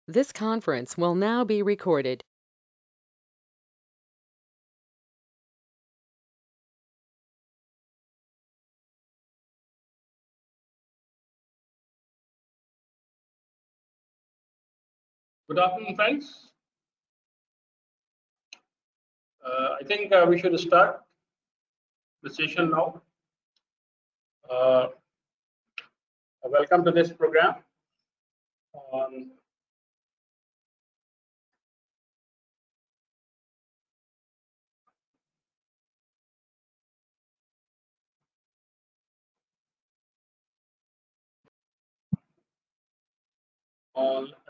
This conference will now be recorded. Good afternoon, friends. I think we should start the session now. Uh, Welcome to this program on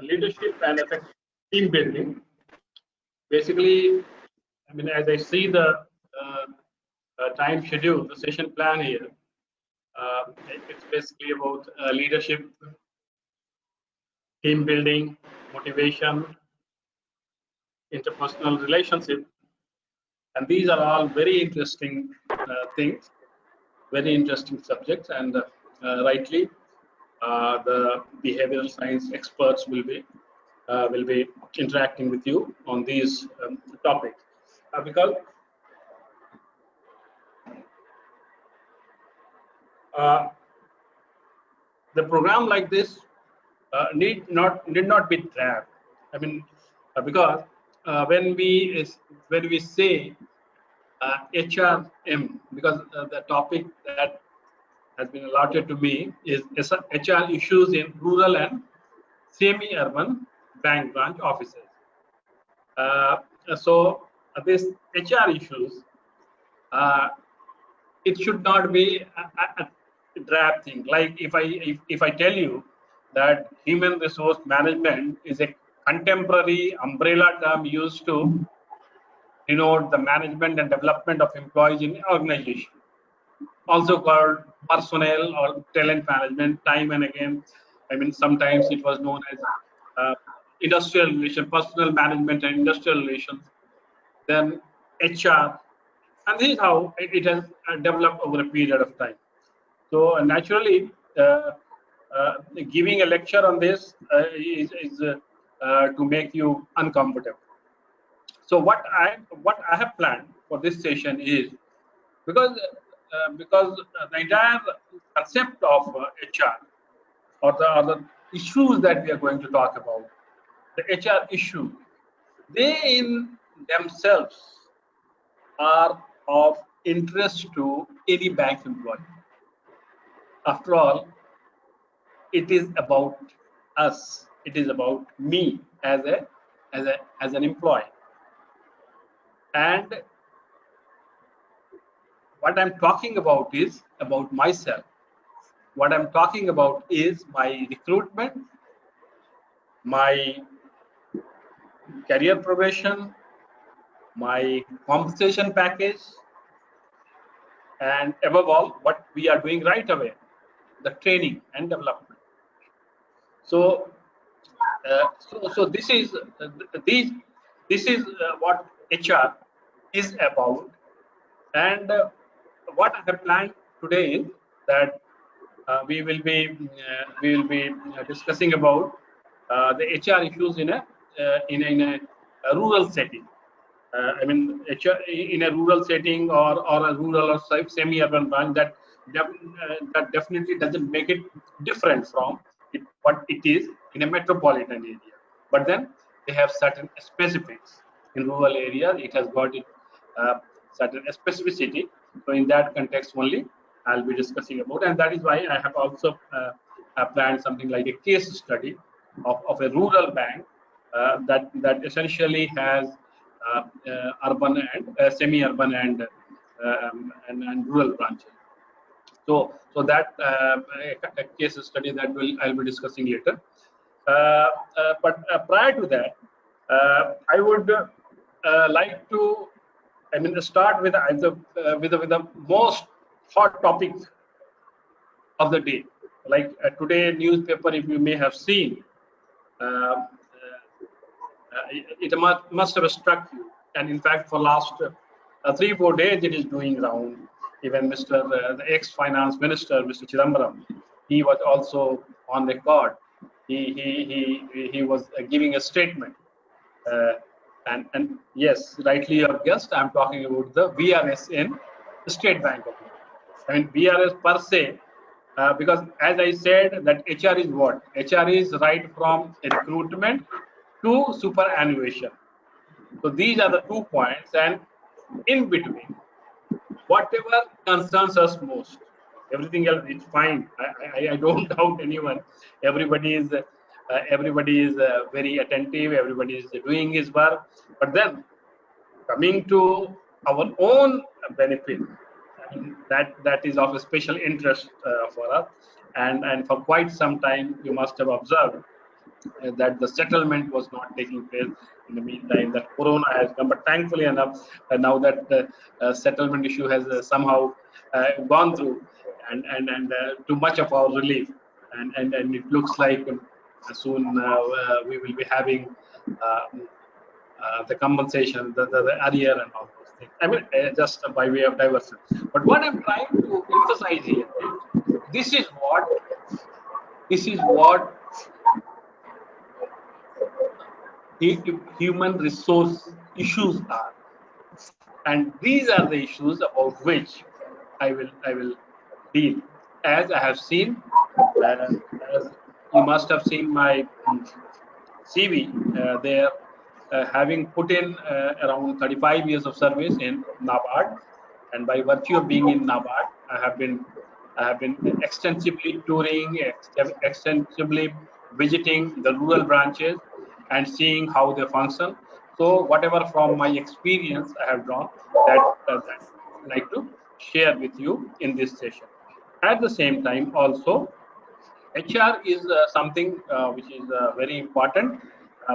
leadership and effective team building. Basically, I mean, as I see the time schedule, the session plan here, it's basically about leadership, team building, motivation, interpersonal relationship, and these are all very interesting things, very interesting subjects, and rightly the behavioral science experts will be interacting with you on these topics because uh, the program like this need not be trapped. I mean, because when we say HRM, because the topic that has been allotted to me is HR issues in rural and semi-urban bank branch offices. Uh, so this HR issues, uh, it should not be a drab thing. Like if I tell you that human resource management is a contemporary umbrella term used to denote the management and development of employees in an organization, also called personnel or talent management. Time and again, I mean, sometimes it was known as industrial relation, personal management and industrial relations, then HR, and this is how it has developed over a period of time. So naturally, giving a lecture on this is to make you uncomfortable. So what I have planned for this session is because the entire concept of HR or the issues that we are going to talk about, the HR issue, they in themselves are of interest to any bank employee. After all, it is about us. It is about me as an employee. And what I'm talking about is about myself. What I'm talking about is my recruitment, my career progression, my compensation package, and above all, what we are doing right away, the training and development. So, so this is these this is what HR is about, and what I have planned today is that we will be discussing about the HR issues in a rural setting. I mean, in a rural setting or a rural or semi-urban branch, that definitely doesn't make it different from what it is in a metropolitan area. But then they have certain specifics. In rural areas, it has got certain specificity. So in that context only, I'll be discussing about, and that is why I have also planned something like a case study of a rural bank that essentially has urban and semi-urban and rural branches. So that a case study that I'll be discussing later. But prior to that, I would like to, I mean, start with the most hot topic of the day. Like today newspaper, if you may have seen, uh, it must have struck you. And in fact, for last 3-4 days, it is doing round. Even the ex-finance minister, Mr. Chidambaram, he was also on record he was giving a statement, uh, and yes, rightly you have guessed, I'm talking about the VRS in the State Bank of India. I mean VRS per se, because as I said that HR is what? HR is right from recruitment to superannuation. So these are the 2 points, and in between, whatever concerns us most, everything else is fine. I don't doubt anyone. Everybody is very attentive. Everybody is doing his work. But then coming to our own benefit, I mean, that is of a special interest for us. And for quite some time, you must have observed that the settlement was not taking place. In the meantime, that corona has come, but thankfully enough, now that the settlement issue has somehow gone through, and to much of our relief, and it looks like soon we will be having the compensation, the arrear and all those things. I mean, just by way of diversion. But what I'm trying to emphasize here is this is what this is what human resource issues are, and these are the issues about which I will deal. As I have seen, uh, as you must have seen my CV there, having put in around 35 years of service in NABARD, and by virtue of being in NABARD, I have been extensively touring, extensively visiting the rural branches and seeing how they function. So whatever from my experience I have drawn, that I would like to share with you in this session. At the same time, also HR is something which is very important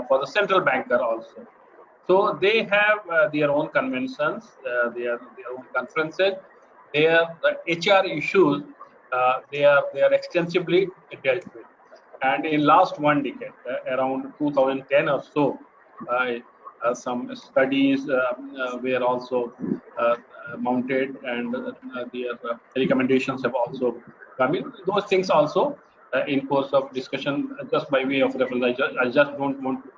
for the central banker also. So they have their own conventions, their own conferences. Their HR issues they are extensively dealt with. And in last one decade, around 2010 or so, uh, some studies were also uh, mounted, and their recommendations have also come in. Those things also in course of discussion, just by way of reference. I just don't want to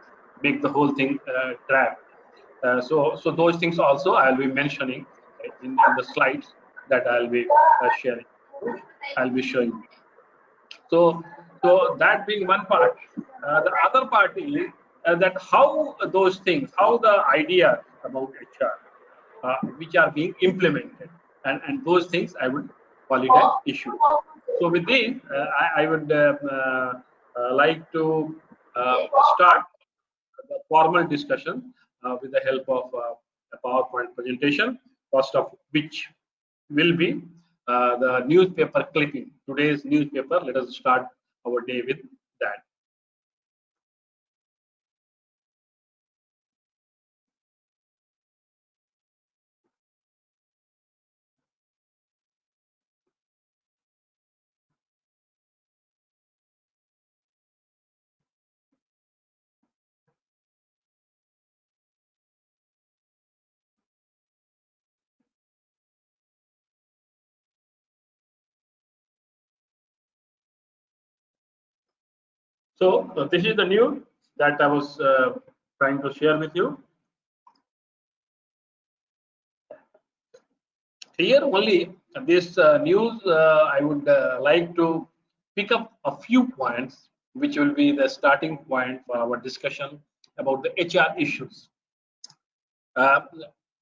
make the whole thing drag. So those things also I'll be mentioning in the slides that I'll be sharing. I'll be showing you. So that being one part, the other part is that how those things, how the ideas about HR, which are being implemented, and those things I would call it an issue. So with this, I would like to start the formal discussion with the help of a PowerPoint presentation, first of which will be the newspaper clipping. Today's newspaper. Let us start our day with that. So this is the news that I was trying to share with you. Here only this news, I would like to pick up a few points, which will be the starting point for our discussion about the HR issues. Uh,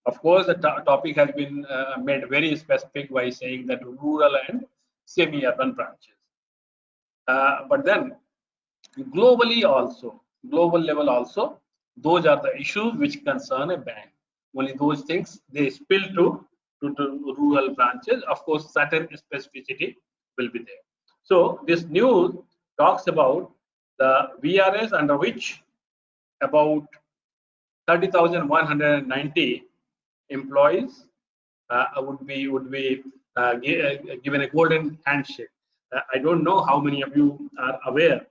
of course, the topic has been made very specific by saying that rural and semi-urban branches. But then globally also, global level also, those are the issues which concern a bank. Only those things they spill to rural branches. Of course, certain specificity will be there. So this news talks about the VRS under which about 30,190 employees would be given a golden handshake. I don't know how many of you are aware.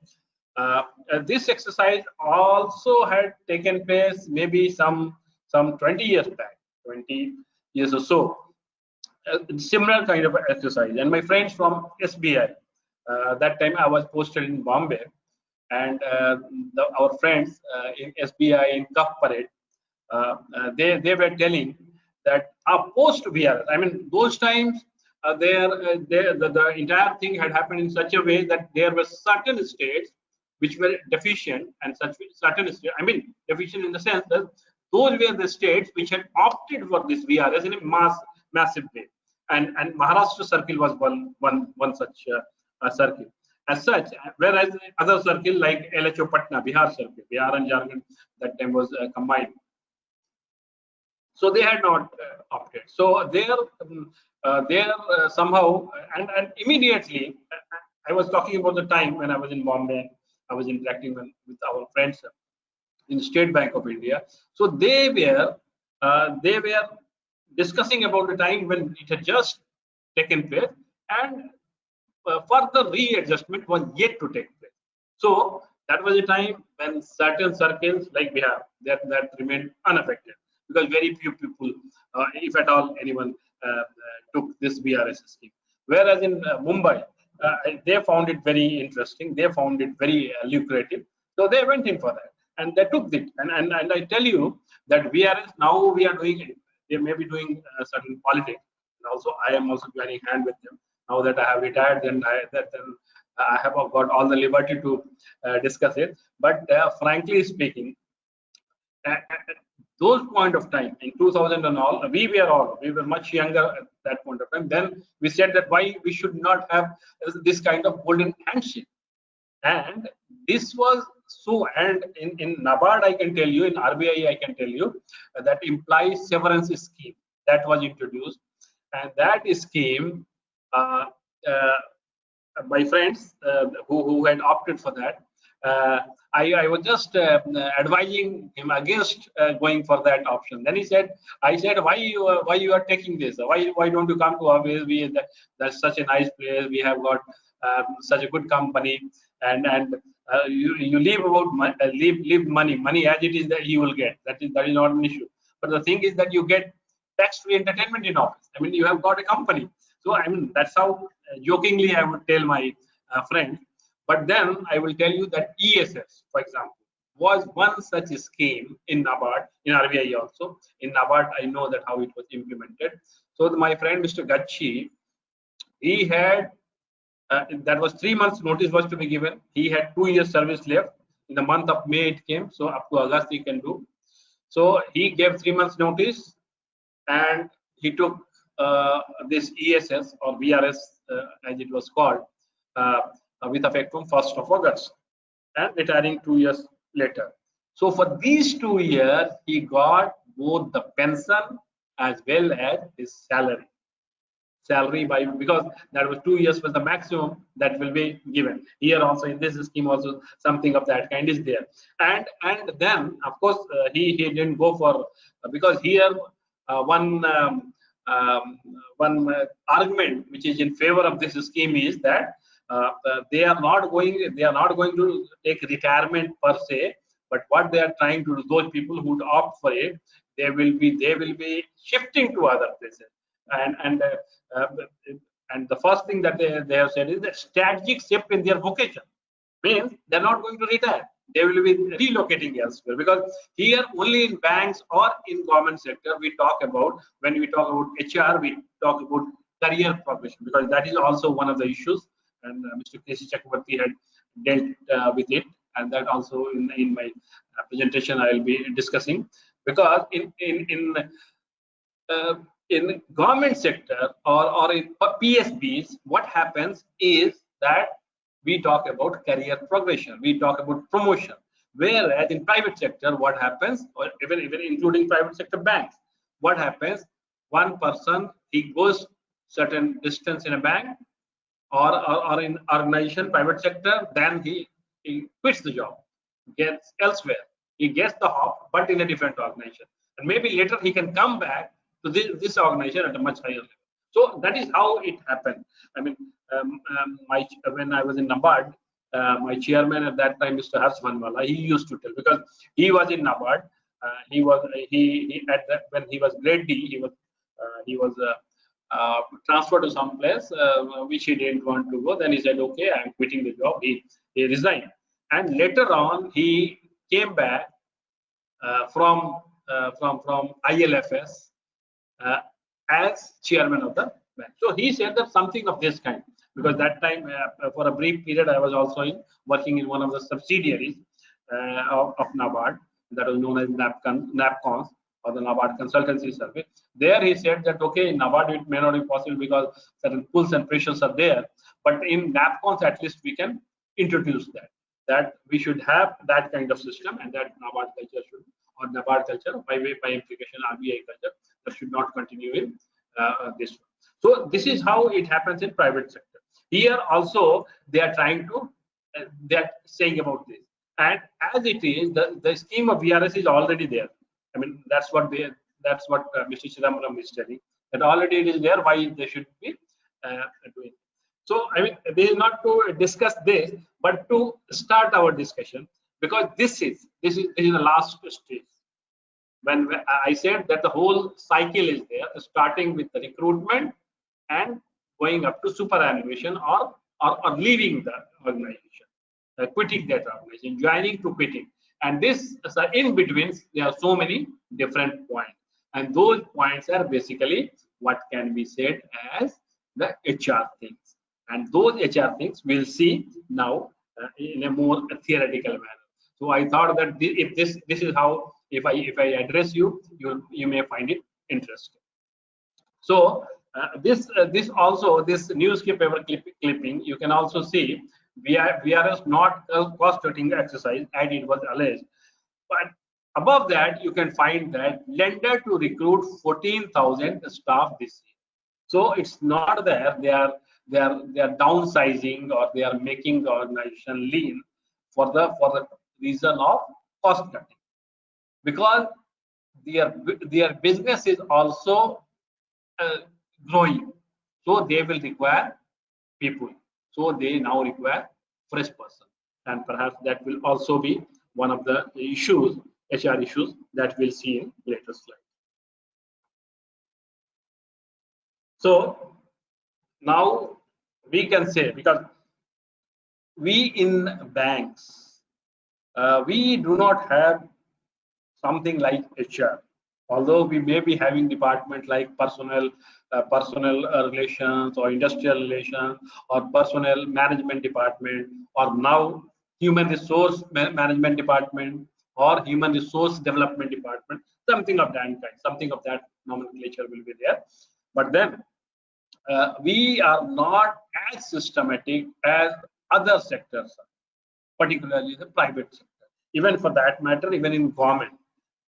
This exercise also had taken place maybe some 20 years back, 20 years or so. Similar kind of exercise. And my friends from SBI, that time I was posted in Bombay, and our friends in SBI in Cup Parade, they were telling that post VRS, I mean, those times the entire thing had happened in such a way that there were certain states which were deficient, and such certain states, I mean, deficient in the sense that those were the states which had opted for this VRS in a massive way, and Maharashtra circle was one such circle. As such, whereas other circle like LHO Patna, Bihar circle, Bihar and Jharkhand that time was combined, so they had not opted. So there somehow, and immediately, I was talking about the time when I was in Bombay. I was interacting with our friends in State Bank of India. So they were discussing about the time when it had just taken place, and further readjustment was yet to take place. So that was a time when certain circles like Bihar that remained unaffected, because very few people, if at all anyone, took this VRS scheme. Whereas in Mumbai, they found it very interesting. They found it very lucrative. So they went in for that, and they took it. And I tell you that VRS now we are doing it. They may be doing certain politics. And also, I am also joining hand with them now that I have retired. Then I have got all the liberty to discuss it. But frankly speaking, at those point of time in 2000 and all, we were much younger at that point of time. Then we said that why we should not have this kind of golden handshake, and this was so. And in NABARD, I can tell you, in RBI, I can tell you that implies severance scheme that was introduced, and that scheme, uh, uh, my friends who had opted for that, I was just advising him against going for that option. Then he said, I said, why you are taking this? Why don't you come to our base? That's such a nice place. We have got such a good company, and you leave about leave money as it is that you will get. That is not an issue. But the thing is that you get tax-free entertainment in office. I mean, you have got a company. So I mean, that's how jokingly I would tell my friend. But then I will tell you that ESS, for example, was one such scheme in NABARD, in RBI also. In NABARD, I know that how it was implemented. So my friend Mr. Gachi, he had that was 3 months notice was to be given. He had 2 years service left. In the month of May it came, so up to August he can do. So he gave 3 months notice, and he took this ESS or VRS as it was called with effect from 1st of August, and retiring 2 years later. So for these 2 years, he got both the pension as well as his salary by, because that was 2 years was the maximum that will be given. Here also in this scheme also something of that kind is there. And then of course he didn't go for because here one argument which is in favor of this scheme is that they are not going to take retirement per se, but what they are trying to do, those people who would opt for it, they will be shifting to other places. Uh, and the first thing that they have said is that strategic shift in their vocation means they're not going to retire. They will be relocating elsewhere, because here only in banks or in government sector we talk about, when we talk about HR, we talk about career progression, because that is also one of the issues, and Mr. K.C. Chakravarti had dealt with it, and that also in my presentation I will be discussing, because in government sector or in PSBs, what happens is that we talk about career progression, we talk about promotion. Whereas in private sector, what happens, or even including private sector banks, what happens? One person, he goes certain distance in a bank or in organization, private sector, then he quits the job, gets elsewhere. He gets the hop, but in a different organization, and maybe later he can come back to this organization at a much higher level. So that is how it happened. I mean, when I was in NABARD, my chairman at that time, Mr. Harsh Vanwala, he used to tell, because he was in NABARD. He at that, when he was grade D, he was transferred to some place which he didn't want to go. Then he said, "Okay, I'm quitting the job." He resigned, and later on he came back from ILFS uh, as chairman of the bank. So he said that something of this kind, because that time for a brief period I was also working in one of the subsidiaries of NABARD, that was known as NAPCONS, or the NABARD Consultancy Service. There he said that okay, in NABARD it may not be possible because certain pulls and pressures are there, but in NAPCONS at least we can introduce that we should have that kind of system, and that NABARD culture should, or NABARD culture by implication RBI culture, that should not continue in this one. So this is how it happens in private sector. Here also they are trying to they are saying about this, and as it is, the scheme of VRS is already there. I mean that's what Mr. Chidambaram is telling, that already it is there. Why they should be doing? So I mean, this is not to discuss this, but to start our discussion, because this is the last stage. When I said that the whole cycle is there, starting with the recruitment and going up to superannuation, or leaving the organization, quitting that organization, joining to quitting. And this, so in between, there are so many different points. And those points are basically what can be said as the HR things. And those HR things we'll see now in a more theoretical manner. So I thought that if this is how, if I address you, you may find it interesting. So this also, this newspaper clipping, you can also see VRS not a cost-cutting exercise as it was alleged, but above that you can find that lender to recruit 14,000 staff this year. So it's not there they are downsizing, or they are making the organization lean for the reason of cost cutting, because their business is also uh, growing, so they will require people, so they now require fresh person, and perhaps that will also be one of the issues, HR issues, that we'll see in later slide. So now we can say, because we in banks, we do not have something like HR, although we may be having department like personnel relations, or industrial relations, or personnel management department, or now human resource management department, or human resource development department, something of that kind, something of that nomenclature will be there. But then we are not as systematic as other sectors, particularly the private sector. Even for that matter, even in government.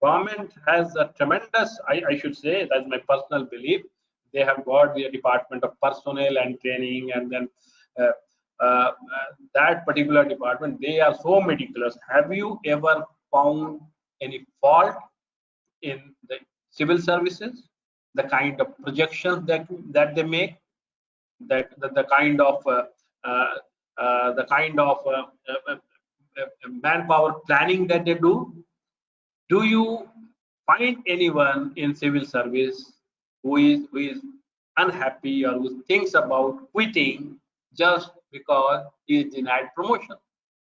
Government has a tremendous, I should say, that's my personal belief. They have got their Department of Personnel and Training, and then uh, that particular department, they are so meticulous. Have you ever found any fault in the civil services? The kind of projections that they make, the kind of manpower planning that they do. Do you find anyone in civil service who is unhappy, or who thinks about quitting just because he is denied promotion?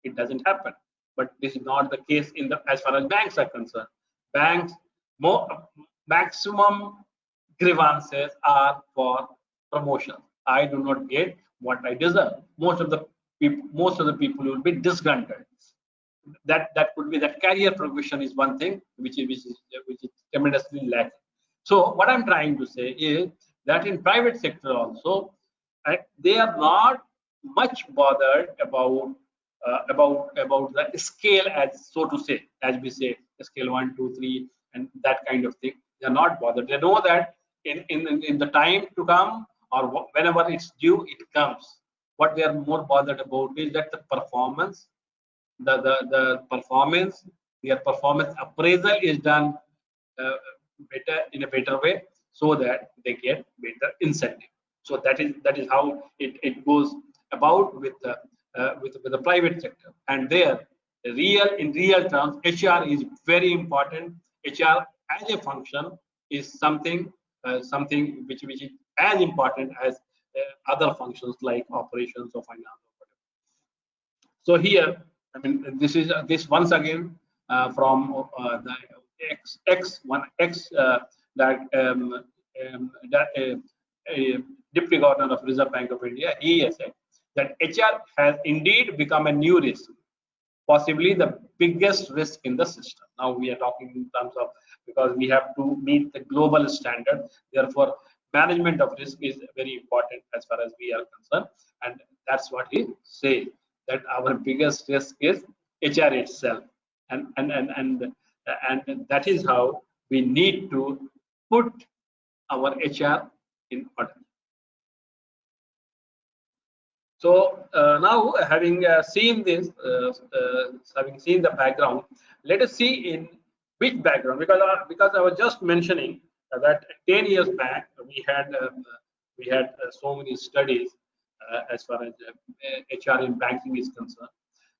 It doesn't happen. But this is not the case in the, as far as banks are concerned. Banks, maximum grievances are for promotion. I do not get what I deserve. Most of the people will be disgruntled. That could be that career progression is one thing which is tremendously lacking. So what I'm trying to say is that in private sector also, they are not much bothered about the scale, as so to say, as we say, scale 1, 2, 3, and that kind of thing. They are not bothered. They know that in the time to come, or whenever it's due, it comes. What they are more bothered about is that the performance, the performance, their performance appraisal is done uh, better, in a better way, so that they get better incentive. So that is how it goes about with the private sector. And there, in real terms, HR is very important. HR as a function is something which is as important as other functions like operations or finance or whatever. So here I mean, this once again from the that Deputy Governor of Reserve Bank of India. He has said that HR has indeed become a new risk, possibly the biggest risk in the system. Now we are talking in terms of, because we have to meet the global standard. Therefore, management of risk is very important as far as we are concerned, and that's what he says, that our biggest risk is HR itself, and that is how we need to put our HR in order. So now, having seen this, having seen the background, let us see in which background. Because I was just mentioning that 10 years back we had so many studies as far as HR in banking is concerned,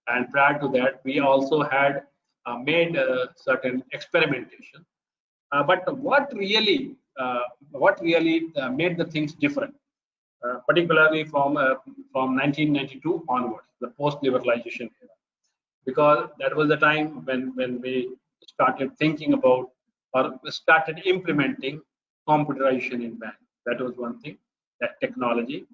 and prior to that we also had made certain experimentation. But what really made the things different, particularly from 1992 onwards, the post-liberalization era, because that was the time when we started thinking about or started implementing computerization in bank. That was one thing, that technology.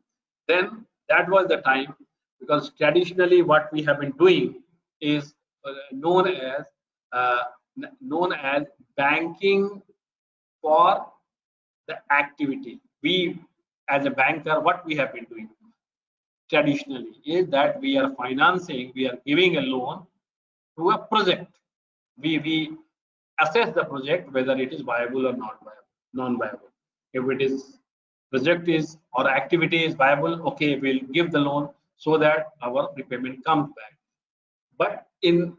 Then that was the time, because traditionally what we have been doing is known as uh, known as banking for the activity. We, as a banker, what we have been doing traditionally is that we are financing, we are giving a loan to a project. We assess the project whether it is viable or not viable, non-viable. If it is project is or activity is viable, okay, we'll give the loan so that our repayment comes back. But in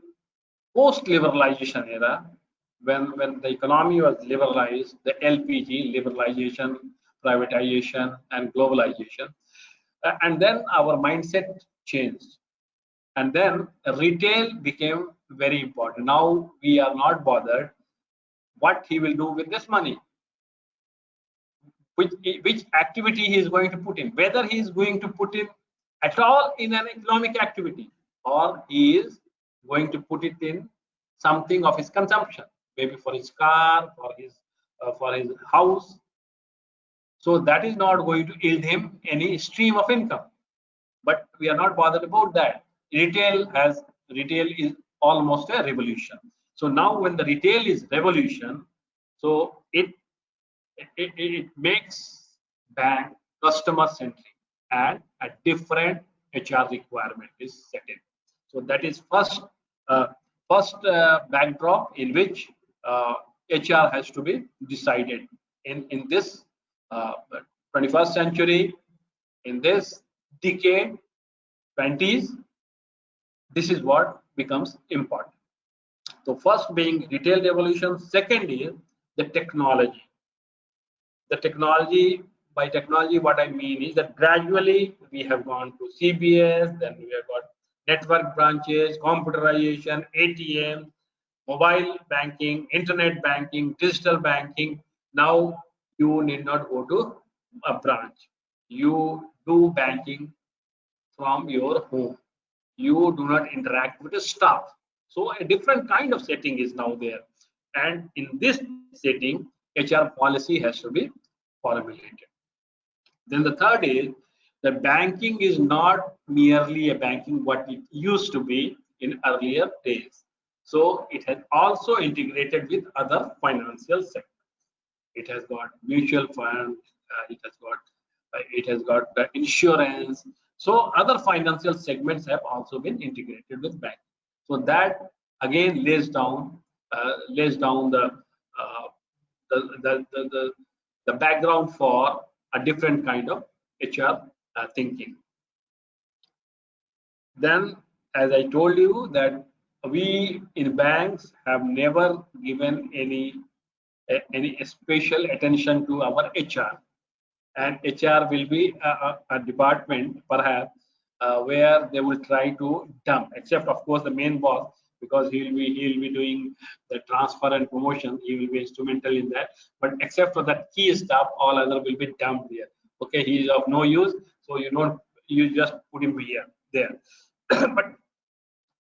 post-liberalization era, when the economy was liberalized, the LPG, liberalization, privatization, and globalization, and then our mindset changed. And then retail became very important. Now we are not bothered what he will do with this money, which activity he is going to put in, whether he is going to put in at all in an economic activity, or he is going to put it in something of his consumption, maybe for his car, for his house. So that is not going to yield him any stream of income. But we are not bothered about that. Retail is almost a revolution. So now when the retail is revolution, so it makes bank customer centric, and a different HR requirement is set in. So that is first backdrop in which HR has to be decided in this 21st century, in this decade, 20s. This is what becomes important. So first being retail revolution, second is the technology. The technology, by technology what I mean is that gradually we have gone to CBS, then we have got network branches, computerization, ATM, mobile banking, internet banking, digital banking. Now you need not go to a branch. You do banking from your home. You do not interact with the staff. So a different kind of setting is now there. And in this setting, HR policy has to be formulated. Then the third is that banking is not merely a banking what it used to be in earlier days. So it has also integrated with other financial sectors. It has got mutual funds, it has got insurance. So other financial segments have also been integrated with banking. So that again lays down uh, the background for a different kind of HR thinking. Then, as I told you, that we in banks have never given any special attention to our HR, and HR will be a department perhaps where they will try to dump, except of course the main boss, because he'll be doing the transfer and promotion. He will be instrumental in that. But except for that key stuff, all other will be dumped there. Okay, he is of no use, so you just put him here there. but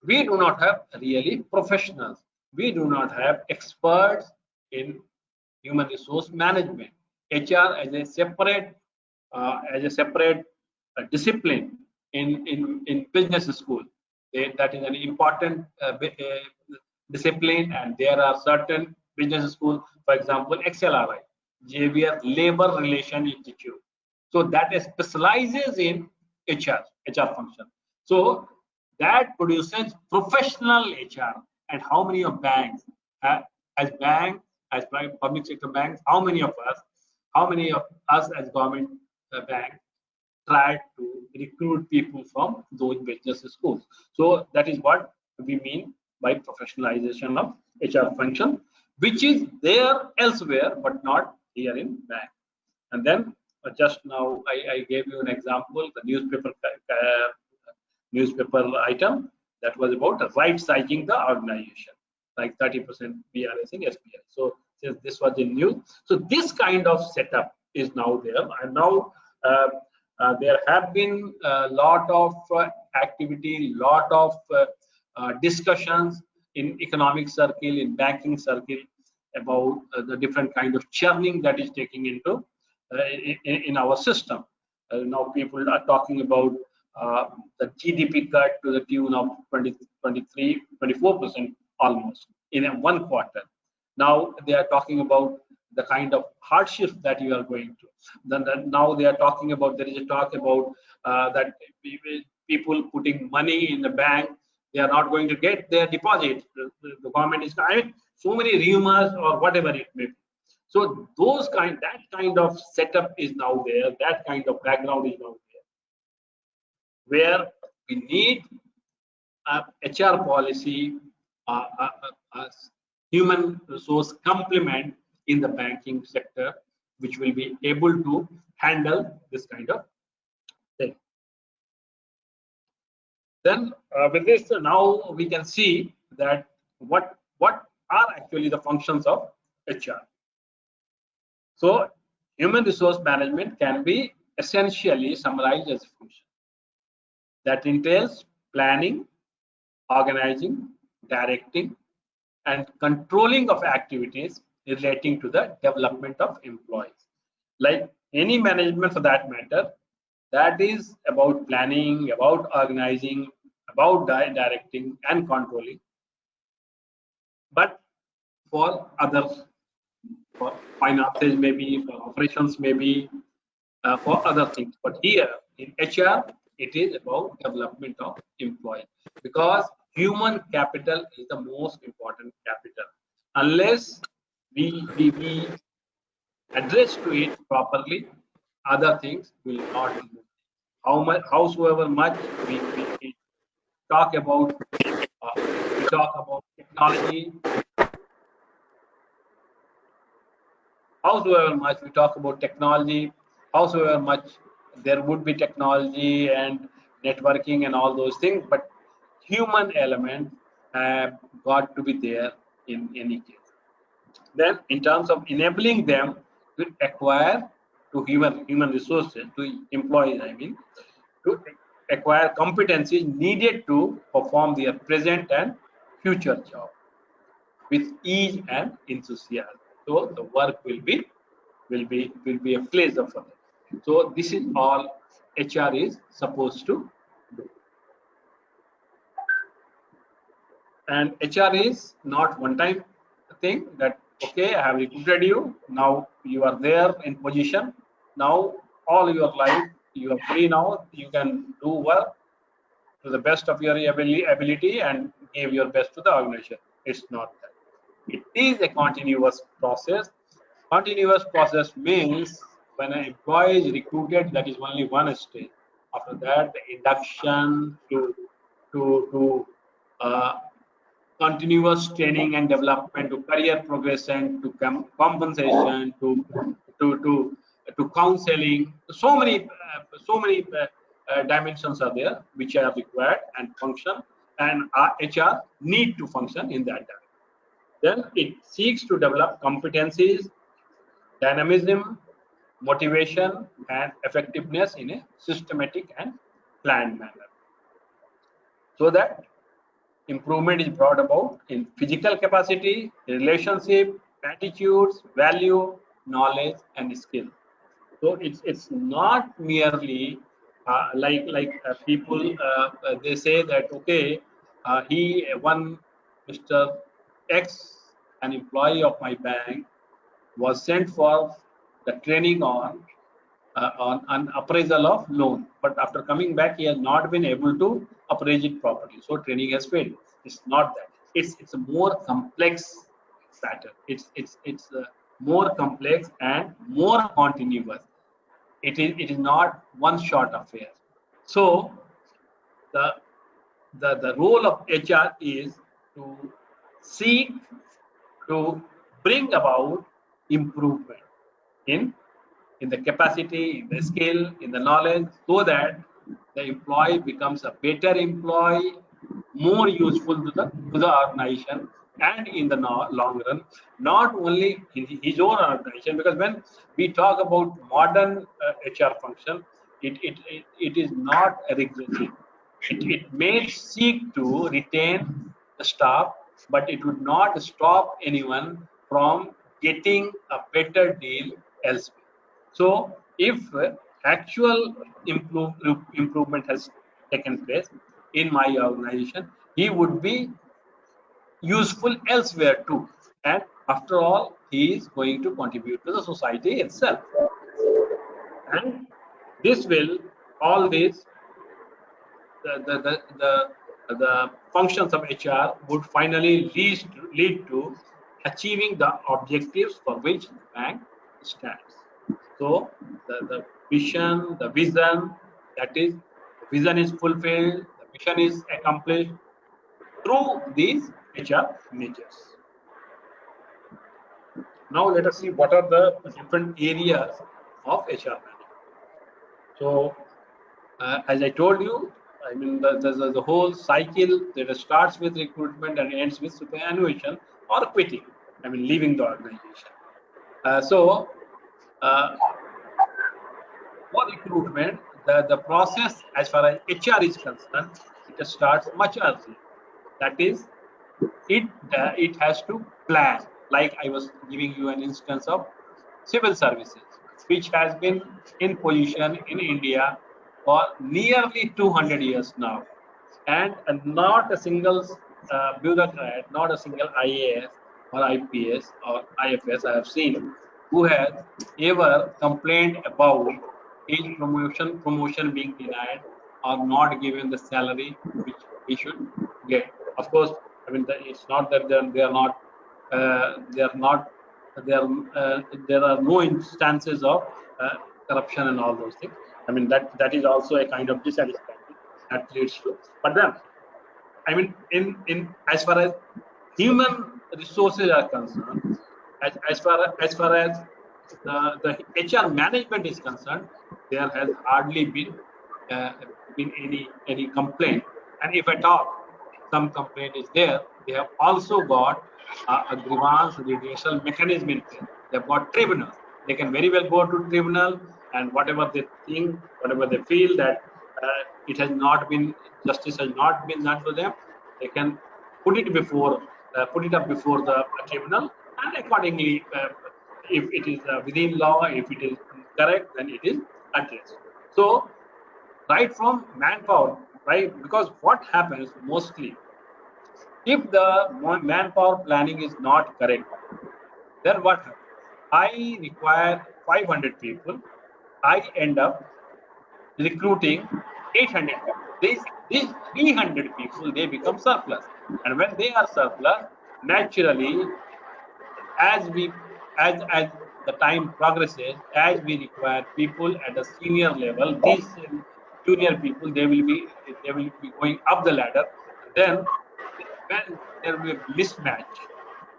we do not have really professionals. We do not have experts in human resource management. HR as a separate discipline in business school. That is an important discipline, and there are certain business schools, for example, XLRI, Xavier Labor Relation Institute. So that specializes in HR function. So that produces professional HR. And how many of banks, as banks, as public sector banks, how many of us as government banks try to recruit people from those business schools? So that is what we mean by professionalization of HR function, which is there elsewhere but not here in bank. And then just now I gave you an example, the newspaper item that was about right sizing the organization, like 30% BRS in SBI. So since this was in news, so this kind of setup is now there, and now uh, there have been a lot of activity, lot of discussions in economic circle, in banking circle, about the different kind of churning that is taking into in our system. Now people are talking about the GDP cut to the tune of 24% almost in one quarter. Now they are talking about the kind of hardships that you are going through. Then now they are talking about, there is a talk about that people putting money in the bank, they are not going to get their deposit. The government is, I mean, so many rumors or whatever it may be. So that kind of setup is now there. That kind of background is now there, where we need a HR policy, a human resource complement in the banking sector, which will be able to handle this kind of thing. Then with this, now we can see that what are actually the functions of HR. So human resource management can be essentially summarized as a function that entails planning, organizing, directing, and controlling of activities relating to the development of employees. Like any management for that matter, that is about planning, about organizing, about directing and controlling. But for others, for finances maybe, for operations maybe, for other things. But here in HR, it is about development of employees, because human capital is the most important capital. Unless we address to it properly, other things will not move. Howsoever much we talk about, we talk about technology, howsoever much we talk about technology, howsoever much there would be technology and networking and all those things, but human element have got to be there in any case. Then, in terms of enabling them to acquire to human resources, to employees, I mean, to acquire competencies needed to perform their present and future job with ease and enthusiasm. So the work will be a pleasure for them. So this is all HR is supposed to do. And HR is not one-time thing that, okay, I have recruited you, now you are there in position, now all your life you are free, now you can do work to the best of your ability and give your best to the organization. It's not that. It is a continuous process. Continuous process means when an employee is recruited, that is only one stage. After that, the induction to continuous training and development, to career progression, to compensation, to counseling. So many dimensions are there which are required and function, and HR need to function in that direction. Then it seeks to develop competencies, dynamism, motivation, and effectiveness in a systematic and planned manner, so that improvement is brought about in physical capacity, relationship, attitudes, value, knowledge, and skill. So it's not merely people they say that okay, he one Mr. X, an employee of my bank, was sent for the training on an appraisal of loan, but after coming back, he has not been able to appraise it properly. So training has failed. It's not that. It's a more complex pattern. It's more complex and more continuous. It is not one shot affair. So the the role of HR is to seek to bring about improvement in in the capacity, in the skill, in the knowledge, so that the employee becomes a better employee, more useful to the organization, and in the long run, not only in his own organization, because when we talk about modern HR function, it is not regressive. It may seek to retain the staff, but it would not stop anyone from getting a better deal elsewhere. So, if actual improvement has taken place in my organization, he would be useful elsewhere too. And after all, he is going to contribute to the society itself. And this will, all this, the functions of HR would finally lead to achieving the objectives for which the bank stands. So the vision, the vision, that is, the vision is fulfilled, the mission is accomplished through these HR measures. Now let us see what are the different areas of HR management. So as I told you, I mean, the whole cycle that starts with recruitment and ends with superannuation or quitting, I mean, leaving the organization. Uh, for recruitment, the process as far as HR is concerned, it starts much earlier. That is, it has to plan. Like I was giving you an instance of civil services, which has been in position in India for nearly 200 years now, and not a single bureaucrat, not a single IAS or IPS or IFS I have seen who has ever complained about his promotion being denied or not given the salary which he should get. Of course, I mean it's not that they are not there are no instances of corruption and all those things. I mean that is also a kind of dissatisfaction that leads to. But then, I mean, in as far as human resources are concerned, as far as the HR management is concerned, there has hardly uh, been any complaint. And if at all some complaint is there, they have also got a grievance redressal mechanism in place. They've got tribunals. They can very well go to tribunal, and whatever they think, whatever they feel that it has not been justice has not been done to them, they can put it up before the tribunal, and accordingly, if it is within law, if it is correct, then it is addressed. So right from manpower, right? Because what happens mostly, if the manpower planning is not correct, then what happens? I require 500 people. I end up recruiting 800 people. These 300 people, they become surplus. And when they are surplus, naturally, as we as the time progresses, as we require people at a senior level, these junior people they will be going up the ladder, and then when there will be a mismatch,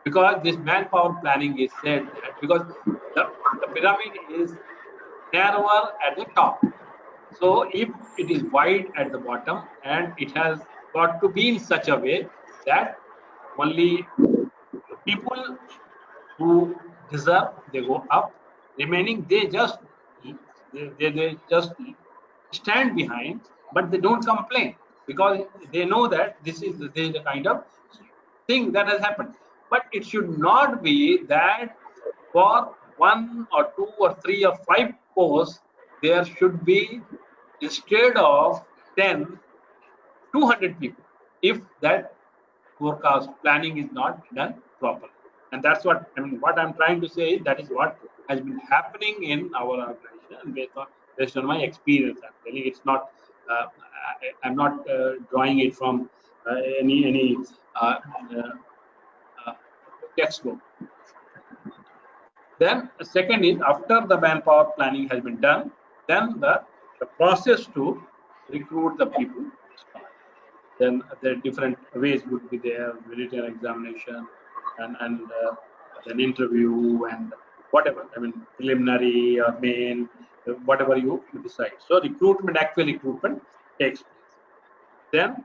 because this manpower planning is said that because the pyramid is narrower at the top. So if it is wide at the bottom, and it has got to be in such a way that only people who deserve they go up, remaining they just stand behind, but they don't complain. because they know that this is the kind of thing that has happened. But it should not be that for 1 or 2 or 3 or 5 posts, there should be, instead of 10, 200 people, if that forecast planning is not done properly. And that's what I mean. What I'm trying to say is that is what has been happening in our organization, and based on my experience. I'm telling it's not. I'm not drawing it from any uh, uh, uh, textbook. Then second is, after the manpower planning has been done, then the process to recruit the people start. Then the different ways would be there: written examination, and then interview, and whatever. I mean, preliminary or main, whatever you decide. So recruitment, actual recruitment takes place. Then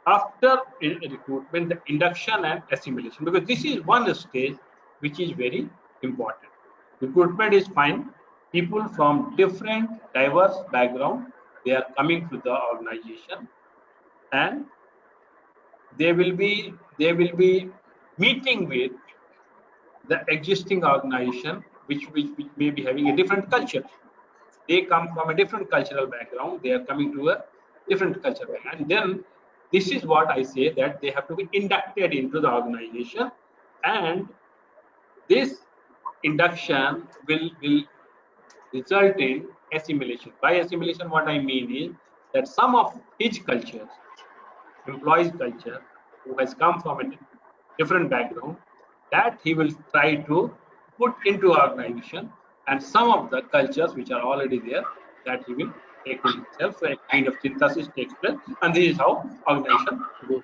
after recruitment, the induction and assimilation, because this is one stage which is very important. Recruitment is fine. People from different diverse background, they are coming to the organization, and they will be meeting with the existing organization, which may be having a different culture. They come from a different cultural background. They are coming to a different culture background. And then this is what I say, that they have to be inducted into the organization, and this induction will result in assimilation. By assimilation, what I mean is that some of his cultures, employees culture, who has come from a different background, that he will try to put into organization, and some of the cultures which are already there, that he will take to himself. So a kind of synthesis takes place, and this is how organization goes.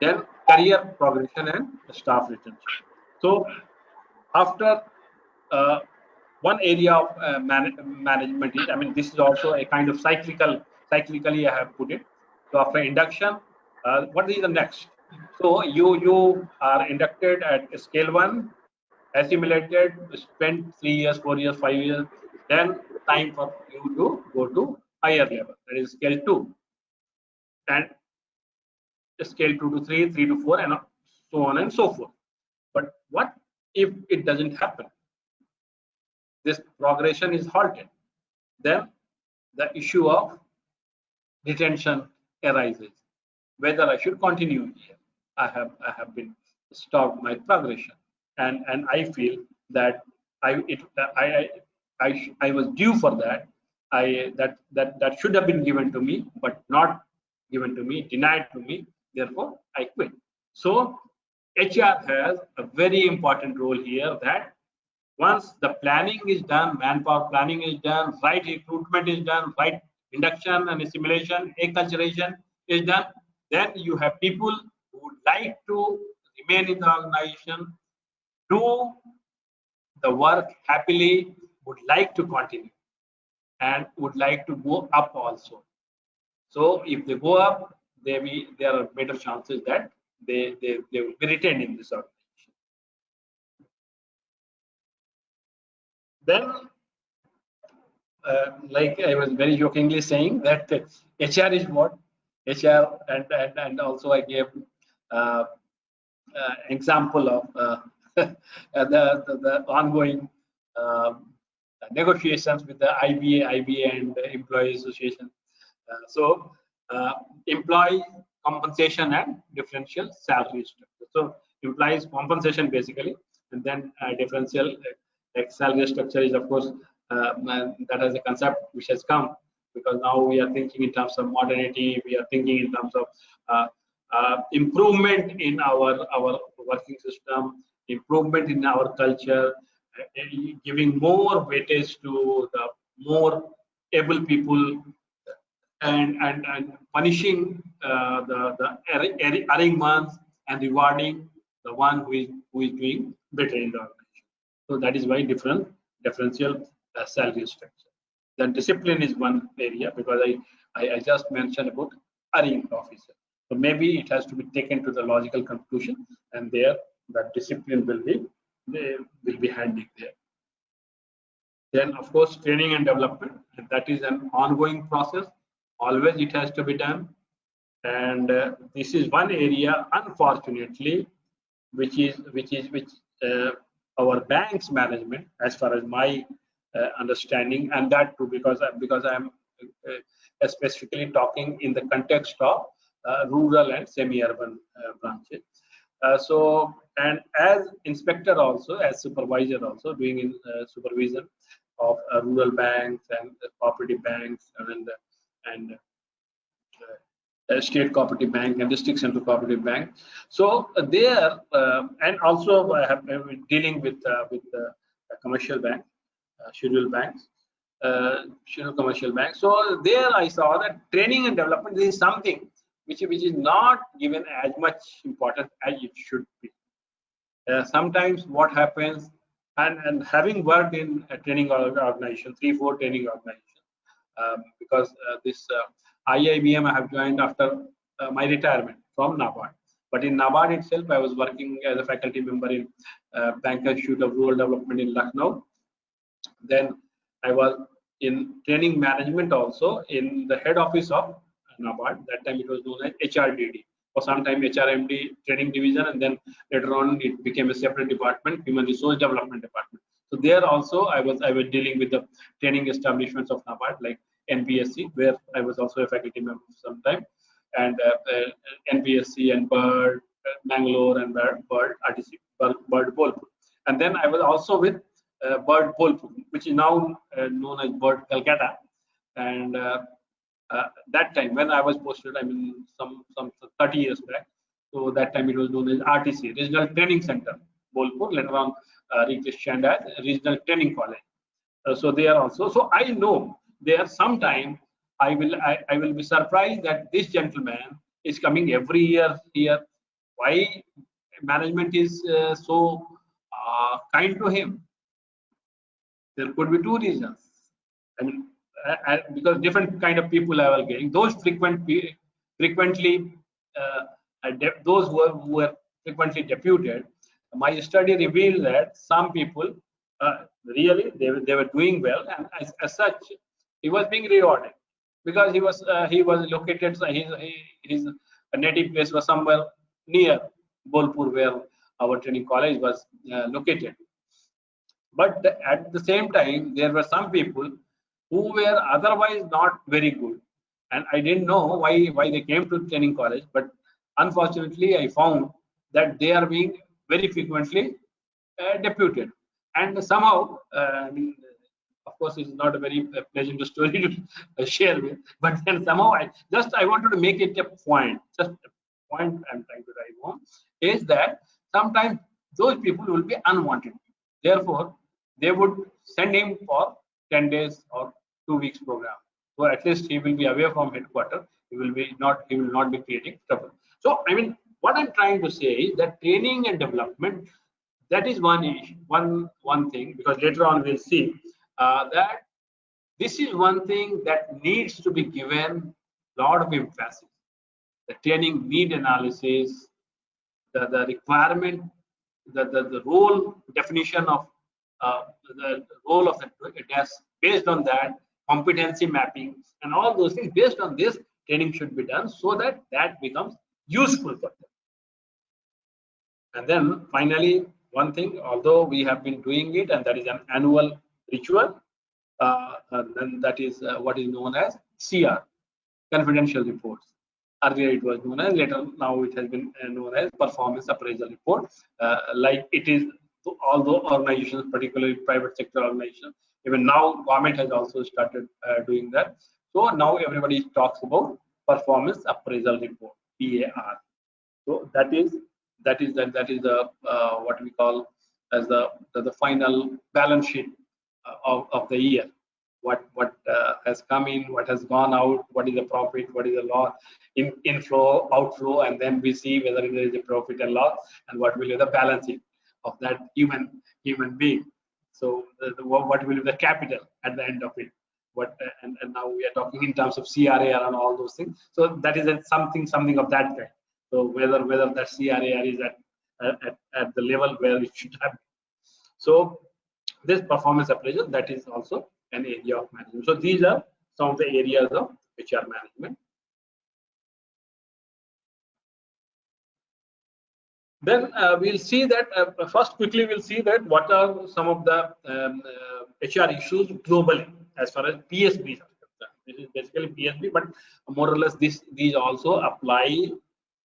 Then career progression and staff retention. So after uh, one area of management is, I mean, this is also a kind of cyclically I have put it. So after induction, what is the next? So you are inducted at scale 1, assimilated, spent 3 years, 4 years, 5 years, then time for you to go to higher level, that is scale 2, and scale 2 to 3, 3 to 4, and so on and so forth. But what if it doesn't happen? This progression is halted. Then the issue of retention arises. Whether I should continue here. I have been stopped my progression, and I feel that I was due for that. That should have been given to me, but not given to me, denied to me. Therefore, I quit. So HR has a very important role here, that once the planning is done, manpower planning is done, right recruitment is done, right induction and assimilation, acculturation is done, then you have people who would like to remain in the organization, do the work happily, would like to continue, and would like to go up also. So if they go up, there are better chances that they will be retained in this organization. Then like I was very jokingly saying that HR is what HR, and also I gave uh, example of the ongoing negotiations with the IBA and the Employee Association. So employee compensation and differential salary structure. So employees compensation basically, and then differential like salary structure is of course that is a concept which has come because now we are thinking in terms of modernity. We are thinking in terms of improvement in our working system, improvement in our culture, giving more weightage to the more able people, and punishing the erring ones and rewarding the one who is doing better in the organization. So that is why differential salary structure. Then discipline is one area, because I just mentioned about erring officer. So maybe it has to be taken to the logical conclusion, and there that discipline will be handy there. Then, of course, training and development. That is an ongoing process. always it has to be done. And this is one area, unfortunately, which our banks management, as far as my understanding, and that too because I'm specifically talking in the context of rural and semi-urban branches. So, and as inspector also, as supervisor also, doing in supervision of rural banks and cooperative banks and state cooperative bank and district central cooperative bank. So there, and also I have been dealing with commercial bank, scheduled commercial banks. So there I saw that training and development is something which is not given as much importance as it should be. Sometimes what happens, and having worked in a training organization, 3-4 training organizations, because this IIBM I have joined after my retirement from NABARD. But in NABARD itself, I was working as a faculty member in Banker Institute of Rural Development in Lucknow. Then I was in training management also in the head office of NABARD. That time it was known as HRDD, or sometime HRMD training division, and then later on it became a separate department, Human Resource Development Department. So there also I was dealing with the training establishments of NABARD, like NBSC, where I was also a faculty member for some time, and NBSC and BIRD, Bangalore, and BIRD RTC, BIRD Bolpur. And then I was also with BIRD Bolpur, which is now known as BIRD Calcutta. And that time when I was posted, I mean some 30 years back. So that time it was known as RTC, Regional Training Center, Bolpur. Later on, requisitioned as Regional Training College. So they are also. So I know there sometime I will be surprised that this gentleman is coming every year here. Why management is so kind to him? There could be two reasons. I mean, because different kind of people I was getting. Those frequently, those who were frequently deputed. My study revealed that some people really they were doing well, and as such, he was being rewarded because he was located. So his native place was somewhere near Bolpur, where our training college was located. But at the same time, there were some people who were otherwise not very good, and I didn't know why they came to training college. But unfortunately, I found that they are being very frequently deputed, and somehow, I mean, of course, it's not a very pleasant story to share with. But then somehow, I wanted to make it a point. Just a point I'm trying to drive home is that sometimes those people will be unwanted. Therefore, they would send him for 10 days or 2 weeks program. So at least he will be away from headquarters. He will not be creating trouble. So I mean, what I'm trying to say is that training and development, that is one issue, one thing, because later on we'll see that this is one thing that needs to be given a lot of emphasis. The training need analysis, the requirement, the role definition of the role of the desk, based on that competency mapping and all those things, based on this training should be done so that that becomes useful for them. And then finally, one thing, although we have been doing it, and that is an annual ritual, then that is what is known as CR, confidential reports. Earlier it was known as, later now it has been known as performance appraisal report. Like it is, although organizations, particularly private sector organizations, even now government has also started doing that. So now everybody talks about performance appraisal report, PAR. So that is the what we call as the final balance sheet of the year. What has come in, what has gone out, what is the profit, what is the loss, inflow, outflow, and then we see whether there is a profit and loss, and what will be the balance sheet of that human being. So what will be the capital at the end of it? What and now we are talking in terms of CRAR and all those things. So that is something of that kind. So whether that CRAR is at the level where it should have been. So this performance appraisal, that is also an area of management. So these are some of the areas of HR management. Then we'll see that first quickly we'll see that what are some of the HR issues globally as far as PSB is concerned. This is basically PSB, but more or less these also apply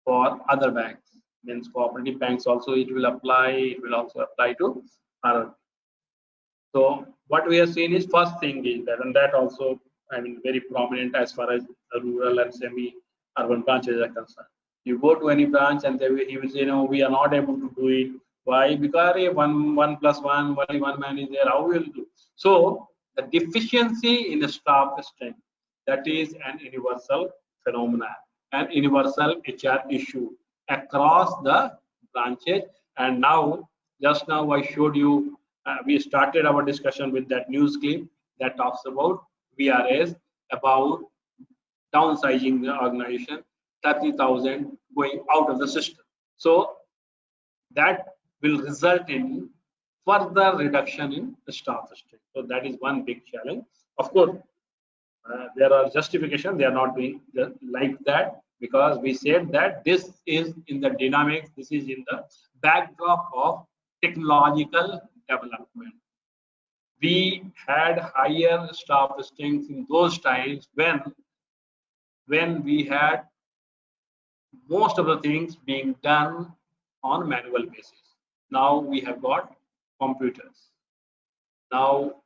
for other banks. Means cooperative banks also it will apply. It will also apply to other. So what we have seen is first thing is that, and that also I mean very prominent as far as rural and semi-urban branches are concerned. You go to any branch and he will say, no, we are not able to do it. Why? Because one plus one, only one man is there. How will you do? So the deficiency in the staff strength, that is an universal phenomenon, an universal HR issue across the branches. And now, just now I showed you, we started our discussion with that news clip that talks about VRS, about downsizing the organization, 30,000 going out of the system. So that will result in further reduction in the staff strength. So that is one big challenge. Of course, there are justification. They are not doing like that because we said that this is in the dynamics. This is in the backdrop of technological development. We had higher staff strength in those times when we had most of the things being done on manual basis. Now we have got computers. Now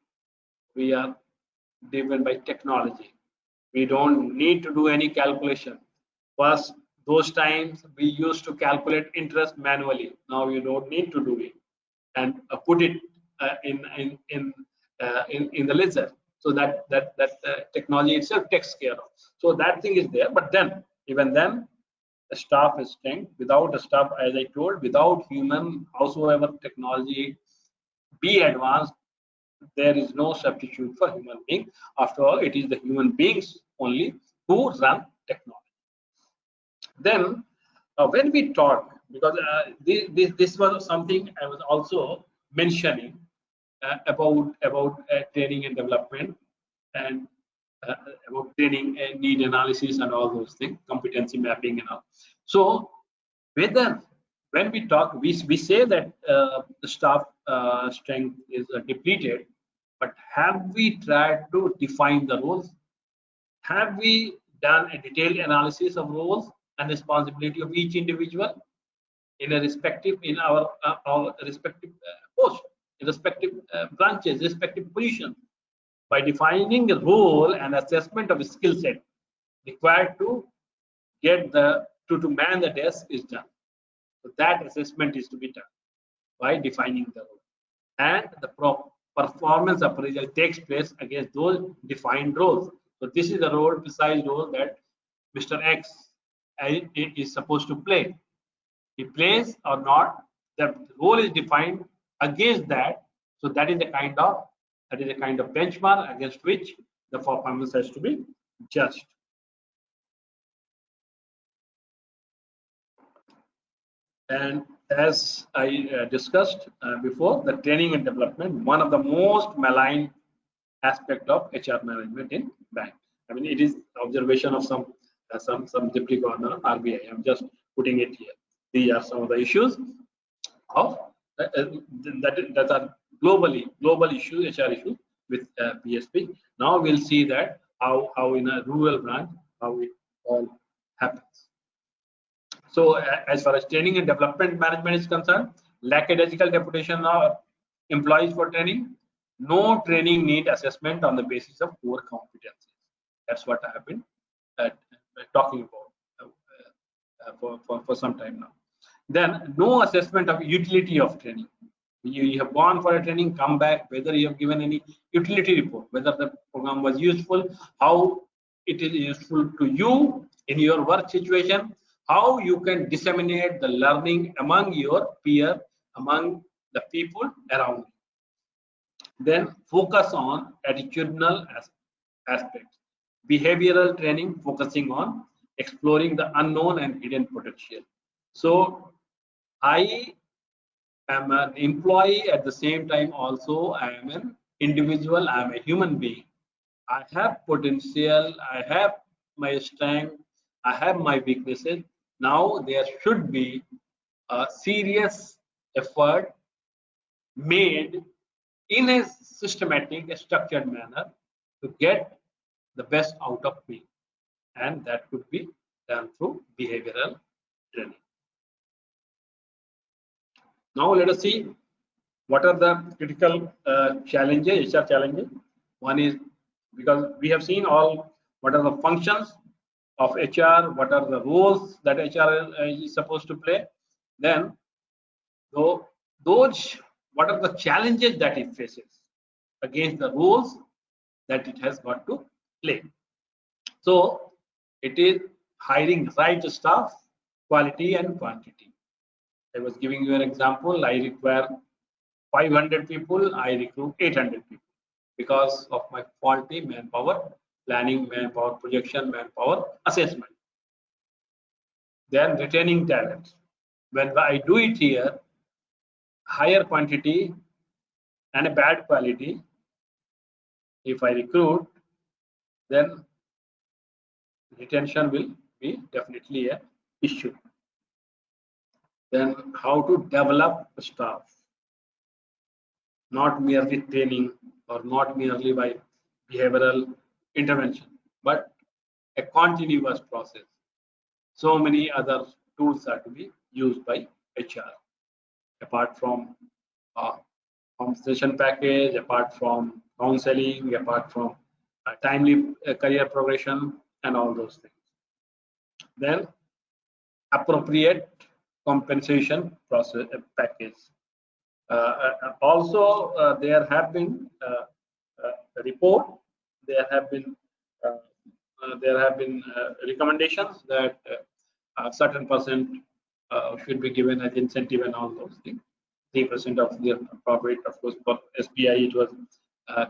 we are driven by technology. We don't need to do any calculation. First, those times we used to calculate interest manually. Now you don't need to do it and put it in the ledger. So that technology itself takes care of. So that thing is there. But then, even then, the staff is strength. Without a staff, as I told, without human, howsoever technology be advanced, there is no substitute for human being. After all, it is the human beings only who run technology. Then, when we talk, because this was something I was also mentioning about training and development and about training and need analysis and all those things, competency mapping and all. So whether when we talk, we say that the staff strength is depleted, but have we tried to define the roles? Have we done a detailed analysis of roles and responsibility of each individual in a respective in our respective post, in respective branches, respective positions? By defining the role and assessment of a skill set required to get to man the desk is done. So that assessment is to be done by defining the role, and the performance appraisal takes place against those defined roles. So this is the role, precise role that Mr. X is supposed to play. He plays or not, the role is defined against that. So that is the kind of benchmark against which the performance has to be judged. And as I discussed before, the training and development, one of the most maligned aspect of HR management in bank. I mean, it is observation of some Ziply corner RBI. I'm just putting it here. These are some of the issues of that are global issues, HR issues with PSP. Now we'll see that how in a rural branch how it all happens. So as far as training and development management is concerned, lackadaisical deputation of employees for training, no training need assessment on the basis of core competencies. That's what I have been talking about for some time now. Then no assessment of utility of training. You have gone for a training, come back, whether you have given any utility report, whether the program was useful, how it is useful to you in your work situation, how you can disseminate the learning among your peer, among the people around you. Then focus on attitudinal aspects. Behavioral training focusing on exploring the unknown and hidden potential. So I am an employee at the same time also I am an individual, I am a human being. I have potential, I have my strength, I have my weaknesses. Now there should be a serious effort made in a systematic, structured manner to get the best out of me, and that could be done through behavioral training. Now let us see what are the critical challenges, HR challenges. One is, because we have seen all what are the functions of HR, what are the roles that HR is supposed to play. Then, though those, what are the challenges that it faces against the roles that it has got to play. So it is hiring right staff, quality and quantity. I was giving you an example. I require 500 people, I recruit 800 people because of my faulty manpower planning, manpower projection, manpower assessment. Then retaining talent. When I do it here, higher quantity and a bad quality, if I recruit, then retention will be definitely a issue. Then how to develop staff, not merely training or not merely by behavioral intervention, but a continuous process. So many other tools are to be used by HR, apart from compensation package, apart from counseling, apart from timely career progression, and all those things. Then appropriate compensation process package. Also, there have been a report. Uh, there have been recommendations that a certain percent should be given as incentive and all those things. 3% of the profit, of course, for SBI it was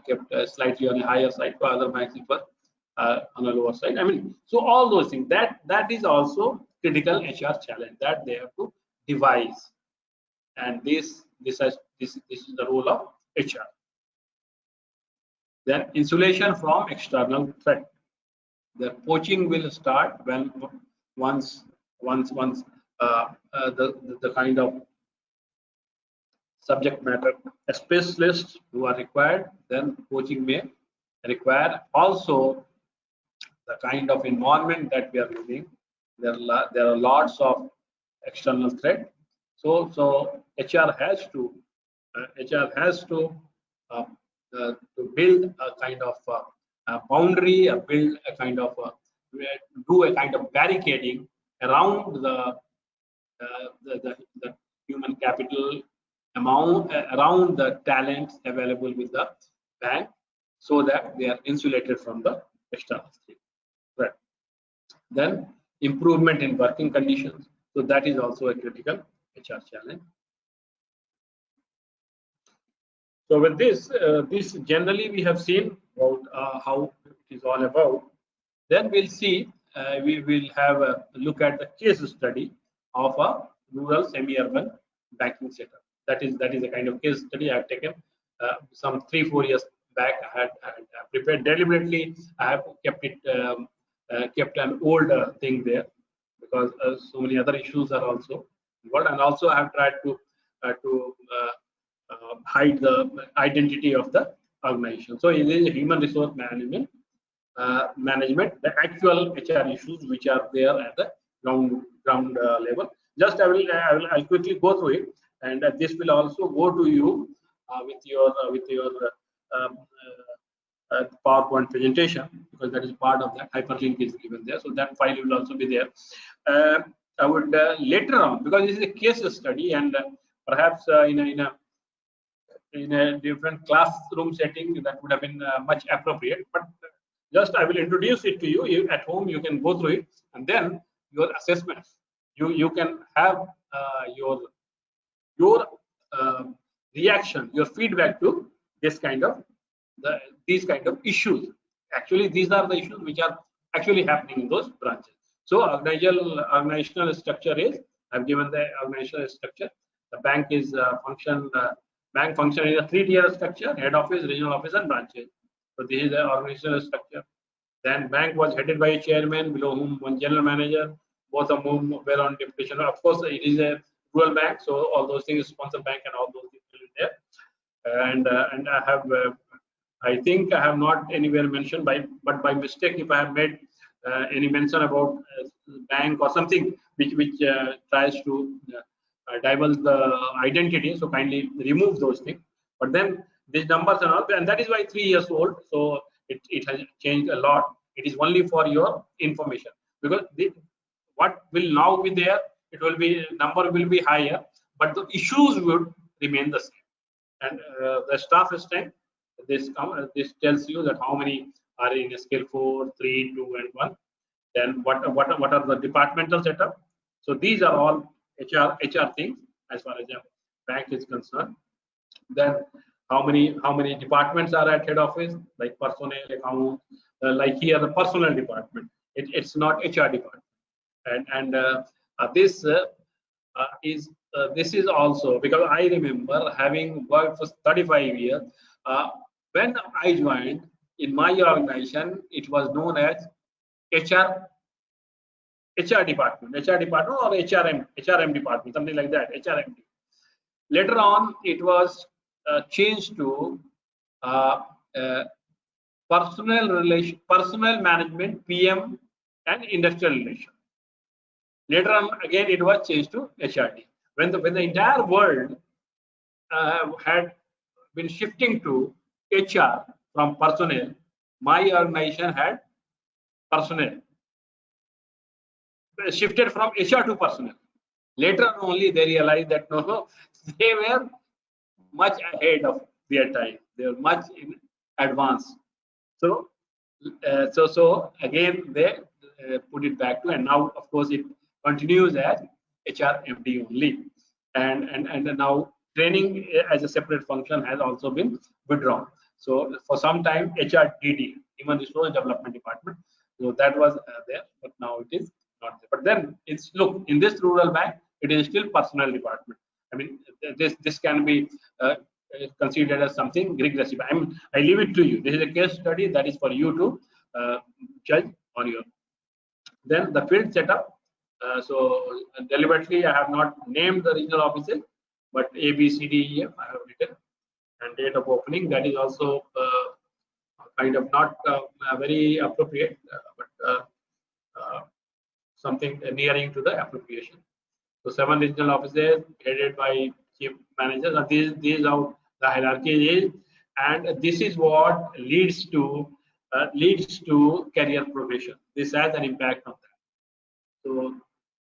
kept slightly on a higher side. For other banks it was on a lower side. I mean, so all those things, that is also critical HR challenge that they have to devise, and this is the role of HR. Then insulation from external threat. The poaching will start when once the kind of subject matter specialists who are required, then poaching may require. Also, the kind of environment that we are living, there are lots of external threat. So HR has to uh, to build a kind of a boundary, build a kind of do a kind of barricading around the human capital amount, around the talents available with the bank, so that they are insulated from the external threat. Right. Then improvement in working conditions. So that is also a critical HR challenge. So with this generally we have seen about how it is all about. Then we'll see, we will have a look at the case study of a rural semi-urban banking setup. That is a kind of case study I have taken some 3-4 years back. I had prepared deliberately. I have kept it kept an old thing there because so many other issues are also involved, and also I have tried to hide the identity of the organization. So it is human resource management, the actual HR issues which are there at the ground level. Just I'll quickly go through it, and this will also go to you with your um, PowerPoint presentation, because that is part of that. Hyperlink is given there, so that file will also be there. I would later on, because this is a case study, and perhaps in a different classroom setting that would have been much appropriate, but just I will introduce it to you. At home you can go through it, and then your assessments, you can have your reaction, your feedback to this kind of these kind of issues. Actually, these are the issues which are actually happening in those branches. So organizational structure is, I've given the organizational structure. The bank is bank function is a 3-tier structure: head office, regional office, and branches. So this is the organizational structure. Then bank was headed by a chairman, below whom one general manager, both of whom were on deputation. Of course, it is a rural bank, so all those things, sponsor bank and all those things will be there. And I have, I think I have not anywhere mentioned but by mistake, if I have made any mention about bank or something which tries to divulge the identity, so kindly remove those things. But then these numbers are not, and that is why 3 years old. So it has changed a lot. It is only for your information, because what will now be there, it will be, number will be higher, but the issues would remain the same. And the staff strength, this tells you that how many are in scale 4, 3, 2, and 1. Then what are the departmental setup? So these are all HR things as far as the bank is concerned. Then how many departments are at head office, like personnel, account, like here the personnel department. It's not HR department. And this this is also because I remember having worked for 35 years. When I joined in my organization, it was known as HR HR department or HRM department, something like that, HRM. Later on, it was changed to uh, uh, personnel management, PM, and industrial relation. Later on, again, it was changed to HRD. When the entire world had been shifting to HR from personnel, my organization had personnel shifted from HR to personnel. Later on, only they realized that no, they were much ahead of their time. They were much in advance. So, so again they put it back to, and now of course it continues as HRMD only, and now training as a separate function has also been withdrawn. So for some time HRDD, Human Resource Development Department, so that was there, but now it is not there. But then it's, look, in this rural bank, it is still personnel department. I mean, this can be considered as something regressive. I leave it to you. This is a case study that is for you to judge on your. Then the field setup. So deliberately, I have not named the regional offices, but A, B, C, D, E, F I have written, and date of opening, that is also kind of not very appropriate, but something nearing to the appropriation. So 7 regional offices headed by chief managers, and these are the hierarchy is, and this is what leads to career progression. This has an impact on that.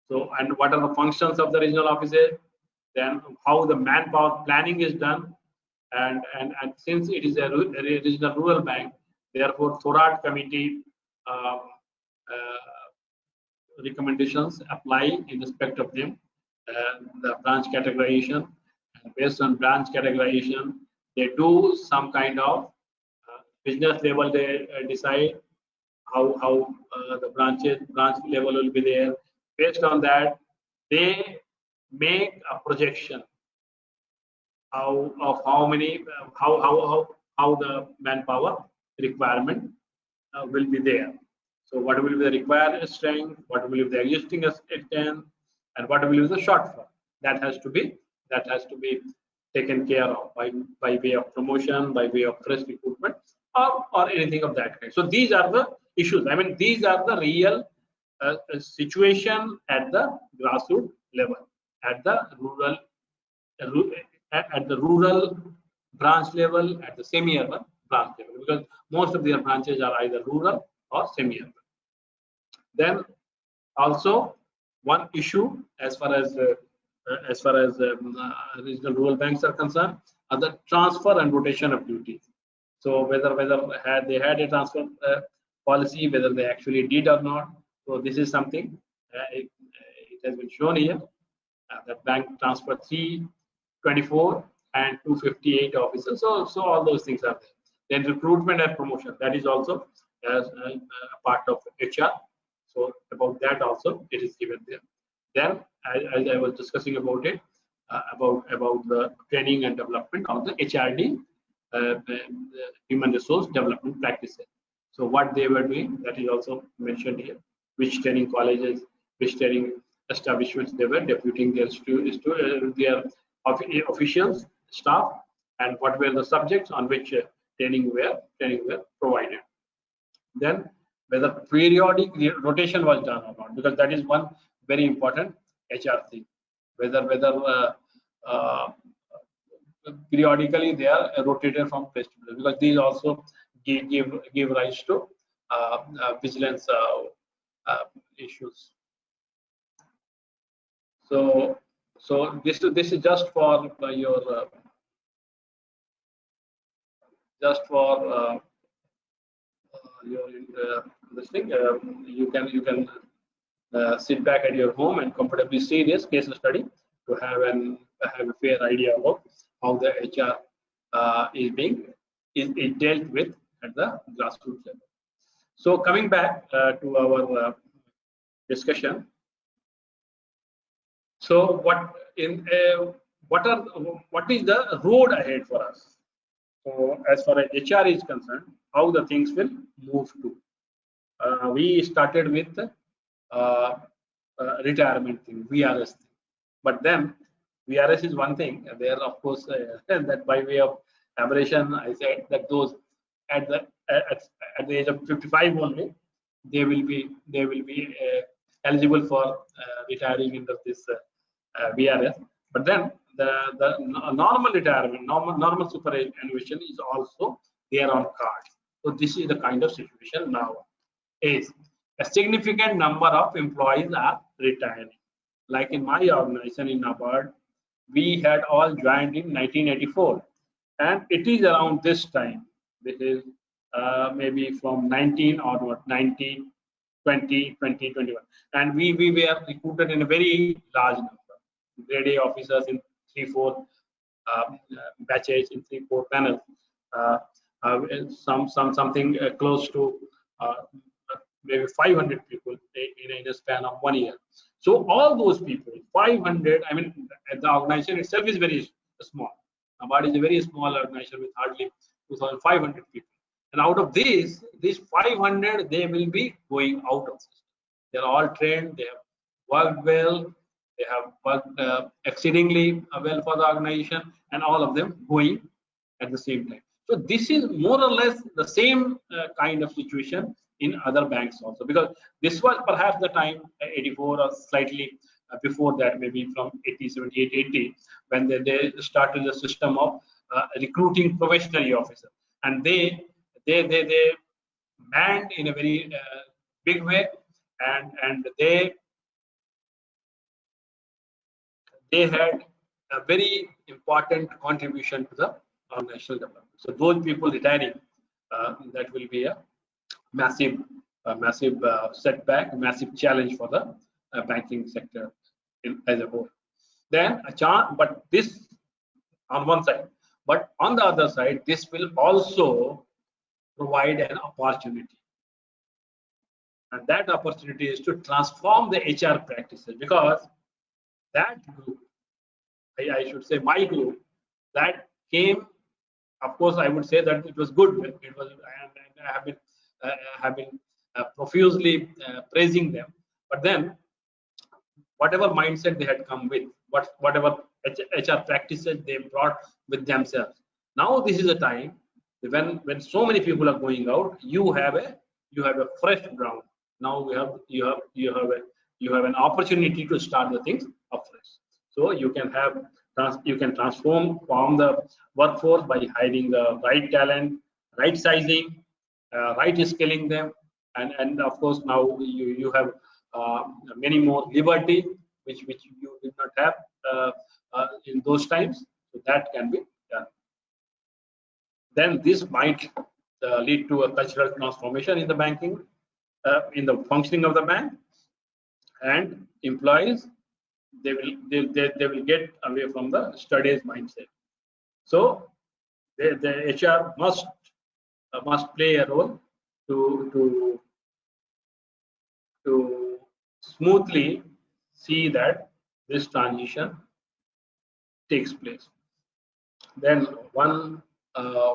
So and what are the functions of the regional offices? Then how the manpower planning is done, and since it is a regional rural bank, therefore Thorat committee recommendations apply in respect of them. The branch categorization, and based on branch categorization, they do some kind of business level. They decide how the branch level will be there. Based on that, they make a projection of how many how the manpower requirement will be there. So what will be the required strength, what will be the existing strength, and what will be the shortfall. That has to be taken care of by way of promotion, by way of fresh recruitment, or anything of that kind. So these are the issues. I mean, these are the real situation at the grassroots level, at the rural branch level, at the semi-urban branch level, because most of their branches are either rural or semi-urban. Then also one issue as far as regional rural banks are concerned are the transfer and rotation of duties. So whether they had a transfer policy, whether they actually did or not. So this is something it has been shown here. That bank transferred 324 and 258 officers. So all those things are there. Then recruitment and promotion, that is also as a part of HR. So about that also it is given there. Then as I was discussing about it, about the training and development of the HRD, human resource development practices. So what they were doing, that is also mentioned here. Which training colleges, which training establishments they were deputing their officials, staff, and what were the subjects on which training were provided. Then whether periodic rotation was done or not, because that is one very important HR thing. Whether uh, periodically they are rotated from place to place, because these also give rise to vigilance issues. So this is just for your just for your this thing. You can sit back at your home and comfortably see this case study to have a fair idea about how the HR is dealt with at the grassroots level. So coming back to our discussion. So what is the road ahead for us? So as far as HR is concerned, how the things will move to. We started with retirement thing, VRS thing. But then VRS is one thing. There, of course, that by way of aberration, I said that those at the at the age of 55 only, they will be eligible for retiring into this VRS. But then the normal retirement, normal superannuation is also there on card. So this is the kind of situation now. Is a significant number of employees are retiring. Like in my organization in NABARD, we had all joined in 1984, and it is around this time. This is maybe from 19 or what 19, 20, 20, 21, and we were recruited in a very large number. Grade A officers in 3-4 batches, in 3-4 panels. Uh, something close to maybe 500 people in a span of 1 year. So all those people, 500, I mean, the organization itself is very small. NABARD is a very small organization with hardly 2,500 people. And out of these 500, they will be going out of system. They're all trained, they have worked well, they have worked exceedingly well for the organization, and all of them going at the same time. So this is more or less the same kind of situation in other banks also, because this was perhaps the time 84 or slightly before that, maybe from 80, 78, 80, when they started the system of recruiting probationary officers, and they manned in a very big way, and they had a very important contribution to the organizational development. So those people retiring, that will be a massive setback, massive challenge for the banking sector as a whole. Then a chance, but this on one side, but on the other side, this will also provide an opportunity, and that opportunity is to transform the HR practices, because that group, I should say my group, that came. Of course, I would say that it was good. It was, I have been profusely praising them. But then, whatever mindset they had come with, whatever HR practices they brought with themselves. Now this is a time when so many people are going out. You have a fresh ground. Now you have an opportunity to start the things afresh. So you can transform from the workforce by hiring the right talent, right sizing, right scaling them, and of course now you have many more liberty which you did not have in those times. So that can be done. Then this might lead to a cultural transformation in the banking, in the functioning of the bank, and employees they will get away from the studies mindset. So the HR must play a role to smoothly see that this transition takes place. Then one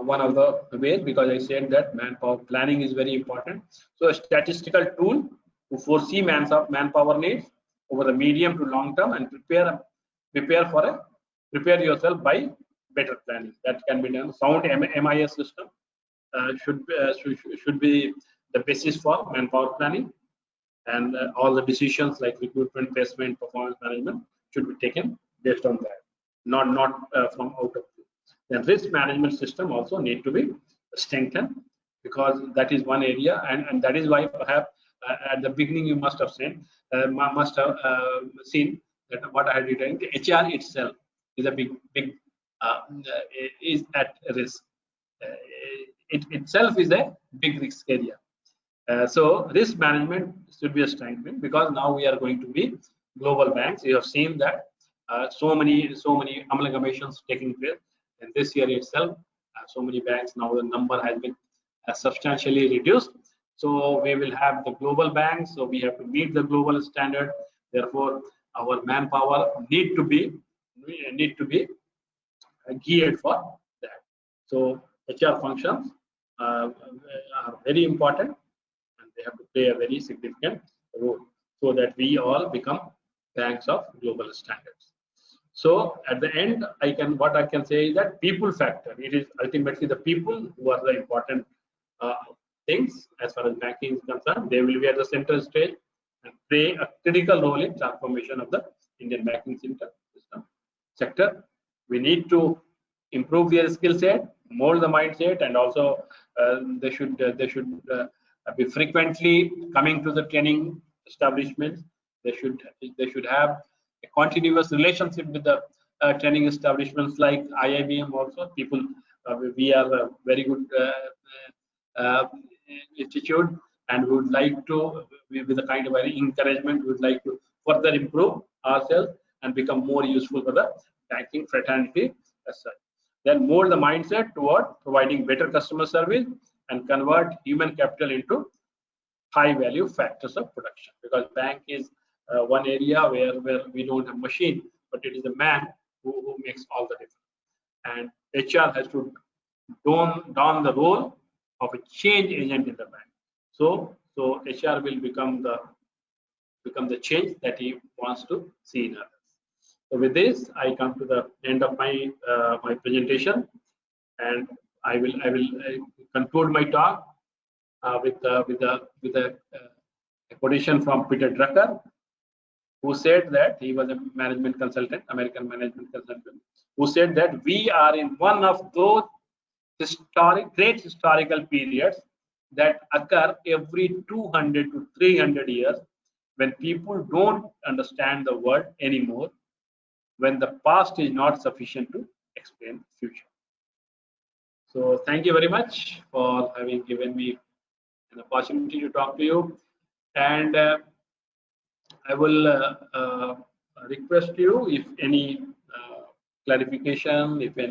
one of the ways, because I said that manpower planning is very important. So a statistical tool to foresee manpower needs over the medium to long term and prepare yourself by better planning. That can be done. Sound MIS system should be the basis for manpower planning, and all the decisions like recruitment, placement, performance management should be taken based on that, not from out of view. Then risk management system also need to be strengthened, because that is one area, and that is why perhaps at the beginning you must have seen that what I had written, the HR itself is a big is at risk. It itself is a big risk area. So risk management should be a strengthened, because now we are going to be global banks. You have seen that so many amalgamations taking place, and this year itself, so many banks, now the number has been substantially reduced. So we will have the global banks. So we have to meet the global standard. Therefore, our manpower need to be geared for that. So HR functions are very important, and they have to play a very significant role, so that we all become banks of global standards. So at the end, what I can say is that people factor. It is ultimately the people who are the important uh, things as far as banking is concerned. They will be at the center stage and play a critical role in transformation of the Indian banking system sector. We need to improve their skill set, mold the mindset, and also they should be frequently coming to the training establishments. They should have a continuous relationship with the training establishments like IIBM. Also, we are a very good institute, and we would like to, with a kind of encouragement, we would like to further improve ourselves and become more useful for the banking fraternity as such. Then mold the mindset toward providing better customer service and convert human capital into high value factors of production, because bank is one area where we don't have machine, but it is a man who makes all the difference. And HR has to don the role of a change agent in the bank. So HR will become the change that he wants to see in others. So with this, I come to the end of my presentation, and I will conclude my talk with a quotation from Peter Drucker, who said that he was a management consultant, American management consultant, who said that we are in one of those great historical periods that occur every 200 to 300 years, when people don't understand the world anymore, when the past is not sufficient to explain the future. So thank you very much for having given me an opportunity to talk to you, and I will request you, if any clarification, if uh,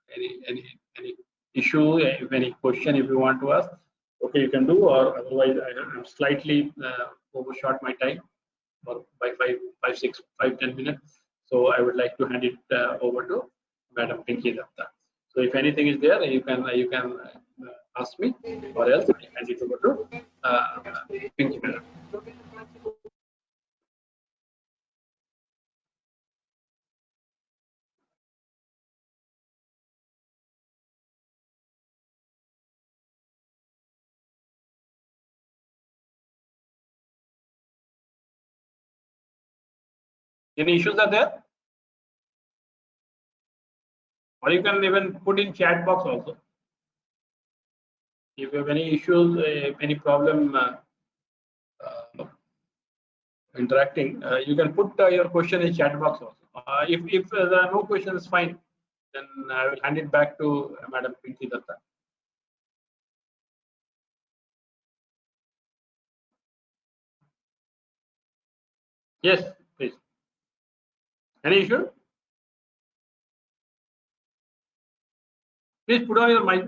any issue, if any question, if you want to ask, okay, you can do, or otherwise I am slightly overshot my time by 5, 6, 5, 10 minutes. So I would like to hand it over to Madam Pinky Datta. So if anything is there, you can ask me, or else I hand it over to Pinky Madam. Any issues are there? Or you can even put in chat box also. If you have any issues, any problem interacting, you can put your question in chat box also. If there are no questions, fine. Then I will hand it back to Madam Pinky Datta. Yes, please. Any issue? Please put on your mic.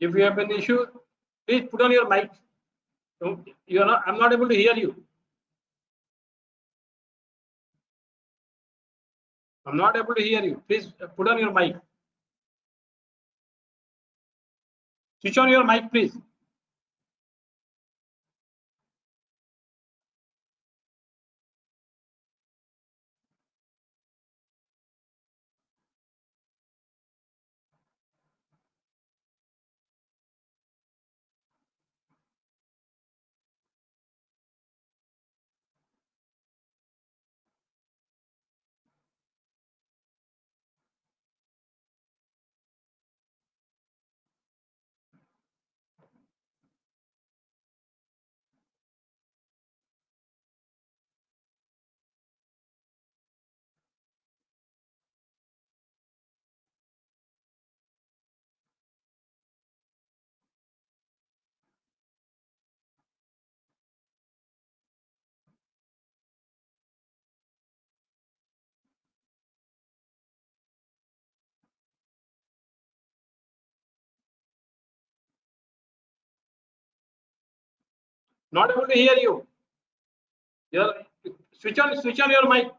If you have an issue, please put on your mic. You are not. I'm not able to hear you. I'm not able to hear you. Please put on your mic. Switch on your mic, please. Not able to hear you. Your, switch on your mic.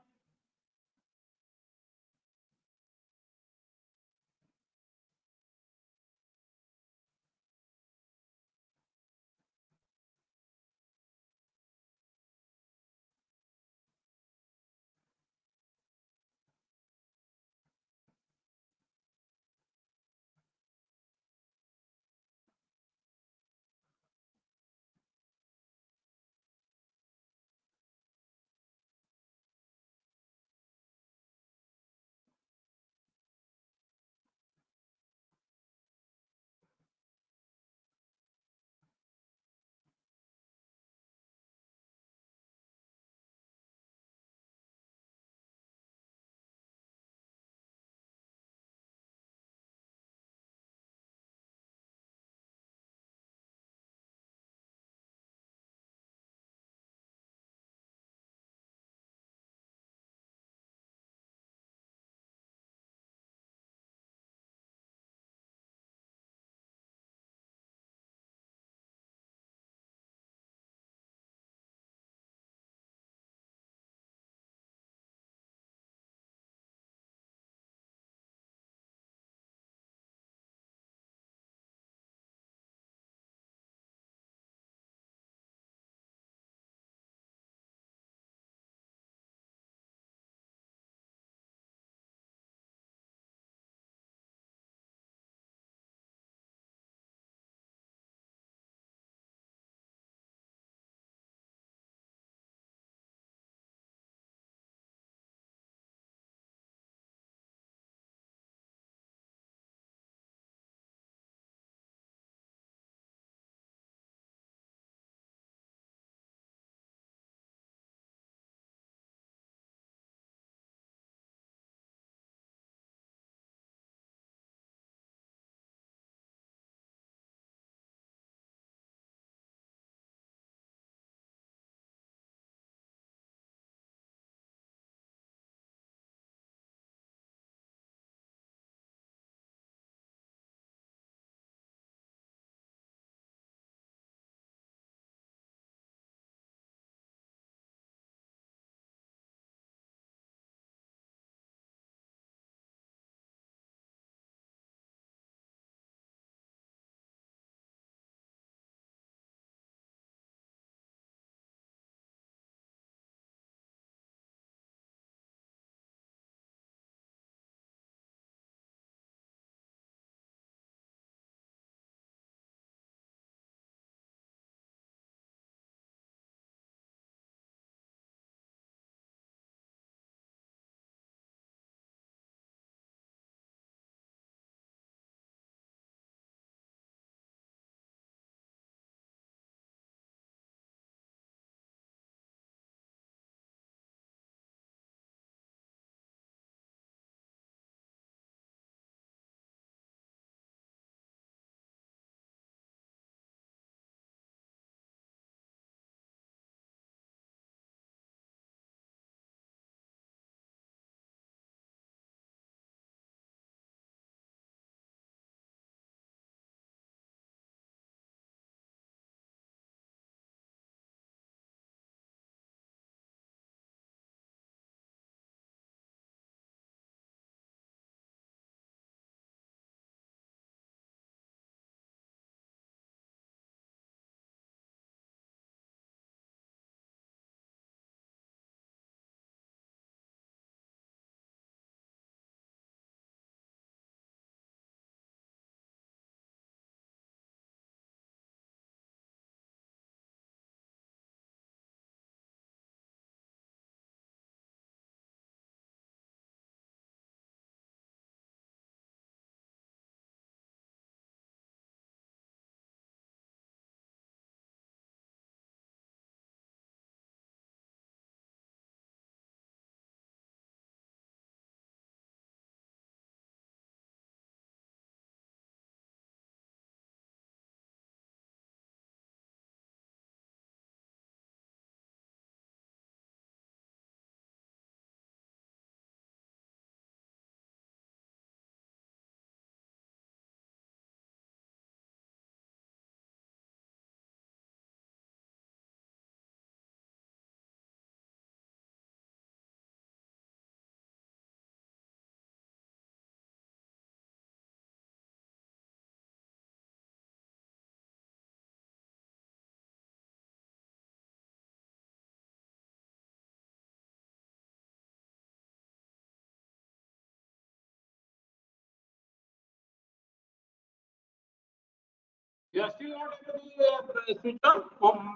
You are still not able to switch on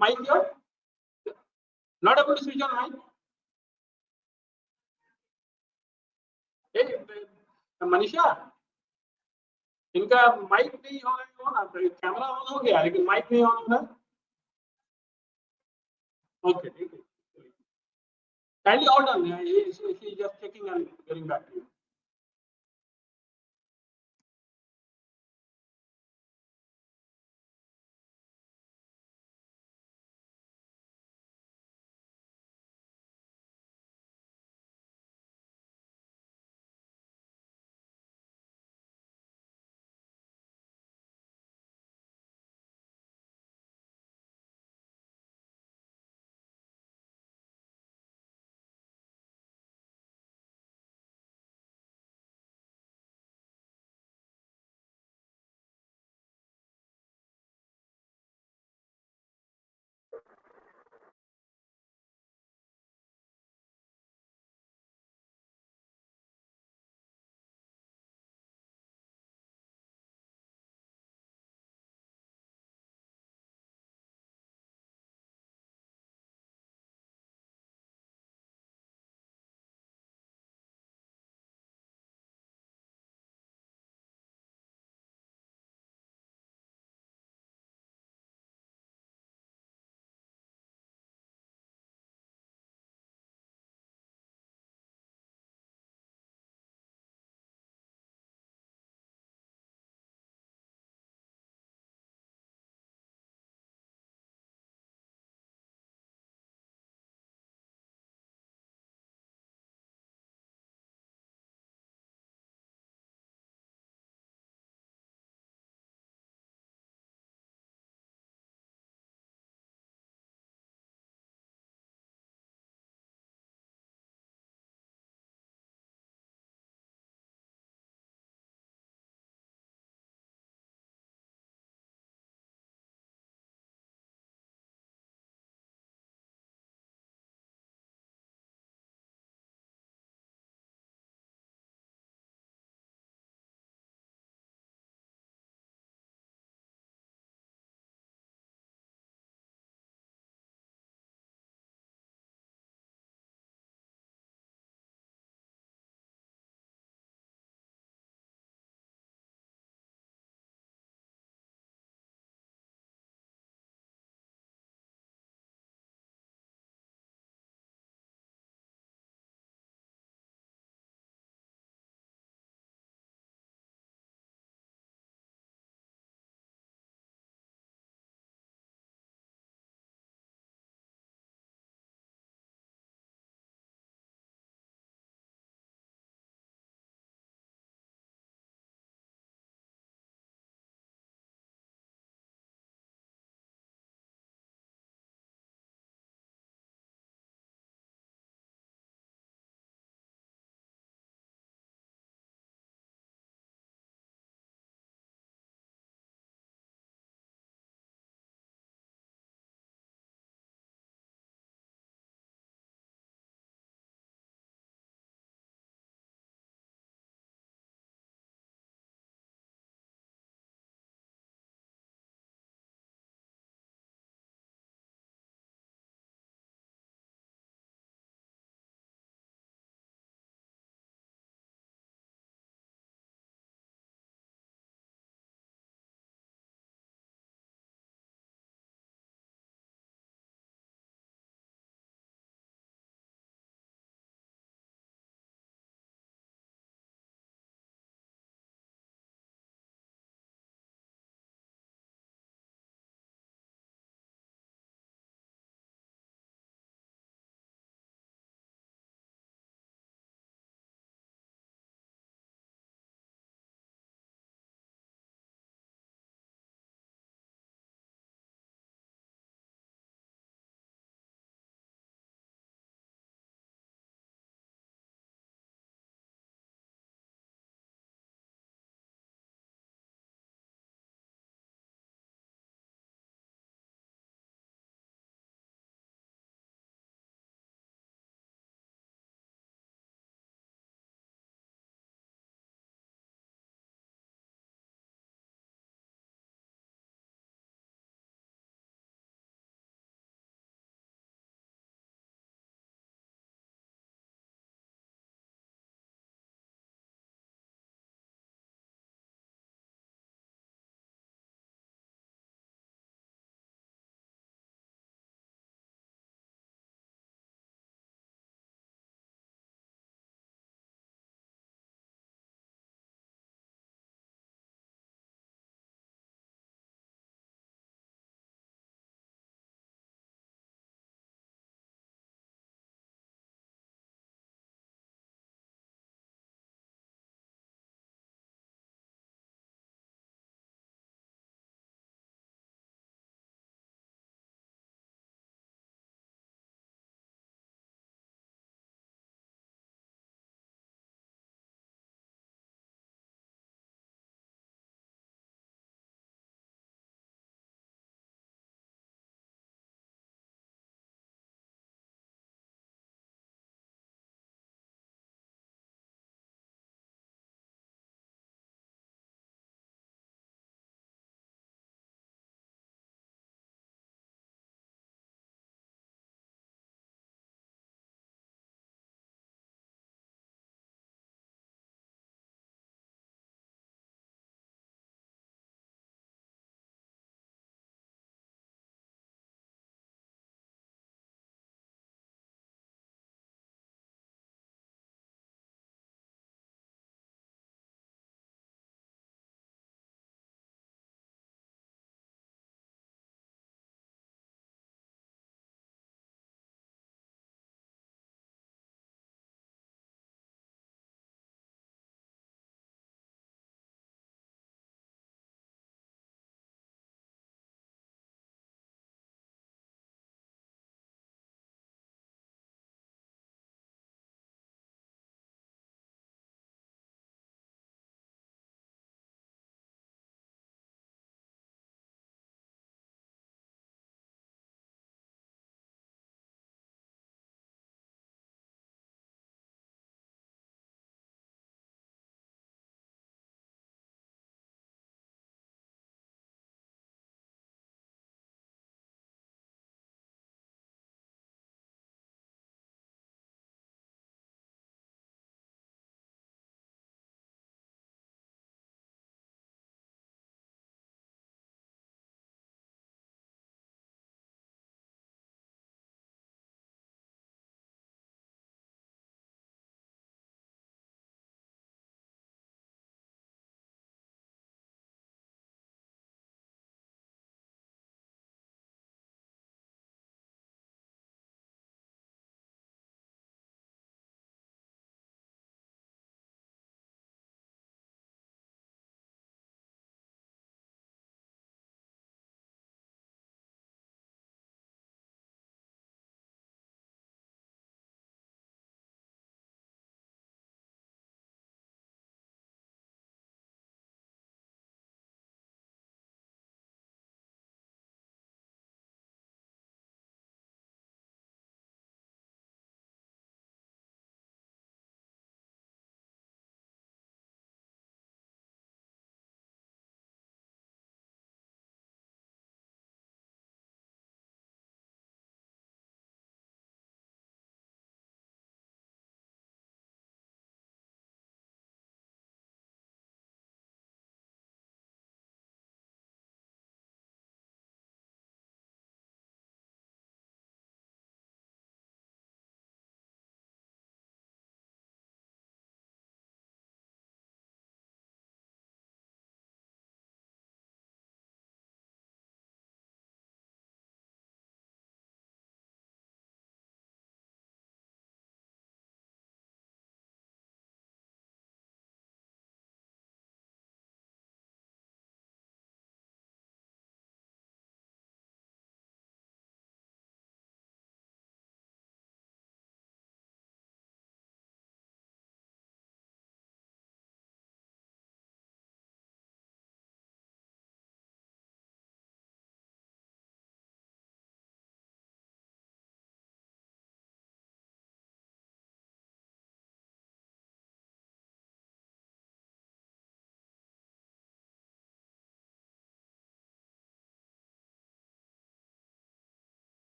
mic here? Not able to switch on mic? Hey, Manisha, इनका mic नहीं हो रहा है, camera on हो गया लेकिन mic नहीं on हो रहा. ओके, ठीक है. Kindly hold on. He is just checking and getting back to you.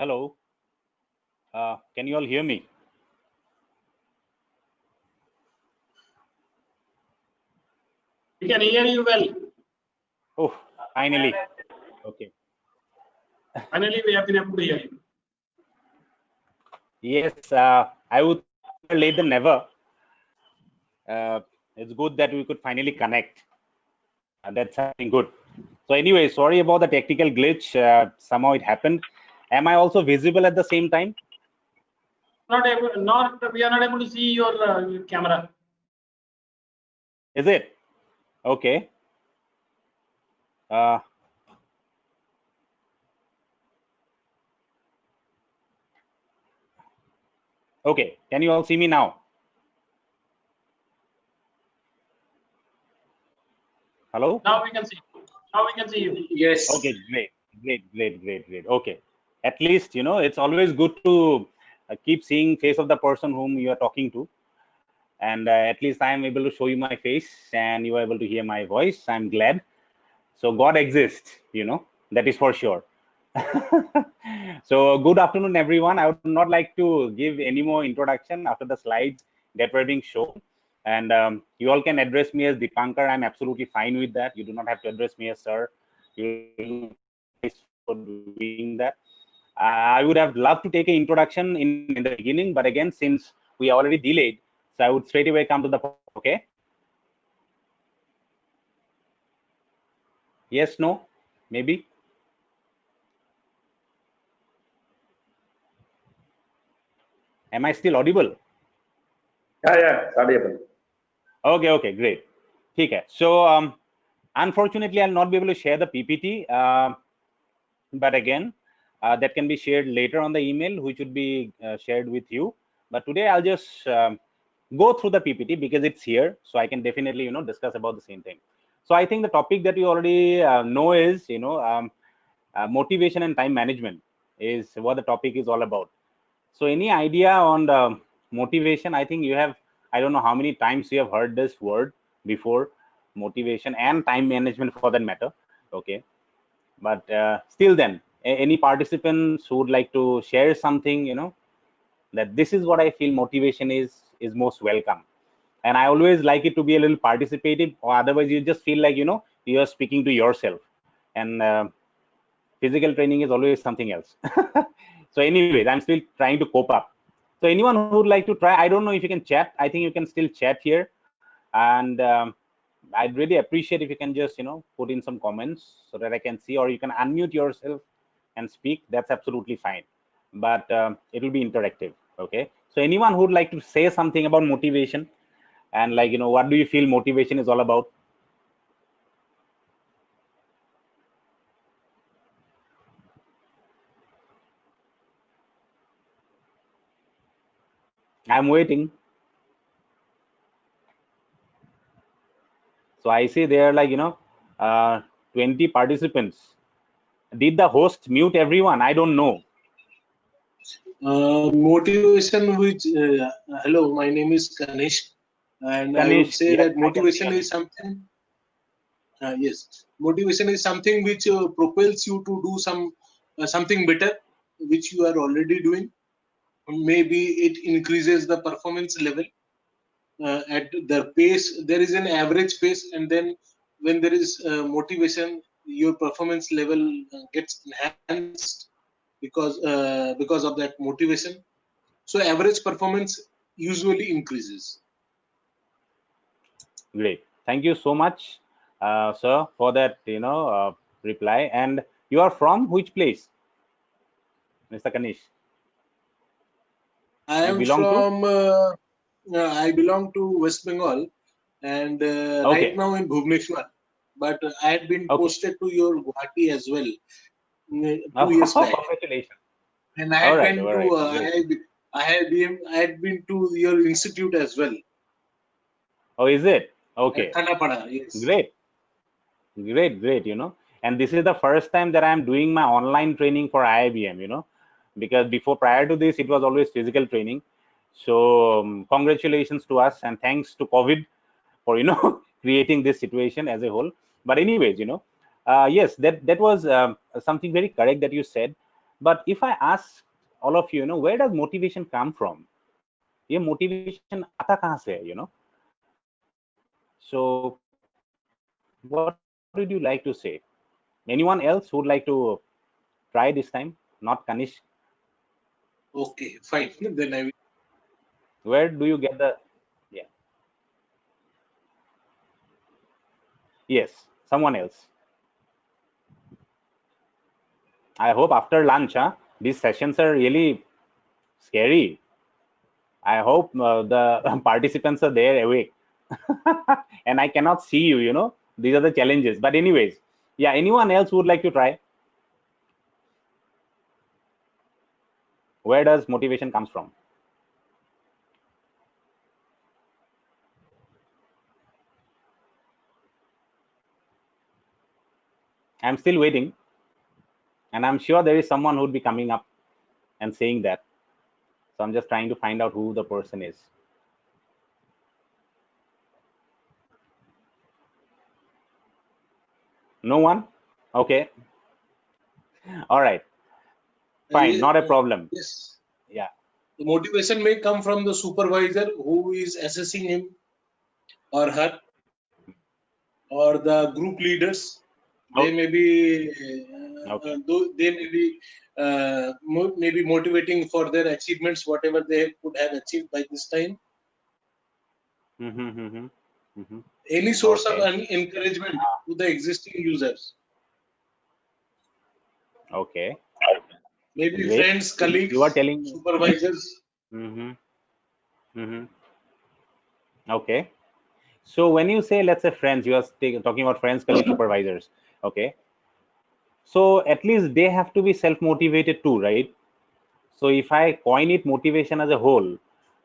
Hello. Can you all hear me? We can hear you well. Oh, finally. Okay. Finally, we have been able to hear you. Yes, I would say better late than never. It's good that we could finally connect. That's something good. So anyway, sorry about the technical glitch. Somehow it happened. Am I also visible at the same time? We are not able to see your camera. Is it? Okay. Uh, okay. Can you all see me now? Hello? Now we can see you. Now we can see you. Yes. Okay, great. Okay. At least, it's always good to keep seeing face of the person whom you are talking to. And at least I am able to show you my face and you are able to hear my voice. I'm glad. So God exists, that is for sure. So good afternoon, everyone. I would not like to give any more introduction after the slides that were being shown. And you all can address me as Dipankar. I'm absolutely fine with that. You do not have to address me as sir. You for doing that. I would have loved to take an introduction in the beginning, but again, since we are already delayed, so I would straight away come to the point. Okay. Yes, no, maybe. Am I still audible? Yeah, audible. Okay, great. Okay. So unfortunately, I'll not be able to share the PPT, but again, that can be shared later on the email, which would be shared with you. But today, I'll just go through the PPT because it's here, so I can definitely discuss about the same thing. So I think the topic that you already know is motivation and time management is what the topic is all about. So any idea on the motivation? I think you have, I don't know how many times you have heard this word before, motivation and time management for that matter. Okay. But still then, any participants who would like to share something, that this is what I feel motivation is most welcome. And I always like it to be a little participative, or otherwise you just feel like, you are speaking to yourself. And physical training is always something else. So anyways, I'm still trying to cope up. So anyone who would like to try, I don't know if you can chat. I think you can still chat here. And I'd really appreciate if you can just, put in some comments so that I can see, or you can unmute yourself and speak. That's absolutely fine. But it will be interactive. Okay. So anyone who would like to say something about motivation and like, what do you feel motivation is all about? I'm waiting. So I see there are like, uh, 20 participants. Did the host mute everyone? I don't know. Motivation, which hello, my name is Ganesh, and I would Ganesh, say yes, that I can see motivation your is name. something. Yes, motivation is something which propels you to do something better, which you are already doing. Maybe it increases the performance level at the pace. There is an average pace, and then when there is motivation, your performance level gets enhanced because of that motivation. So average performance usually increases. Great. Thank you so much, sir, for that, reply. And you are from which place, Mr. Ganesh? I You am belong to? from. I belong to West Bengal, and right Okay. now in Bhubaneswar. But I had been Okay. posted to your Guwahati as well Oh, 2 years back, congratulations. and I All had right. been All to. right. Great. I had been to your institute as well Oh, is it? at Okay. Thanapada. Yes. Great. Great. And this is the first time that I'm doing my online training for IIBM, because before, prior to this, it was always physical training. So congratulations to us and thanks to COVID for, creating this situation as a whole. But anyways, yes, that was something very correct that you said, But if I ask all of you, where does motivation come from? ये motivation आता कहाँ से है, So what did you like to say? Anyone else who would like to try this time? Not Kanish. Okay, fine. Then I will. Where do you get the? Yeah. Yes, someone else. I hope after lunch, these sessions are really scary. I hope the participants are there awake. And I cannot see you, These are the challenges. But anyways, yeah, anyone else who would like to try? Where does motivation comes from? I'm still waiting. And I'm sure there is someone who would be coming up and saying that. So I'm just trying to find out who the person is. No one? Okay. All right. Fine. Not a problem. Yes. Yeah. The motivation may come from the supervisor who is assessing him or her, or the group leaders. They may be, Okay. they may be motivating for their achievements, whatever they could have achieved by this time. Any source of encouragement to the existing users. Okay. Maybe Great. friends, colleagues, You are telling. supervisors. Okay. So when you say, let's say friends, you are talking about friends, colleagues, supervisors. Okay. So at least they have to be self-motivated too, right? So if I coin it motivation as a whole,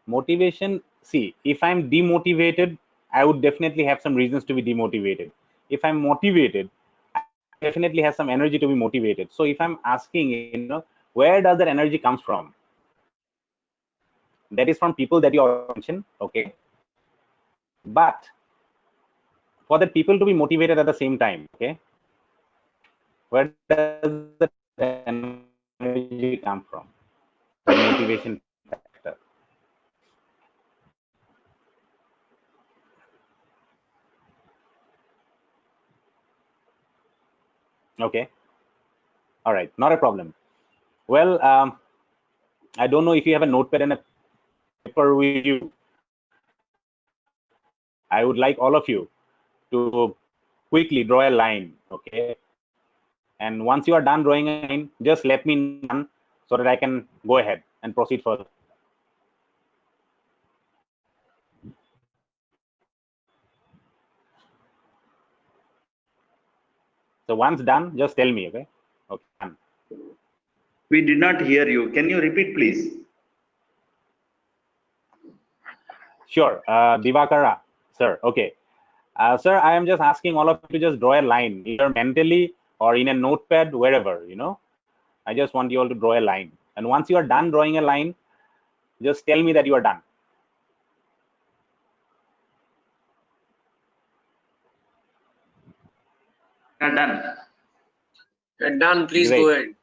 motivation, see, if I'm demotivated, I would definitely have some reasons to be demotivated. If I'm motivated, I definitely have some energy to be motivated. So if I'm asking, where does that energy comes from? That is from people that you already mentioned, okay? But for the people to be motivated at the same time, okay? Where does the energy come from? The motivation factor. Okay. All right. Not a problem. Well, I don't know if you have a notepad and a paper with you. I would like all of you to quickly draw a line, okay? And once you are done drawing a line, just let me know so that I can go ahead and proceed further. So once done, just tell me, okay? Okay, done. We did not hear you. Can you repeat, please? Sure, Divakara, sir. Okay, sir, I am just asking all of you to just draw a line, either mentally or in a notepad, wherever, I just want you all to draw a line. And once you are done drawing a line, just tell me that you are done. Yeah, done. Done. Please Great. go ahead.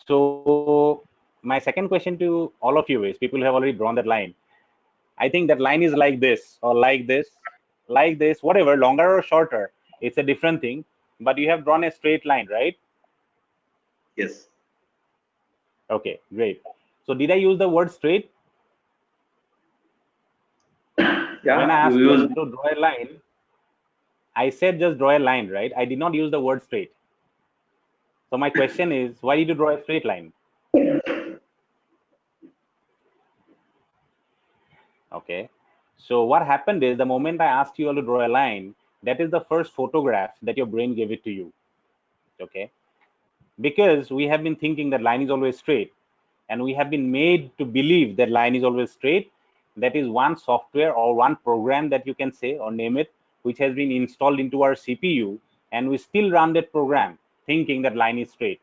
So my second question to all of you is, people who have already drawn that line, I think that line is like this, or like this, whatever, longer or shorter, it's a different thing, but you have drawn a straight line, right? Yes. Okay, great. So did I use the word straight? When I Yeah, you asked you use. all to draw a line, I said just draw a line, right? I did not use the word straight. So my question is, why did you draw a straight line? Okay. So what happened is, the moment I asked you all to draw a line, that is the first photograph that your brain gave it to you. Okay. Because we have been thinking that line is always straight, and we have been made to believe that line is always straight. That is one software or one program that you can say or name it, which has been installed into our CPU, and we still run that program thinking that line is straight.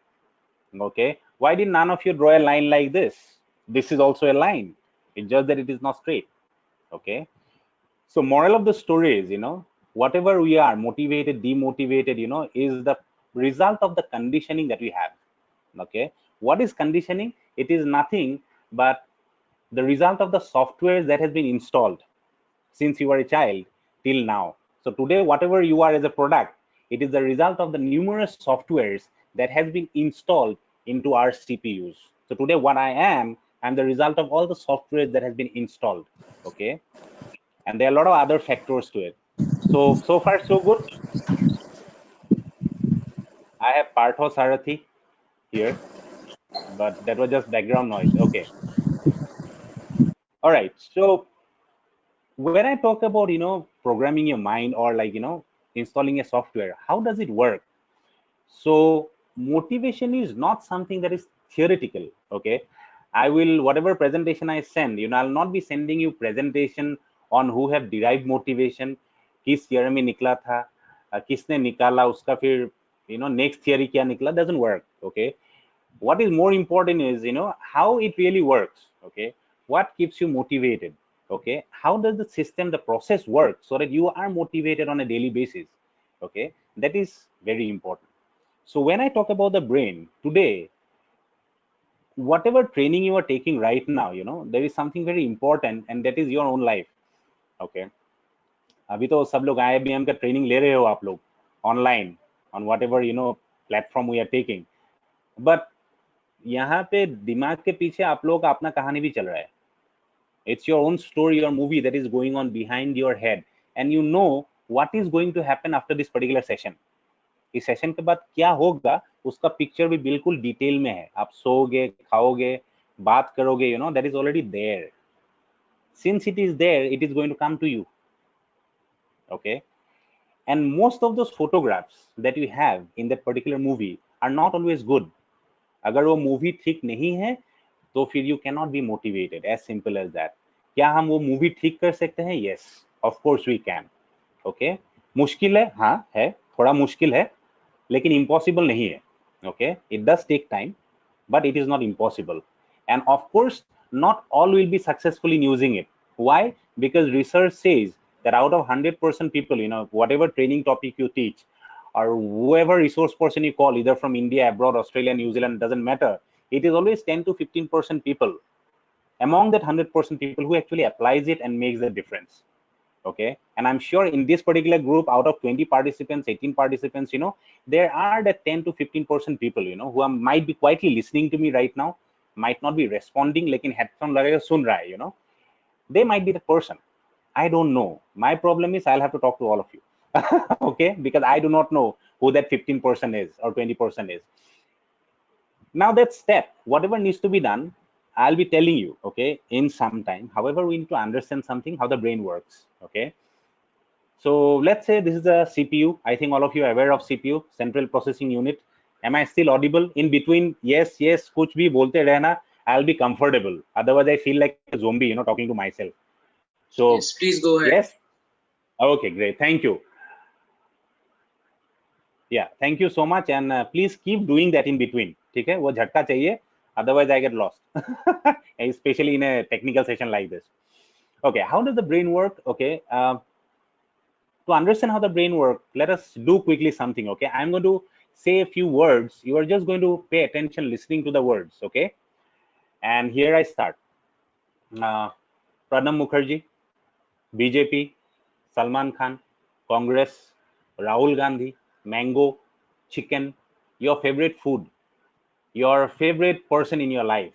Okay. Why did none of you draw a line like this? This is also a line. It's just that it is not straight. Okay. So moral of the story is, whatever we are, motivated, demotivated, is the result of the conditioning that we have. Okay, what is conditioning? It is nothing but the result of the software that has been installed since you were a child till now. So today, whatever you are as a product, it is the result of the numerous softwares that has been installed into our CPUs. So today, what I am, I'm the result of all the software that has been installed. Okay, and there are a lot of other factors to it. So far so good. I have Partho Sarathi here, but that was just background noise. Okay. All right. So when I talk about, programming your mind or like, installing a software, how does it work? So motivation is not something that is theoretical. Okay. I will, whatever presentation I send, I'll not be sending you presentation on who have derived motivation, किस theory में निकला था, किसने निकाला उसका फिर, next theory क्या निकला, doesn't work. Okay. What is more important is, how it really works. Okay. What keeps you motivated? Okay. How does the system, the process work so that you are motivated on a daily basis? Okay. That is very important. So when I talk about the brain today, whatever training you are taking right now, there is something very important, and that is your own life. Okay. अभी तो सब लोग IIBM का training ले रहे हो आप लोग online on whatever platform we are taking, but यहाँ पे दिमाग के पीछे आप लोगों का अपना कहानी भी चल रहा है. It's your own story or movie that is going on behind your head, and you know what is going to happen after this particular session. इस सेशन के बाद क्या होगा उसका पिक्चर भी बिल्कुल डिटेल में है. आप सोओगे, खाओगे, बात करोगे, that is already there. Since it is there, it is going to come to you. Okay. And most of those photographs that you have in that particular movie are not always good. अगर वो movie ठीक नहीं है तो फिर you cannot be motivated. As simple as that. क्या हम वो मूवी ठीक कर सकते हैं? Yes, of course we can. Okay. मुश्किल है, हाँ है, थोड़ा मुश्किल है, लेकिन impossible नहीं है. Okay. It does take time, but it is not impossible. And of course, not all will be successful in using it. Why? Because research says that out of 100% people, whatever training topic you teach, or whoever resource person you call, either from India, abroad, Australia, New Zealand, doesn't matter. It is always 10 to 15% people among that 100% people who actually applies it and makes the difference. Okay. And I'm sure in this particular group, out of 20 participants, 18 participants, there are the 10 to 15% people, who might be quietly listening to me right now, might not be responding, lekin headphone lagaya sun raha hai, they might be the person. I don't know. My problem is I'll have to talk to all of you. Okay, because I do not know who that 15% is or 20% is. Now that step, whatever needs to be done, I'll be telling you, okay, in some time. However, we need to understand something, how the brain works. Okay. So let's say this is a CPU. I think all of you are aware of CPU, Central Processing Unit. Am I still audible? In between, yes, kuch bhi bolte rehna, I'll be comfortable. Otherwise, I feel like a zombie, talking to myself. So Yes, please go ahead. yes. Okay, great. Thank you. Yeah, thank you so much, and please keep doing that in between. ठीक है, वो झटका चाहिए. Otherwise, I get lost, especially in a technical session like this. Okay, how does the brain work? Okay, to understand how the brain works, let us do quickly something. Okay, I'm going to say a few words. You are just going to pay attention, listening to the words. Okay, and here I start. Pranam Mukherjee, BJP, Salman Khan, Congress, Rahul Gandhi, mango, chicken, your favorite food, your favorite person in your life,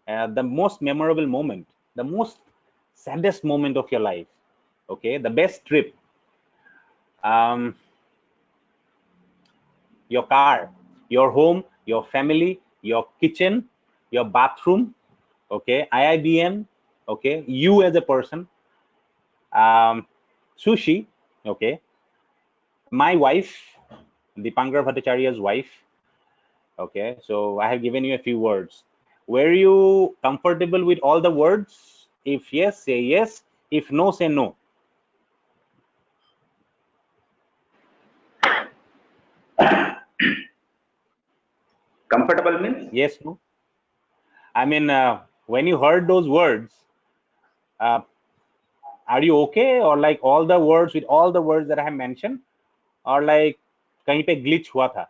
the most memorable moment, the most saddest moment of your life, okay, the best trip, your car, your home, your family, your kitchen, your bathroom, okay, IIBM, okay, you as a person, sushi, okay, my wife, Dipankar Bhattacharya's wife. Okay, so I have given you a few words. Were you comfortable with all the words? If yes, say yes. If no, say no. Comfortable means? Yes, no. I mean, when you heard those words, are you okay? Or like all the words with all the words that I have mentioned? Or like कहीं पे glitch हुआ था?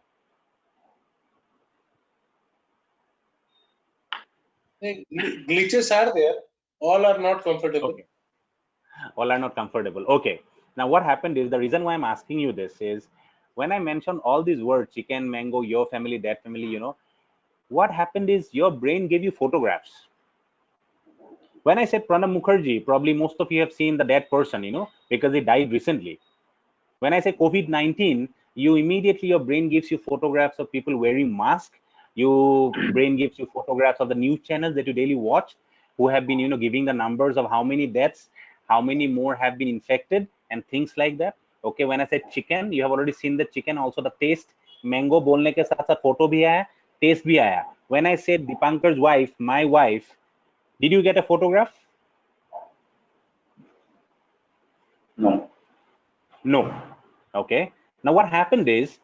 Glitches are there. All are not comfortable. Okay. All are not comfortable. Okay. Now what happened is, the reason why I'm asking you this is, when I mentioned all these words, chicken, mango, your family, that family, you know, what happened is your brain gave you photographs. When I said Pranab Mukherjee, probably most of you have seen the dead person, you know, because he died recently. When I say COVID-19, you immediately, your brain gives you photographs of people wearing masks. Your brain gives you photographs of the news channels that you daily watch, who have been, you know, giving the numbers of how many deaths, how many more have been infected, and things like that. Okay, when I said chicken, you have already seen the chicken, also the taste. Mango बोलने के साथ साथ photo भी आया, taste भी आया. When I said Dipankar's wife, my wife, did you get a photograph? No. No. Okay. Now what happened is,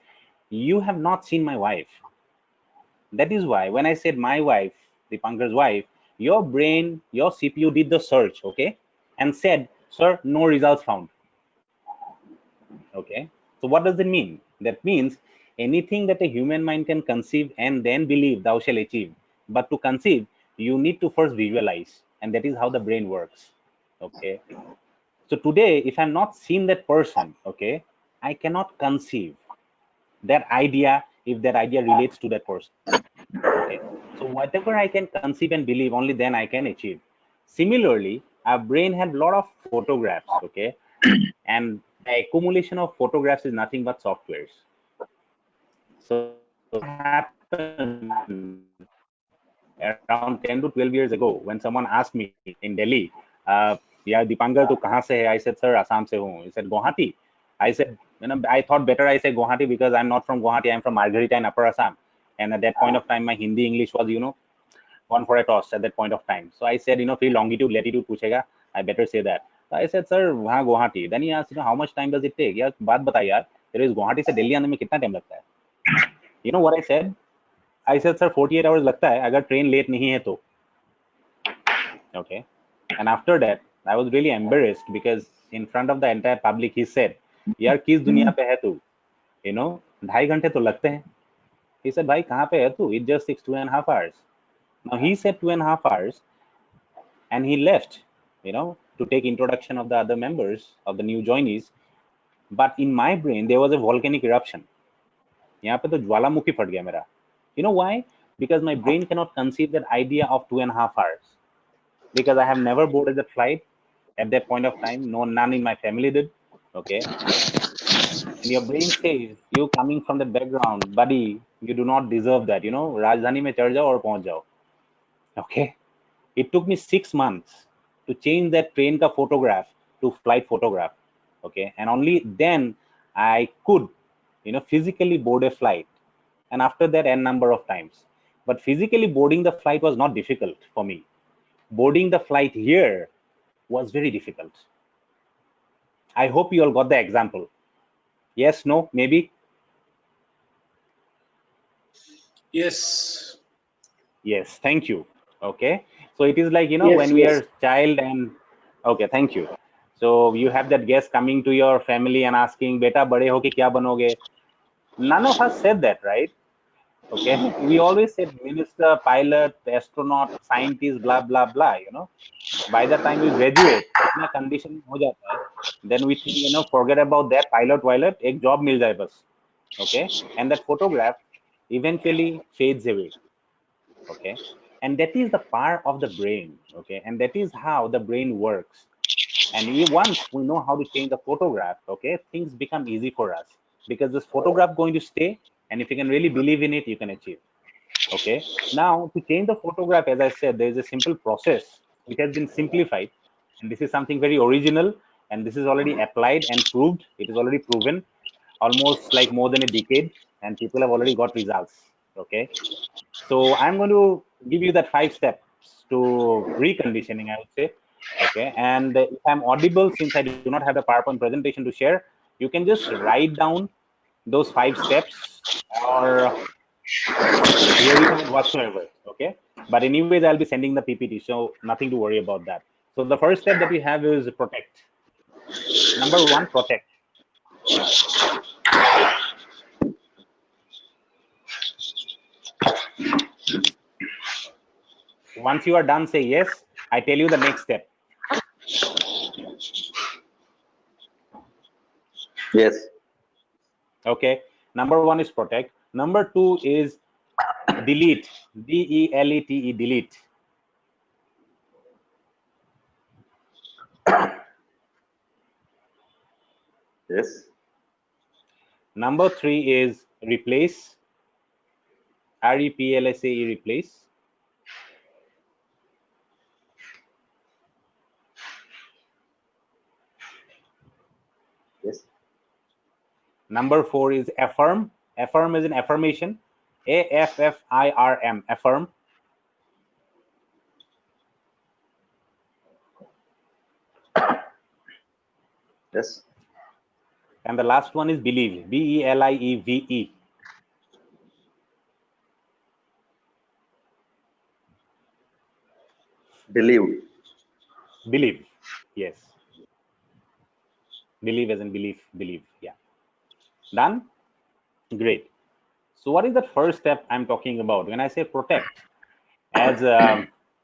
you have not seen my wife. That is why when I said my wife, Dipankar's wife, your brain, your CPU did the search, okay, and said, sir, no results found. Okay. So what does it mean? That means anything that a human mind can conceive and then believe, thou shall achieve. But to conceive, you need to first visualize, and that is how the brain works. Okay. So today, if I'm not seeing that person, okay, I cannot conceive that idea if that idea relates to that person. Okay. So whatever I can conceive and believe, only then I can achieve. Similarly, our brain had a lot of photographs, okay, and the accumulation of photographs is nothing but softwares. So what happened around 10 to 12 years ago, when someone asked me in Delhi, yeah, Dipankar, tu kahan se hai? I said, sir, Assam se hu. He said, Guwahati. I said, you know, I thought better I say Guwahati because I'm not from Guwahati, I'm from Margharita in Upper Assam. And at that point of time, my Hindi English was, you know, gone for a toss at that point of time. So I said, you know, फिर longitude, latitude पूछेगा, I better say that. So I said, sir, वहाँ Guwahati. Then he asked, you know, how much time does it take? यार बात बता यार, तेरे इस गुवाहाटी से दिल्ली आने में कितना टाइम लगता है? You know what I said? I said, sir, 48 hours लगता है अगर ट्रेन लेट नहीं है तो. Okay. And after that, I was really embarrassed because in front of the entire public, he said, यार किस दुनिया पे है तू? You know, 2.5 घंटे तो लगते हैं. He said, भाई कहाँ पे है तू? It just takes 2.5 hours. Now he said 2.5 hours, and he left, you know, to take introduction of the other members of the new joinees. But in my brain, there was a volcanic eruption. यहाँ पे तो ज्वालामुखी फट गया मेरा. You know why? Because my brain cannot conceive that idea of 2.5 hours. Because I have never boarded the flight at that point of time. No, none in my family did. Okay. And your brain says, you coming from the background, buddy, you do not deserve that. You know, राजधानी में चढ़ जाओ और पहुंच जाओ. Okay. It took me 6 months to change that train ka photograph to flight photograph. Okay. And only then I could, you know, physically board a flight. And after that, n number of times. But physically boarding the flight was not difficult for me. Boarding the flight here was very difficult. I hope you all got the example. Yes, no, maybe? Yes. Yes, thank you. Okay. So it is like, you know, Yes, when we yes. are child and, okay, thank you. So you have that guest coming to your family and asking, beta, bade hoke kya banoge? None of us said that, right? Okay. We always said minister, pilot, astronaut, scientist, blah, blah, blah, you know. By the time we graduate, इतना condition हो जाता है, then we think, you know, forget about that pilot, एक job मिल जाए बस. Okay. And that photograph eventually fades away. Okay. And that is the power of the brain. Okay. And that is how the brain works. And once we know how to change the photograph, okay, things become easy for us, because this photograph going to stay, and if you can really believe in it, you can achieve. Okay. Now to change the photograph, as I said, there is a simple process which has been simplified, and this is something very original, and this is already applied and proved. It is already proven, almost like more than a decade, and people have already got results. Okay. So I'm going to give you that 5 steps to reconditioning, I would say. Okay. And if I'm audible, since I do not have the PowerPoint presentation to share, you can just write down those 5 steps or verify it whatsoever. Okay. But anyways, I'll be sending the PPT, so nothing to worry about that. So the first step that we have is protect. Number 1, protect. Once you are done, say yes. I tell you the next step. Yes. Okay. Number 1 is protect. Number 2 is delete. D-E-L-E-T-E, delete. Yes. Number 3 is replace. R-E-P-L-S-A-E, replace. Yes. Number 4 is affirm. Affirm is an affirmation. A-F-F-I-R-M, affirm. Yes. And the last one is believe. B-E-L-I-E-V-E. Believe. Believe. Yes. Believe as in belief. Believe. Yeah. Done? Great. So what is the first step I'm talking about? When I say protect, as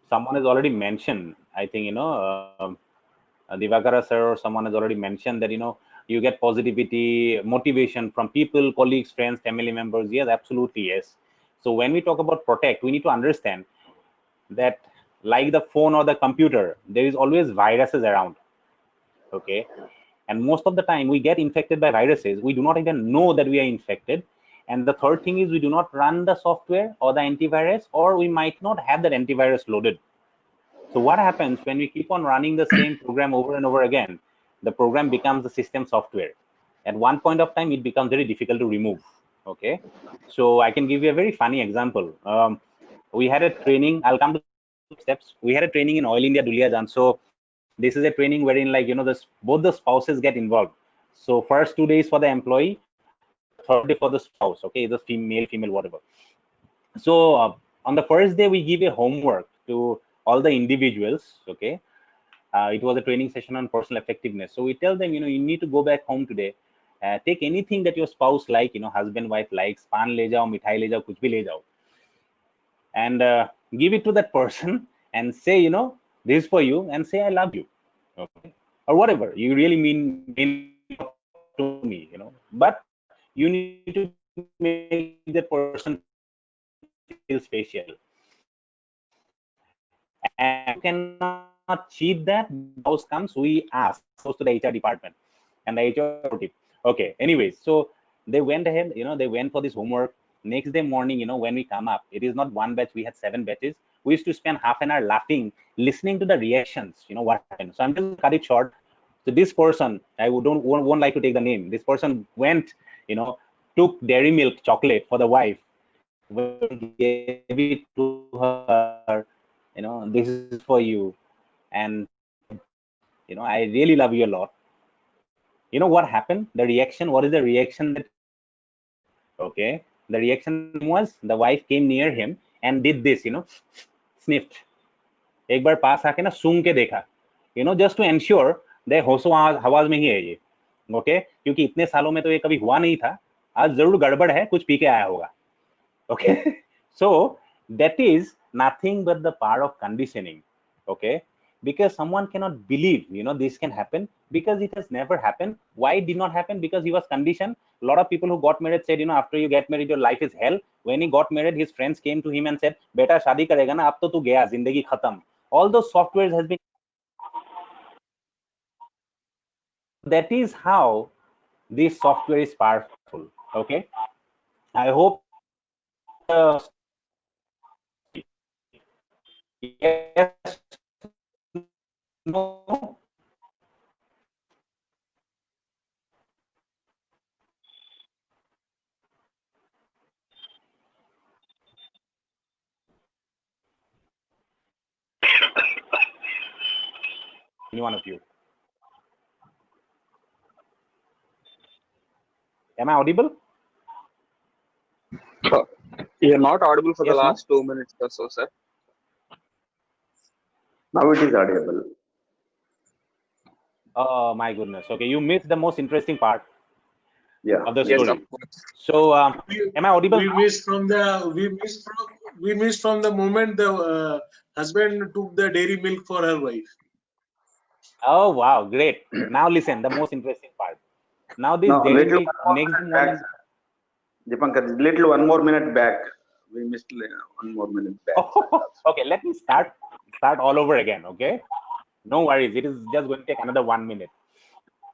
someone has already mentioned, I think, Divakara sir or someone has already mentioned that, you get positivity, motivation from people, colleagues, friends, family members. Yes, absolutely, yes. So when we talk about protect, we need to understand that like the phone or the computer, there is always viruses around. Okay. And most of the time we get infected by viruses. We do not even know that we are infected. And the third thing is we do not run the software or the antivirus, or we might not have that antivirus loaded. So what happens when we keep on running the same program over and over again? The program becomes the system software. At one point of time, it becomes very difficult to remove. Okay. So I can give you a very funny example. We had a training. I'll come to steps. We had a training in Oil India Duliajan. So this is a training wherein, like, both the spouses get involved. So first 2 days for the employee, the third day for the spouse. Okay, the female, whatever. So on the first day, we give a homework to all the individuals. Okay, it was a training session on personal effectiveness. So we tell them, you need to go back home today. Take anything that your spouse like, husband, wife likes. Pan le jao, mithai le jao, kuch bhi le jao, and give it to that person and say, this is for you, and say I love you, okay, or whatever you really mean to me, but you need to make that person feel special. And you cannot cheat that. When the spouse comes, we ask, the spouse goes to the HR department, and the HR is supportive. Okay, anyways, so they went ahead, they went for this homework. Next day morning, when we come up, it is not one batch, we had 7 batches. We used to spend half an hour laughing, listening to the reactions, what happened. So I'm just going to cut it short. So this person, I won't like to take the name. This person went, took dairy milk chocolate for the wife, went and gave it to her, this is for you, and said, I really love you a lot. What happened? The reaction, what is the reaction that came? Okay, the reaction that came was the wife came near him and did this, sniffed. एक बार पास आके ना सूंघ के देखा, just to ensure दे होशो आवाज में ही है ये. ओके, क्योंकि इतने सालों में तो ये कभी हुआ नहीं था. आज जरूर गड़बड़ है, कुछ पी के आया होगा. Okay. So that is nothing but the power of conditioning. Okay, because someone cannot believe, this can happen, because it has never happened. Why it did not happen? Because he was conditioned. A lot of people who got married said, after you get married your life is hell. When he got married, his friends came to him and said, beta shadi karega na, ab to tu gaya, zindagi khatam. All those softwares has been. That is how this software is powerful. Okay, I hope the yes, no. Any one of you. Am I audible? You're not audible for the Yes, no? last 2 minutes or so, sir. Now it is audible. Oh my goodness. Okay, you missed the most interesting part Yeah. of the Yes, story. of course. So, am I audible We now? missed from we missed from the moment the husband took the dairy milk for her wife. Oh wow, great. Now listen, the most interesting part. Now this No, dairy little milk one more next minute back, morning. sir. Dipankar, little one more minute back. We missed 1 more minute back, sir. Okay, let me start all over again. Okay, no worries. It is just going to take another 1 minute.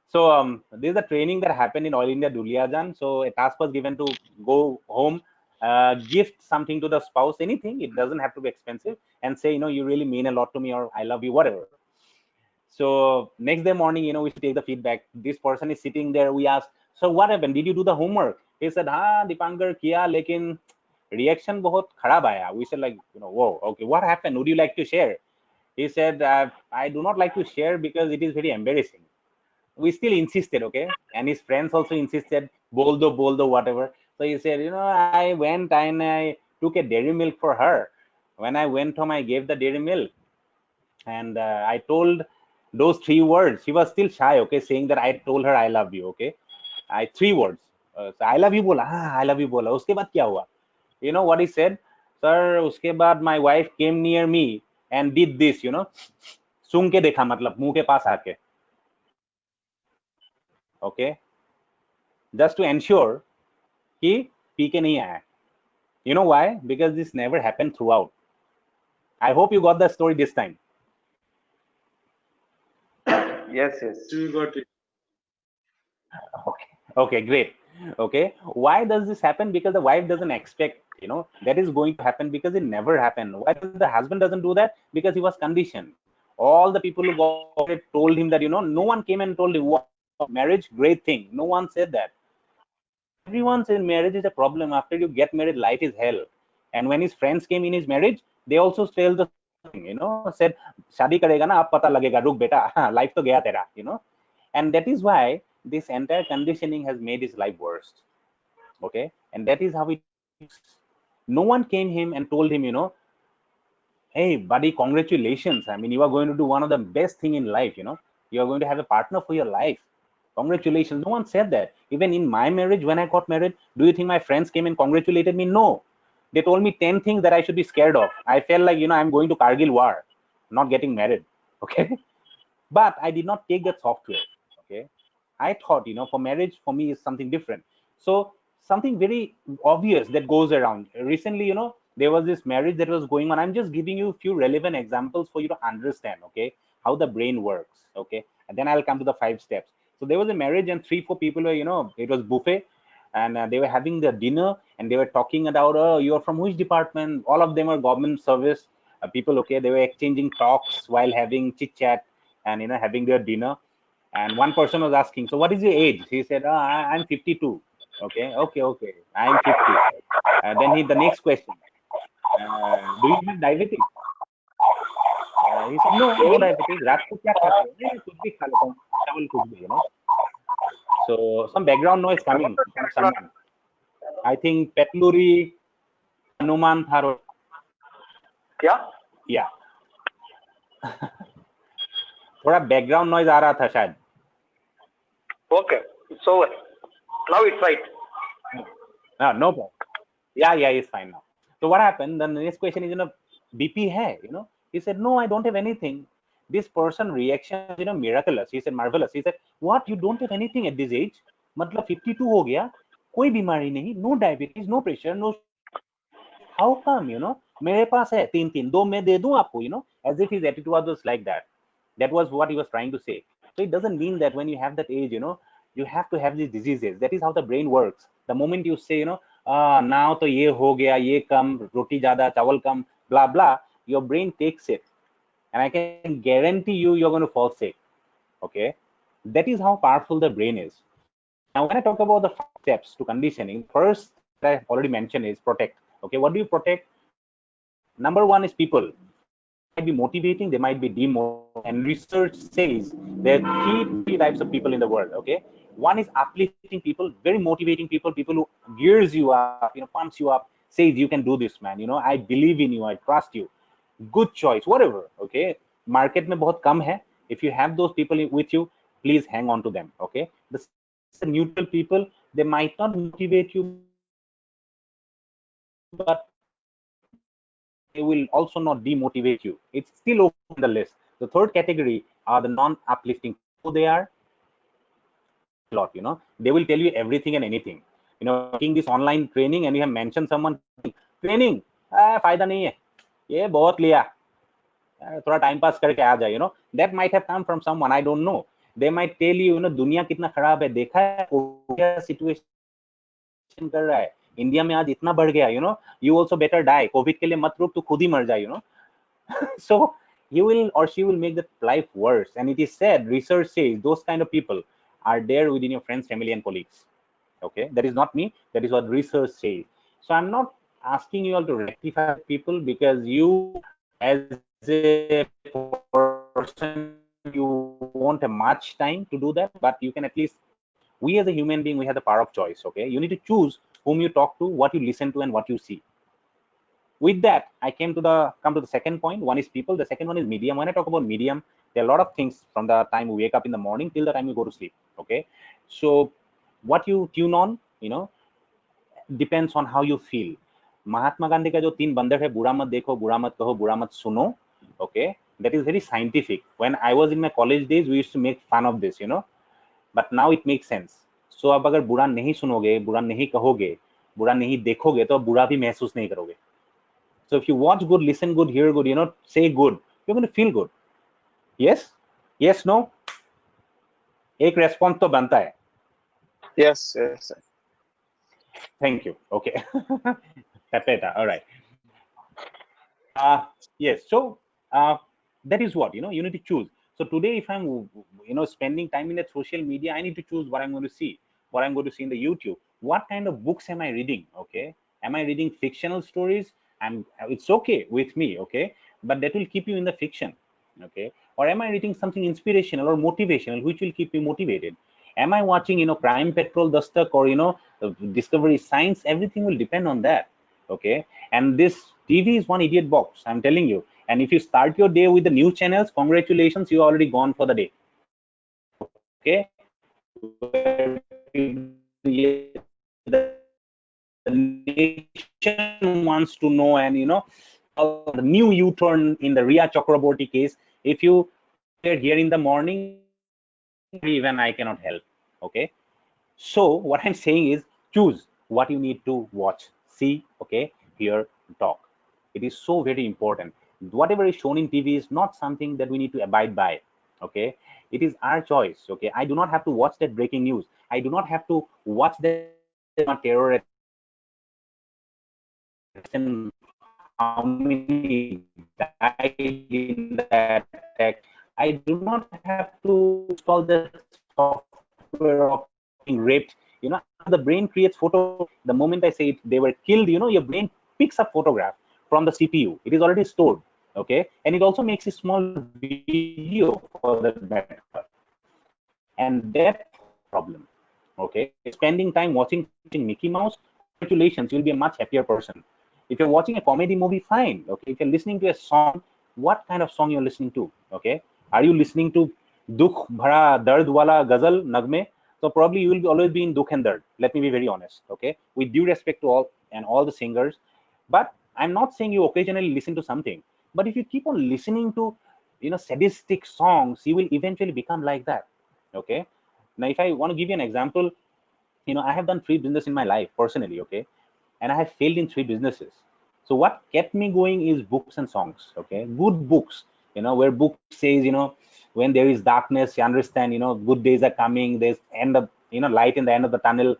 So this is a training that happened in All India Duliajan. So a task was given to go home, gift something to the spouse, anything. It doesn't have to be expensive, and say, you really mean a lot to me, or I love you, whatever. So next day morning, we take the feedback. This person is sitting there. We asked, so what happened? Did you do the homework? He said, हाँ दीपांकर किया, लेकिन reaction बहुत खराब आया. We said like, whoa, okay, what happened? Would you like to share? He said, I do not like to share because it is very embarrassing. We still insisted, okay, and his friends also insisted, boldo, whatever. So he said, I went and I took a dairy milk for her. When I went home, I gave the dairy milk, and I told those 3 words. She was still shy, okay, saying that I told her I love you, okay. I 3 words. So I love you bola, I love you bola. Uske baad kya hua? You know what he said? Sir, uske baad my wife came near me and did this, सूंघ के देखा, मतलब मुंह के पास आके, okay, just to ensure कि P के नहीं आया. You know why? Because this never happened throughout. I hope you got the story this time. Yes, yes. We got it. Okay, great. Okay, why does this happen? Because the wife doesn't expect, that is going to happen, because it never happened. Why does the husband doesn't do that? Because he was conditioned. All the people who got it told him that, no one came and told him, wow, marriage, great thing. No one said that. Everyone said marriage is a problem. After you get married, life is hell. And when his friends came in his marriage, they also tell the thing, said, "Shadi karega na, ab pata lagega, ruk beta, life to gaya tera," And that is why this entire conditioning has made his life worse. Okay, and that is how it is. No one came him and told him, hey, buddy, congratulations. I mean, you are going to do one of the best thing in life. You are going to have a partner for your life. Congratulations. No one said that. Even in my marriage, when I got married, do you think my friends came and congratulated me? No. They told me 10 things that I should be scared of. I felt like, I'm going to Kargil war, not getting married. Okay. But I did not take that software. Okay. I thought, for marriage, for me, is something different. So something very obvious that goes around. Recently, there was this marriage that was going on. I'm just giving you a few relevant examples for you to understand, okay, how the brain works. Okay. And then I'll come to the 5 steps. So there was a marriage, and 3-4 people were, it was buffet, and they were having the dinner, and they were talking about, oh, you're from which department? All of them are government service people. Okay. They were exchanging talks while having chit chat and, having their dinner. And one person was asking, so what is your age? He said, I'm 52. Okay. I'm 50. Then the next question, do you have diabetes? He said, no diabetes. रात को क्या खाते हो? नहीं, कुछ भी खा लेता हूँ, चावल कुछ भी. So some background noise coming from someone. I think Petluri Hanuman Tharo. Yeah. Yeah. थोड़ा background noise आ रहा था शायद. Okay. It's over. Now it's right. No problem. Yeah, it's fine now. So what happened? Then the next question is, BP hai, He said, no, I don't have anything. This person reaction, miraculous. He said, marvelous. He said, what? You don't have anything at this age? मतलब 52 हो गया, कोई बीमारी नहीं, no diabetes, no pressure, no. How come, मेरे पास है 3 दो मैं दे दूं आपको, as if his attitude was like that. That was what he was trying to say. So it doesn't mean that when you have that age, you have to have these diseases. That is how the brain works. The moment you say, now to ye ho gaya, ye kam, roti jada, chawal kam, blah blah, your brain takes it, and I can guarantee you're going to fall sick. Okay, that is how powerful the brain is. Now, when I talk about the 5 steps to conditioning, first that I already mentioned is protect. Okay, what do you protect? Number 1 is people. They might be motivating, they might be demotivating, and research says there are three types of people in the world. Okay, one is uplifting people, very motivating people, people who gears you up, pumps you up, says you can do this, man. I believe in you, I trust you. Good choice, whatever. Okay, market में बहुत कम है. If you have those people with you, please hang on to them. Okay, the neutral people, they might not motivate you, but they will also not demotivate you. It's still okay in the list. The third category are the non-uplifting. Who they are? A lot, they will tell you everything and anything. Taking this online training and you have mentioned someone training, फायदा नहीं है, ये बहुत लिया, थोड़ा time pass करके आ जाए, that might have come from someone, I don't know. They might tell you, दुनिया कितना खराब है, देखा है सिचुएशन कर रहा है, इंडिया में आज इतना बढ़ गया, you also better die, Covid के लिए मत रुक, तू खुद ही मर जाए, so you will or she will make the life worse. And it is said, research says, those kind of people are there within your friends, family, and colleagues. Okay, that is not me, that is what research says. So I'm not asking you all to rectify people, because you as a person, you won't have much time to do that, but you can at least, we as a human being, we have the power of choice. Okay, you need to choose whom you talk to, what you listen to, and what you see. With that, I come to the second point. One is people, the second one is medium. When I talk about medium, there are a lot of things from the time we wake up in the morning till the time you go to sleep. Okay, so what you tune on, depends on how you feel. Mahatma Gandhi का जो 3 बंदर है, बुरा मत देखो, बुरा मत कहो, बुरा मत सुनो. Okay, that is very scientific. When I was in my college days, we used to make fun of this, but now it makes sense. So अब अगर बुरा नहीं सुनोगे, बुरा नहीं कहोगे, बुरा नहीं देखोगे, तो बुरा भी महसूस नहीं करोगे. So if you watch good, listen good, hear good, say good, you're going to feel good. Yes? Yes, no? एक response तो बनता है. Yes, yes. Thank you. Okay. Tapeta. All right. Yes. So that is what, you need to choose. So today, if I'm, spending time in the social media, I need to choose what I'm going to see, what I'm going to see in the YouTube. What kind of books am I reading? Okay. Am I reading fictional stories? And it's okay with me. Okay. But that will keep you in the fiction. Okay. Or am I reading something inspirational or motivational, which will keep me motivated? Am I watching, Crime Patrol, Dastak, or, Discovery Science? Everything will depend on that. Okay. And this TV is one idiot box, I'm telling you. And if you start your day with the news channels, congratulations, you're already gone for the day. Okay. The nation wants to know, and the new U-turn in the Ria Chakraborty case. If you are here in the morning, even I cannot help. Okay. So what I'm saying is, choose what you need to watch, see, okay, hear, talk. It is so very important. Whatever is shown in TV is not something that we need to abide by. Okay, it is our choice. Okay, I do not have to watch that breaking news. I do not have to watch that terror and how many died in that attack. I do not have to install the software of being raped. The brain creates photo. The moment I say it, they were killed, your brain picks up photograph from the CPU. It is already stored. Okay, and it also makes a small video for the backup. And that problem. Okay, spending time watching Mickey Mouse, congratulations, you'll be a much happier person. If you're watching a comedy movie, fine. Okay, if you're listening to a song, what kind of song you're listening to? Okay, are you listening to dukh bhara dard wala ghazal nagme? So probably you will always be in dukh and dard. Let me be very honest. Okay, with due respect to all the singers, but I'm not saying you occasionally listen to something. But if you keep on listening to sadistic songs, you will eventually become like that. Okay, now if I want to give you an example, I have done 3 business in my life personally. Okay, and I have failed in 3 businesses. So what kept me going is books and songs. Okay, good books, where book says, when there is darkness, you understand, good days are coming, there's end of, light in the end of the tunnel.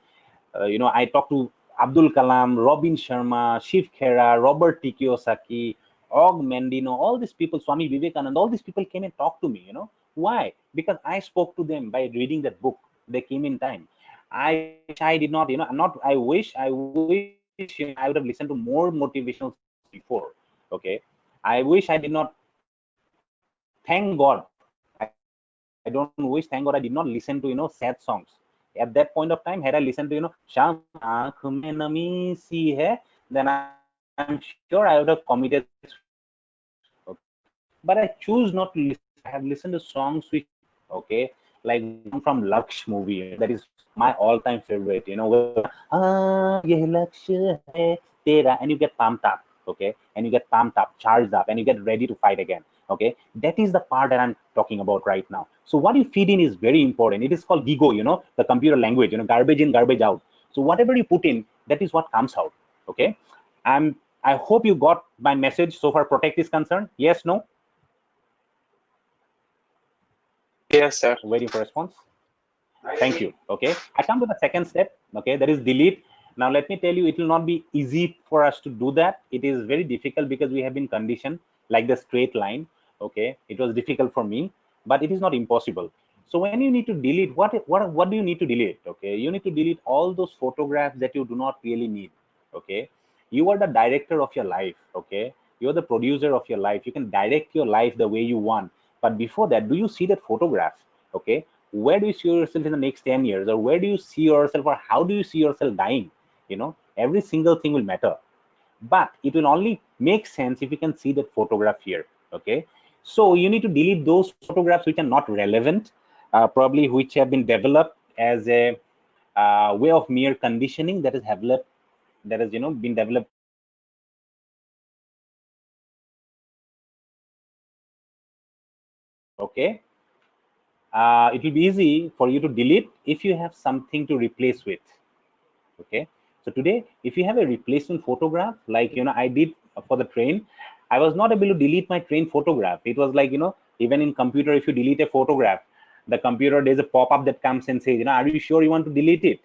I talked to Abdul Kalam, Robin Sharma, Shiv Khera, Robert T. Kiyosaki, Og Mendino, all these people, Swami Vivekananda, all these people came and talked to me. Why? Because I spoke to them by reading that book. They came in time. I wish I did not, I wish I would have listened to more motivational before. Okay. I wish I did not, thank God. I don't wish, thank God I did not listen to, sad songs. At that point of time, had I listened to, Sham aankh mein nami si hai, then I'm sure I would have committed. Okay. But I choose not to listen. I have listened to songs which, okay, like from Laksh movie, that is my all-time favorite, ye lakshya hai tera, and you get pumped up. okay, and you get pumped up, charged up, and you get ready to fight again, okay. That is the part that I'm talking about right now. So what you feed in is very important. It is called GIGO, the computer language, garbage in, garbage out. So whatever you put in, that is what comes out, okay. I hope you got my message so far. Protect is concerned. Yes, no? Yes, sir. Waiting for response. Thank you. Okay, I come to the second step. Okay, that is delete. Now let me tell you, it will not be easy for us to do that. It is very difficult because we have been conditioned like the straight line. Okay, it was difficult for me, but it is not impossible. So when you need to delete, what do you need to delete? Okay, you need to delete all those photographs that you do not really need. Okay, you are the director of your life. Okay, you are the producer of your life. You can direct your life the way you want. But before that, do you see that photograph? Okay, where do you see yourself in the next 10 years, or where do you see yourself, or how do you see yourself dying? Every single thing will matter, but it will only make sense if you can see that photograph here. Okay, so you need to delete those photographs which are not relevant, probably which have been developed as a way of mere conditioning that is developed, that has been developed. Okay, it will be easy for you to delete if you have something to replace with. Okay, so today if you have a replacement photograph, like I did for the train, I was not able to delete my train photograph. It was like, even in computer, if you delete a photograph, the computer, there's a pop-up that comes and says, are you sure you want to delete it?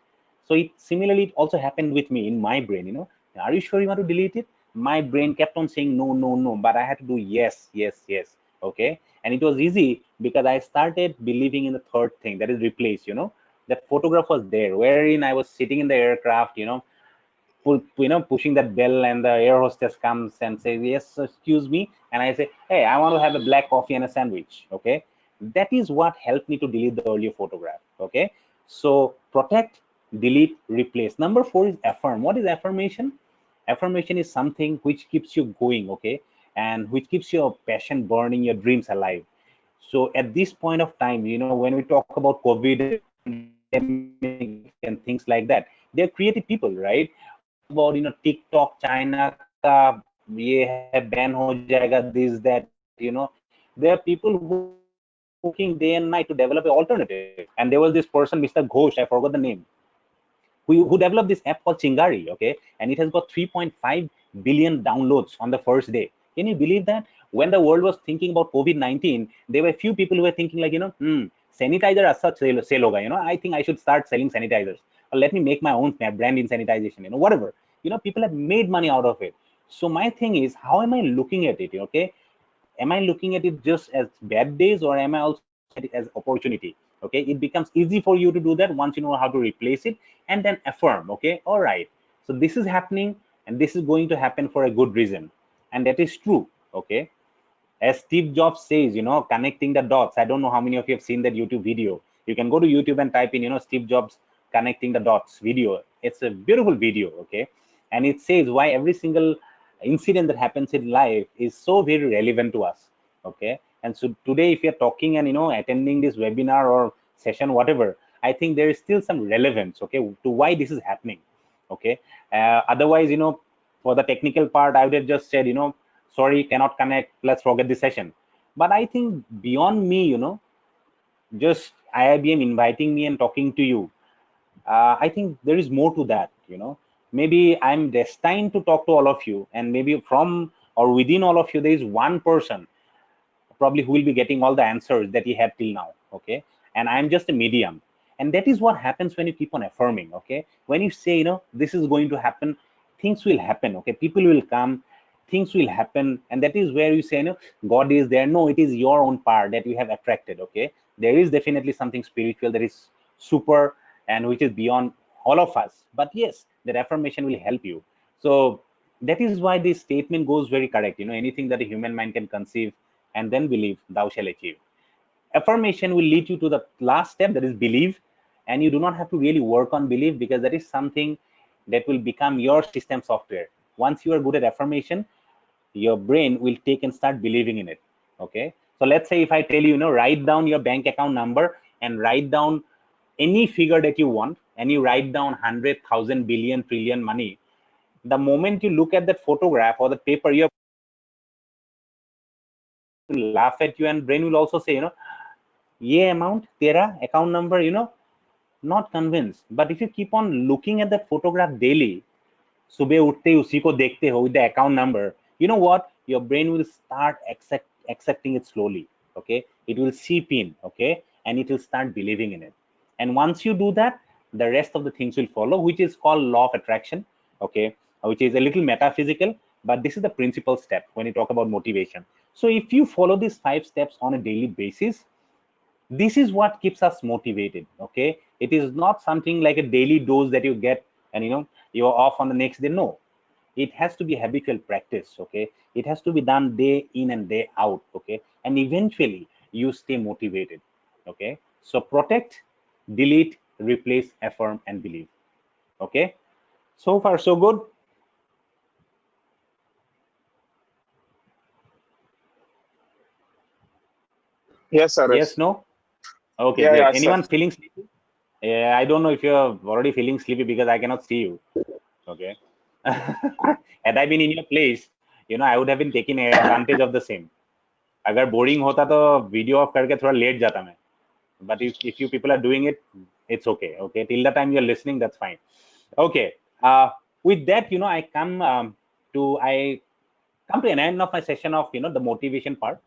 So it similarly, it also happened with me in my brain. Are you sure you want to delete it? My brain kept on saying no, no, no, but I had to do yes, yes, yes. Okay, and it was easy because I started believing in the third thing, that is replace. That photograph was there, wherein I was sitting in the aircraft, pushing that bell, and the air hostess comes and says, yes, excuse me, and I say, hey, I want to have a black coffee and a sandwich. Okay, that is what helped me to delete the earlier photograph. Okay, so protect, delete, replace. Number 4 is affirm. What is affirmation? Affirmation is something which keeps you going, okay, and which keeps your passion burning, your dreams alive. So at this point of time, when we talk about COVID and pandemic and things like that, they're creative people, right? What about TikTok, China ka ye hai, ban ho jayega, this, that, there are people who are working day and night to develop an alternative. And there was this person, Mr. Ghosh, I forgot the name, who developed this app called Chingari, okay, and it has got 3.5 billion downloads on the first day. Can you believe that? When the world was thinking about COVID-19, there were a few people who were thinking like, sanitizer as such sale hoga, I think I should start selling sanitizers, or let me make my own brand in sanitization, whatever. People have made money out of it. So my thing is, how am I looking at it? Okay, am I looking at it just as bad days, or am I also looking at it as opportunity? Okay, it becomes easy for you to do that once you know how to replace it, and then affirm. Okay, all right, so this is happening, and this is going to happen for a good reason, and that is true. Okay, as Steve Jobs says, connecting the dots. I don't know how many of you have seen that YouTube video. You can go to YouTube and type in, Steve Jobs connecting the dots video. It's a beautiful video, okay? And it says why every single incident that happens in life is so very relevant to us, okay? And so today, if you're talking and, attending this webinar or session, whatever, I think there is still some relevance, okay, to why this is happening, okay? Otherwise, for the technical part, I would have just said, sorry, cannot connect, let's forget the session. But I think beyond me, just IIBM inviting me and talking to you, I think there is more to that. Maybe I'm destined to talk to all of you, and maybe from or within all of you, there is one person probably who will be getting all the answers that he had till now. Okay, and I'm just a medium, and that is what happens when you keep on affirming. Okay, when you say, this is going to happen, things will happen. Okay, people will come, things will happen, and that is where you say, God is there. No, it is your own part that you have attracted. Okay, there is definitely something spiritual that is super and which is beyond all of us, but yes, that affirmation will help you. So that is why this statement goes very correct. Anything that a human mind can conceive and then believe, thou shall achieve. Affirmation will lead you to the last step, that is believe. And you do not have to really work on belief, because that is something that will become your system software. Once you are good at affirmation, your brain will take and start believing in it. Okay, so let's say if I tell you, write down your bank account number and write down any figure that you want, and you write down 100,000 billion trillion money, the moment you look at that photograph or the paper, you laugh at you, and brain will also say, ye amount, tera account number, not convinced. But if you keep on looking at that photograph daily, सुबह उठते ही उसी को देखते हो with the account number, you know what, your brain will start accepting it slowly. Okay, it will seep in. Okay, and it will start believing in it. And once you do that, the rest of the things will follow, which is called law of attraction. Okay, which is a little metaphysical, but this is the principal step when you talk about motivation. So if you follow these 5 steps on a daily basis, this is what keeps us motivated. Okay, it is not something like a daily dose that you get and you're off on the next day. No, it has to be habitual practice. Okay, it has to be done day in and day out. Okay, and eventually you stay motivated. Okay, so protect, delete, replace, affirm, and believe. Okay, so far so good. Yes, sir. Yes, no? Okay, Yeah, great. yeah, sir. Anyone feeling sleepy? Yeah, I don't know if you're already feeling sleepy because I cannot see you. Okay. Had I been in your place, I would have been taking advantage of the same. अगर boring होता तो video off करके थोड़ा late जाता मैं. But if you people are doing it, it's okay. Okay, till the time you're listening, that's fine. Okay. With that, I come to an end of my session of the motivation part.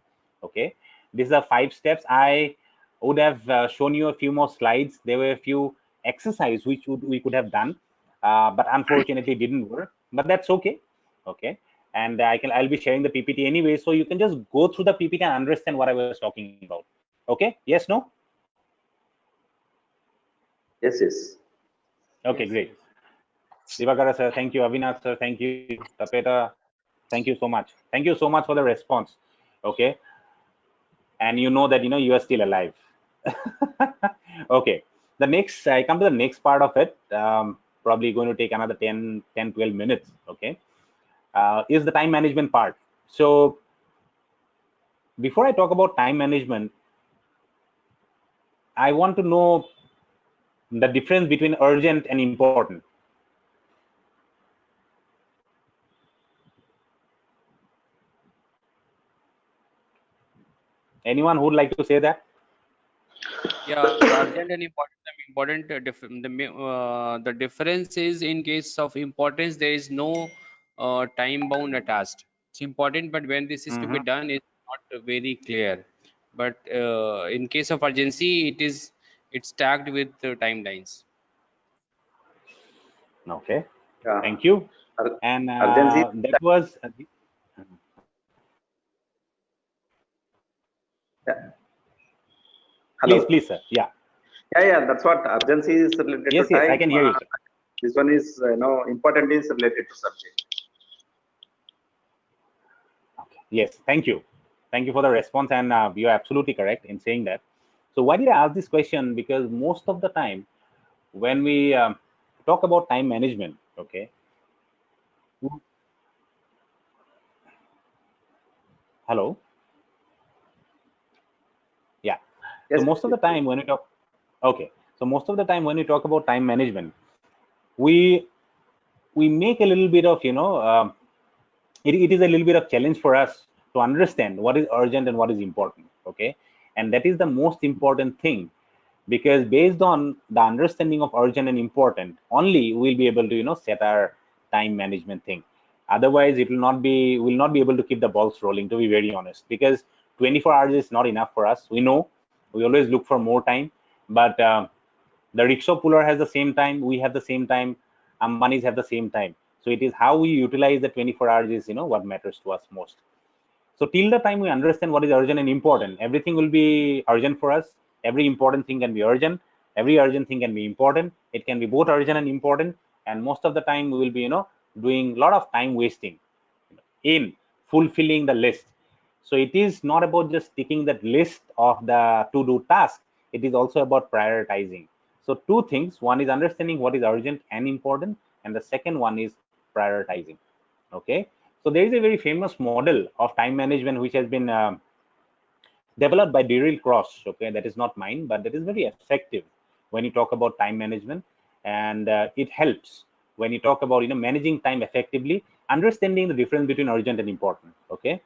Okay, these are 5 steps. I would have shown you a few more slides. There were a few exercises which we could have done, but unfortunately didn't work. But that's okay. Okay, and I'll be sharing the PPT anyway, so you can just go through the PPT and understand what I was talking about. Okay, yes, no? Yes, yes. Okay, great. Divakara sir, thank you. Avinath sir, thank you. Tapeta, thank you so much. Thank you so much for the response. Okay, and you know that you are still alive. Okay, I come to the next part of it. Probably going to take another 12 minutes. Okay, is the time management part. So before I talk about time management, I want to know the difference between urgent and important. Anyone who would like to say that? Yeah, urgent and important. The difference is, in case of importance, there is no time bound attached. It's important, but when this is to be done, it's not very clear. But in case of urgency, it's tagged with timelines. Okay, Yeah. thank you. And Urgency. that was Yeah. Hello. please sir. Yeah. Yeah. That's what urgency is related to Yes, I time. can hear you, sir. This one is important is related to subject. Okay. Yes, thank you. Thank you for the response, and you're absolutely correct in saying that. So why did I ask this question? Because most of the time when we talk about time management, okay, hello, yeah. Yes. So most of the time when we talk, okay, so most of the time when we talk about time management, we make a little bit of it is a little bit of challenge for us to understand what is urgent and what is important. Okay, and that is the most important thing, because based on the understanding of urgent and important, only we'll be able to set our time management thing. Otherwise it will not be able to keep the balls rolling, to be very honest, because 24 hours is not enough for us. We know we always look for more time, but the rickshaw puller has the same time, we have the same time, Ambanis have the same time. So it is how we utilize the 24 hours is what matters to us most. So till the time we understand what is urgent and important, everything will be urgent for us. Every important thing can be urgent. Every urgent thing can be important. It can be both urgent and important. And most of the time we will be, doing a lot of time wasting in fulfilling the list. So it is not about just ticking that list of the to-do task. It is also about prioritizing. So two things. One is understanding what is urgent and important, and the second one is prioritizing. Okay. So there is a very famous model of time management which has been developed by Daryl Cross. Okay, that is not mine, but that is very effective when you talk about time management, and it helps when you talk about managing time effectively, understanding the difference between urgent and important. Okay,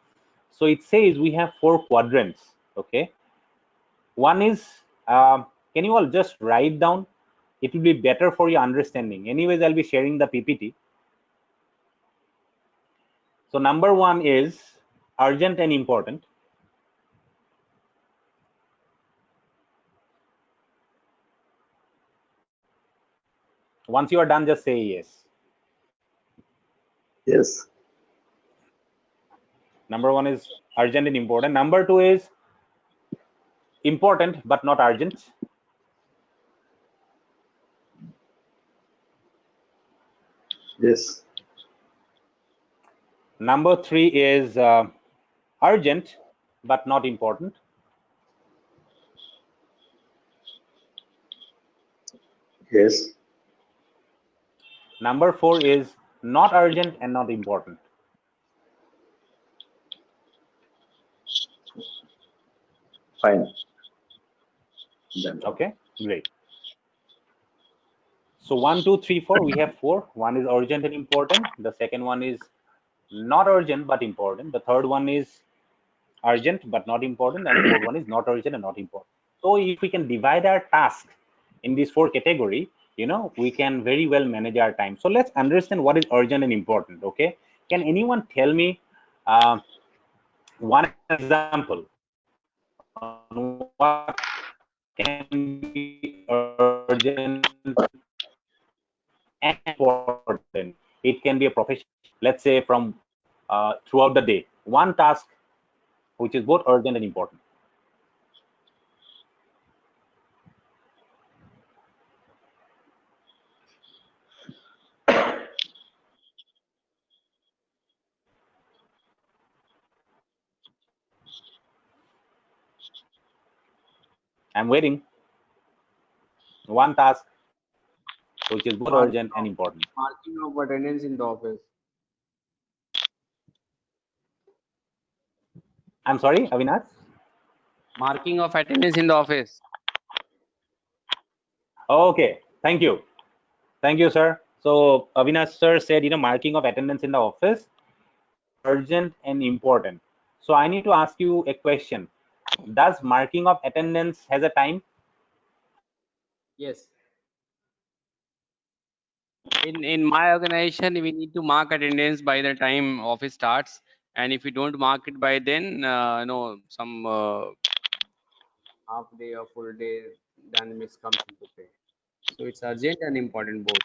so it says we have 4 quadrants. Okay, one is can you all just write down? It will be better for your understanding. Anyways, I'll be sharing the PPT. So number 1 is urgent and important. Once you are done, just say yes. Yes. Number 1 is urgent and important. Number 2 is important but not urgent. Yes. Number 3 is urgent but not important. Yes. Number 4 is not urgent and not important. Fine. Done. Okay, great. So 1, 2, 3, 4, we have 4. One is urgent and important. The second one is not urgent but important. The third one is urgent but not important, and fourth one is not urgent and not important. So if we can divide our task in these 4 category, we can very well manage our time. So let's understand what is urgent and important. Okay, can anyone tell me one example on what can be urgent and important? It can be a profession, let's say from throughout the day, one task which is both urgent and important. I'm waiting. One task which is both urgent and important. Marking of attendance in the office. I'm sorry, Avinash. Marking of attendance in the office. Okay, thank you. Thank you, sir. So Avinash sir said, marking of attendance in the office is urgent and important. So I need to ask you a question. Does marking of attendance has a time? Yes. In my organization, we need to mark attendance by the time office starts, and if we don't mark it by then, some half day or full day, then miss comes into play. So it's urgent and important both.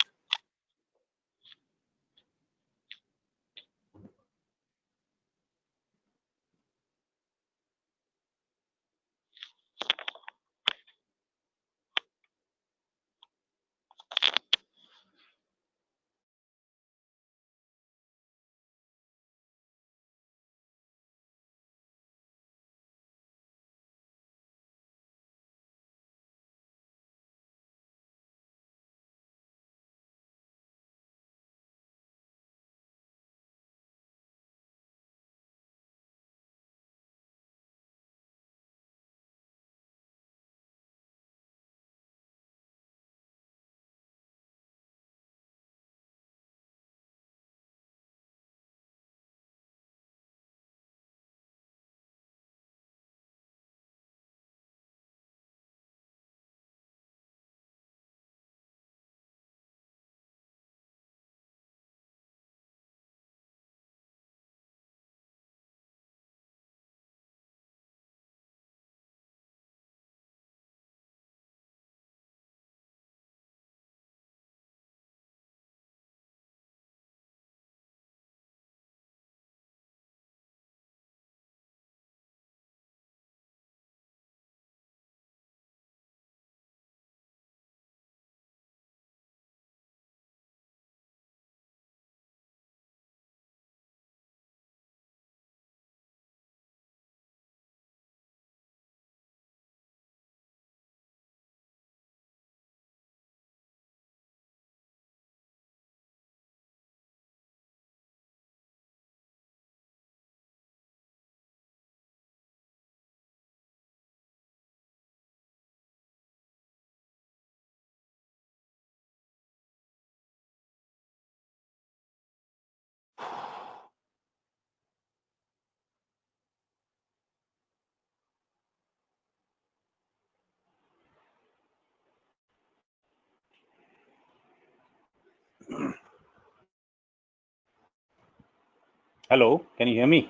Hello, can you hear me?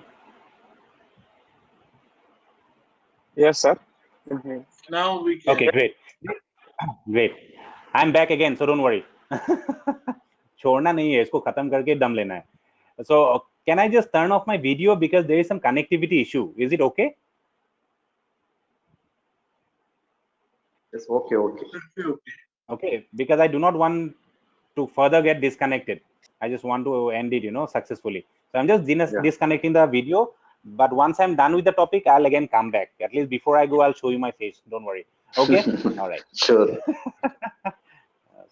Yes, sir. Now we can. Okay, great. Great. I'm back again, so don't worry. छोड़ना नहीं है, इसको खत्म करके दम लेना है. So can I just turn off my video because there is some connectivity issue? Is it okay? Yes, okay, okay. Okay, because I do not want to further get disconnected. I just want to end it, successfully. So I'm just disconnecting the video. But once I'm done with the topic, I'll again come back. At least before I go, I'll show you my face. Don't worry. Okay. All right. Sure.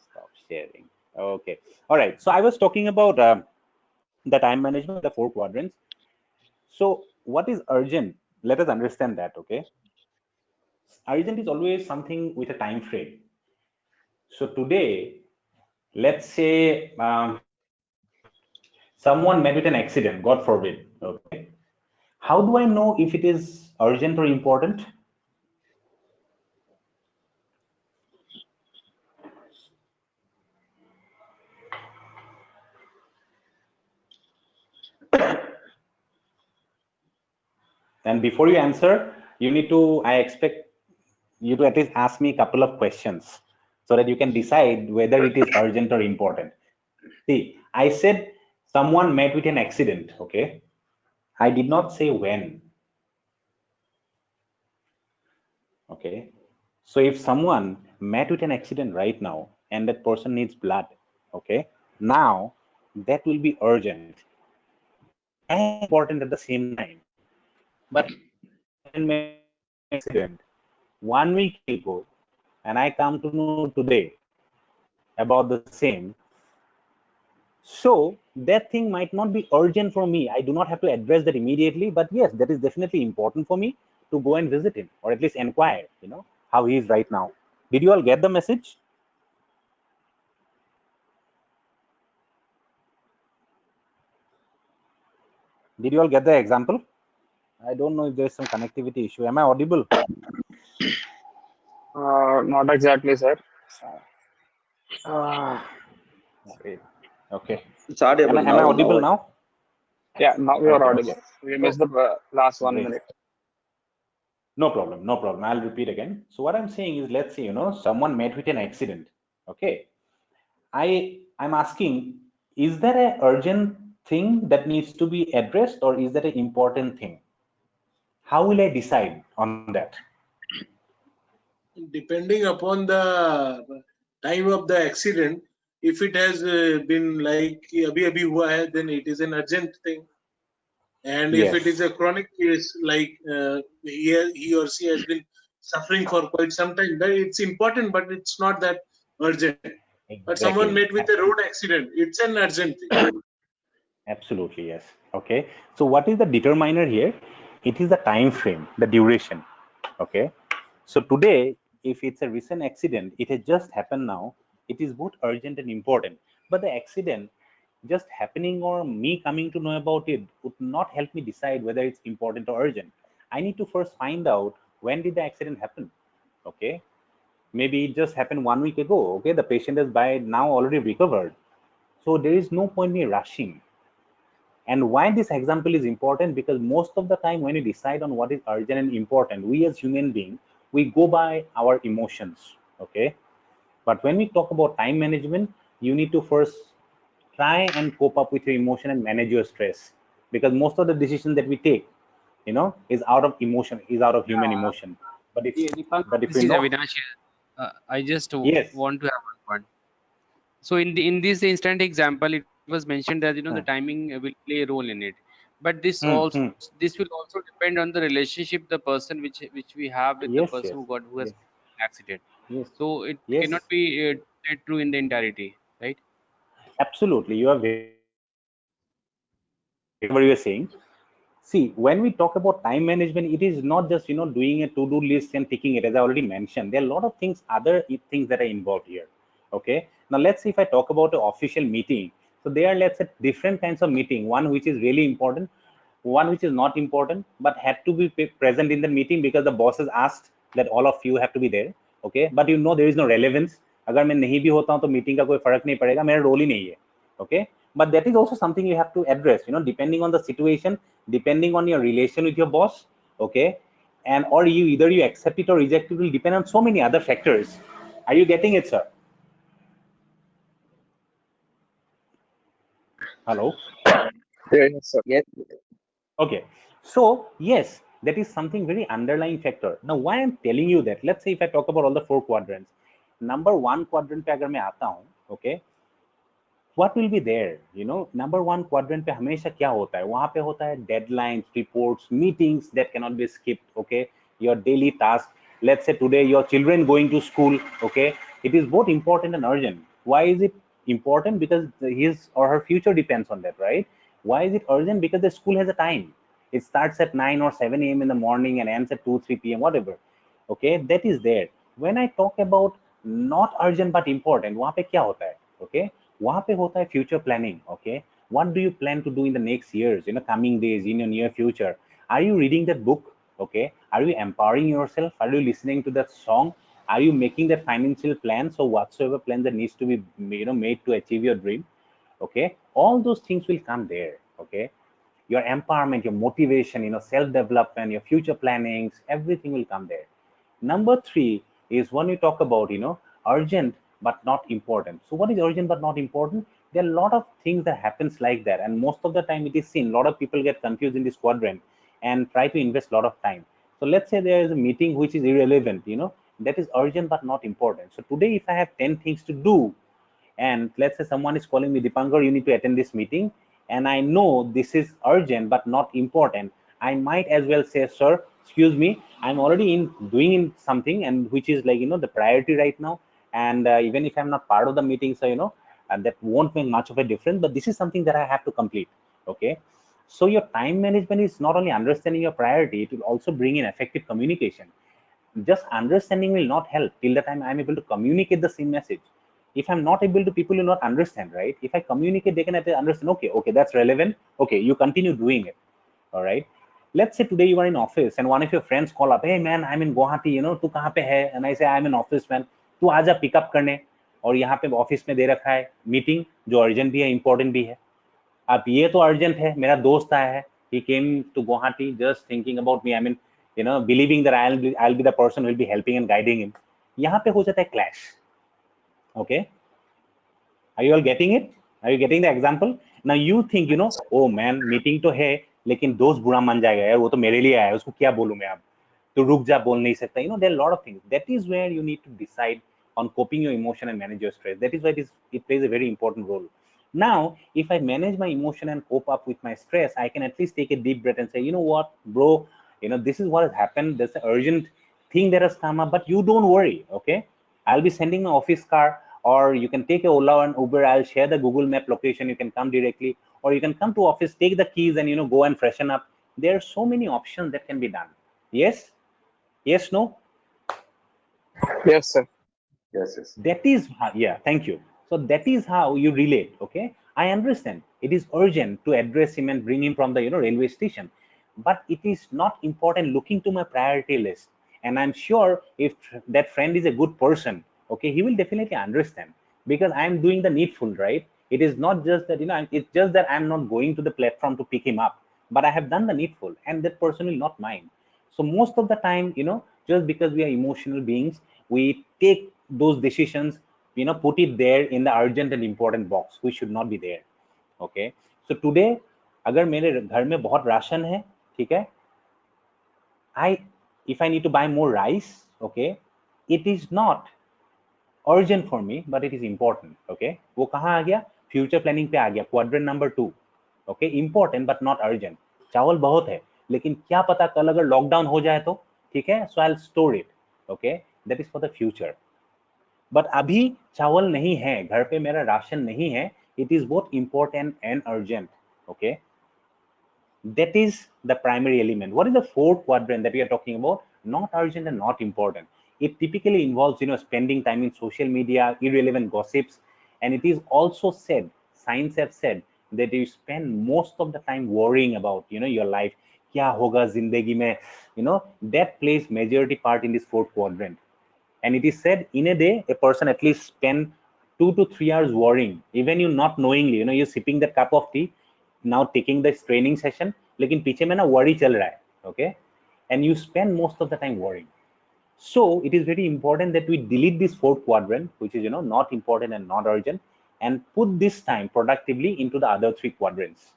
Stop sharing. Okay. All right. So I was talking about the time management, the 4 quadrants. So what is urgent? Let us understand that. Okay. Urgent is always something with a time frame. So today, let's say someone met with an accident, God forbid. Okay. How do I know if it is urgent or important? And before you answer, you need to, I expect you to at least ask me a couple of questions so that you can decide whether it is urgent or important. See, I said someone met with an accident, okay? I did not say when. Okay. So if someone met with an accident right now and that person needs blood, okay, now that will be urgent and important at the same time. But accident 1 week ago, and I come to know today about the same. So that thing might not be urgent for me. I do not have to address that immediately, but yes, that is definitely important for me to go and visit him or at least inquire, how he is right now. Did you all get the message? Did you all get the example? I don't know if there's some connectivity issue. Am I audible? Not exactly, sir. Great. Okay. It's audible Am I now. audible now? Yeah, now you are Okay. audible. We missed the last 1 Great. minute. No problem. No problem. I'll repeat again. So what I'm saying is, let's say, someone met with an accident. Okay. I'm asking, is there an urgent thing that needs to be addressed or is that an important thing? How will I decide on that? Depending upon the time of the accident, if it has been like abhi abhi hua hai, then it is an urgent thing. And if it is a chronic case, like he or she has been suffering for quite some time, then it's important, but it's not that urgent. But someone met with a road accident, it's an urgent thing. Absolutely, yes. Okay. So what is the determiner here? It is the time frame, the duration. Okay. So today, if it's a recent accident, it has just happened now, it is both urgent and important. But the accident just happening or me coming to know about it would not help me decide whether it's important or urgent. I need to first find out when did the accident happen. Okay. Maybe it just happened 1 week ago. Okay. The patient is by now already recovered. So there is no point me rushing. And why this example is important, because most of the time when we decide on what is urgent and important, we as human beings, we go by our emotions. Okay. But when we talk about time management, you need to first try and cope up with your emotion and manage your stress, because most of the decisions that we take, is out of emotion, is out of human emotion. But if Dipankar, if this we is know, Avinash here. I just yes, want to have one point. So in this instant example, it was mentioned that the timing will play a role in it, but this will also depend on the relationship the person which we have with the yes, person yes, who has yes, an accident. yes, So it cannot yes, be true in the entirety, right? absolutely. You are very, whatever you are saying. See, when we talk about time management, it is not just doing a to-do list and ticking it. As I already mentioned, there are a lot of things, other things that are involved here. Okay. Now let's see if I talk about an official meeting. So there are, let's say, different kinds of meeting. One which is really important, one which is not important, but had to be present in the meeting because the boss has asked that all of you have to be there. Okay. But there is no relevance. अगर मैं नहीं भी होता हूँ तो meeting का कोई फर्क नहीं पड़ेगा, मेरा रोल ही नहीं है. Okay. but that is also something you have to address, depending on the situation, depending on your relation with your boss. Okay, and or you accept it or reject it, will depend on so many other factors. Are you getting it, sir? Hello? Yes, sir. Yes. Okay, so yes, that is something very underlying factor. Now, why I'm telling you that, let's say if I talk about all the 4 quadrants, number 1 quadrant पे अगर मैं आता हूँ, okay, what will be there? Number 1 quadrant पे हमेशा क्या होता है? वहाँ पे होता है deadlines, reports, meetings that cannot be skipped. Okay, your daily task. Let's say today your children going to school. Okay, it is both important and urgent. Why is it important? Because his or her future depends on that, right? Why is it urgent? Because the school has a time. It starts at 9 or 7 a.m. in the morning and ends at 2, 3 p.m. whatever. Okay, that is there. When I talk about not urgent but important, वहाँ पे क्या होता है? Okay, वहाँ पे होता है future planning. Okay, what do you plan to do in the next years, coming days, in your near future? Are you reading that book? Okay, are you empowering yourself? Are you listening to that song? Are you making that financial plan? So whatsoever plan that needs to be made to achieve your dream. Okay, all those things will come there. Okay, your empowerment, your motivation, self development, your future plannings, everything will come there. Number 3 is when you talk about, urgent but not important. So what is urgent but not important? There are a lot of things that happens like that, and most of the time it is seen. A lot of people get confused in this quadrant and try to invest a lot of time. So let's say there is a meeting which is irrelevant, that is urgent but not important. So today, if I have 10 things to do, and let's say someone is calling me, Dipankar, you need to attend this meeting, and I know this is urgent but not important, I might as well say, sir, excuse me, I'm already in doing something, and which is like, the priority right now, and even if I'm not part of the meeting, so and that won't make much of a difference, but this is something that I have to complete. Okay, so your time management is not only understanding your priority, it will also bring in effective communication. Just understanding will not help till the time I'm able to communicate the same message. If I'm not able to, people will not understand, right? If I communicate, they can understand. Okay, that's relevant. Okay, you continue doing it. All right, let's say today you are in office and one of your friends call up, hey man, I'm in Guwahati, तू कहाँ पे है? And I say, I'm in office man, तू आजा pickup करने, और यहाँ पे ऑफिस में दे रखा है मीटिंग जो अर्जेंट भी है, इंपॉर्टेंट भी है. अब ये तो अर्जेंट है, मेरा दोस्त आया है, he came to Guwahati just thinking about me, I mean, believing that I'll be the person who will be helping and guiding him. यहाँ पे हो जाता है clash. Okay, are you all getting it? Are you getting the example? Now you think, oh man, meeting तो है, लेकिन दोस्त बुरा मान जाएगा यार, वो तो मेरे लिए आया है, उसको क्या बोलूं मैं अब, तो रुक जा, बोल नहीं सकता. There are a lot of things. That is where you need to decide on coping your emotion and manage your stress. That is why it plays a very important role. Now, if I manage my emotion and cope up with my stress, I can at least take a deep breath and say, you know what, bro, this is what has happened. There's an urgent thing that has come up, but you don't worry. Okay, I'll be sending my office car, or you can take a Ola and Uber. I'll share the Google Map location. You can come directly, or you can come to office, take the keys, and go and freshen up. There are so many options that can be done. Yes, yes, no. Yes, sir. Yes. That is how, yeah, thank you. So that is how you relate. Okay, I understand it is urgent to address him and bring him from the railway station, but it is not important looking to my priority list. And I'm sure if that friend is a good person, okay, he will definitely understand, because I'm doing the needful, right? It is not just that it's just that I'm not going to the platform to pick him up, but I have done the needful, and that person will not mind. So most of the time, just because we are emotional beings, we take those decisions, put it there in the urgent and important box, which should not be there. Okay, so today, अगर मेरे घर में बहुत ration है, ठीक है, if I need to buy more rice, okay, it is not urgent for me, but it is important. Okay, वो कहाँ आ गया? Future planning पे आ गया, quadrant number 2. Okay, important but not urgent. चावल बहुत है, लेकिन क्या पता कल अगर लॉकडाउन हो जाए तो, ठीक है, so I'll store it. Okay, that is for the future. But अभी चावल नहीं है, घर पे मेरा राशन नहीं है, it is both important and urgent. Okay, that is the primary element. What is the 4th quadrant that we are talking about? Not urgent and not important. It typically involves spending time in social media, irrelevant gossips, and it is also said, science have said, that you spend most of the time worrying about your life, क्या होगा जिंदगी में, that plays majority part in this 4th quadrant. And it is said in a day, a person at least spend 2 to 3 hours worrying, even you not knowingly, you're sipping that cup of tea, now taking this training session, lekin piche mein na worry chal raha hai, okay? And you spend most of the time worrying. So it is very important that we delete this fourth quadrant, which is, not important and not urgent, and put this time productively into the other three quadrants.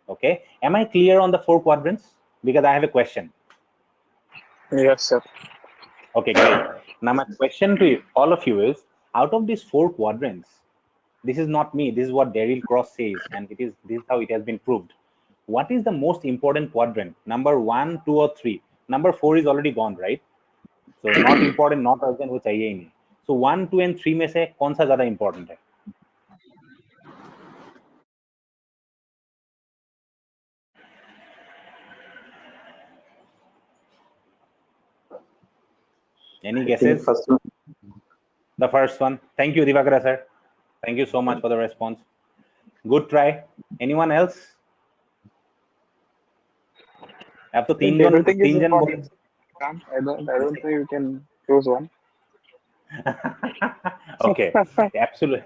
Okay. Am I clear on the four quadrants? Because I have a question. Yes, sir. Okay, great. Now my question to you, all of you is, out of these four quadrants, this is not me, this is what Daryl Cross says, and this is how it has been proved. What is the most important quadrant? Number 1, 2, or 3? Number 4 is already gone, right? So not important, not urgent, वो चाहिए ही नहीं. So 1, 2 and 3 में से कौन सा ज़्यादा important है? Any guesses? First one. The first one. Thank you, Divakara sir. Thank you so much for the response. Good try. Anyone else? अब तो Everything is तीन जन बोले. important. I don't think you can choose one. Okay, absolutely.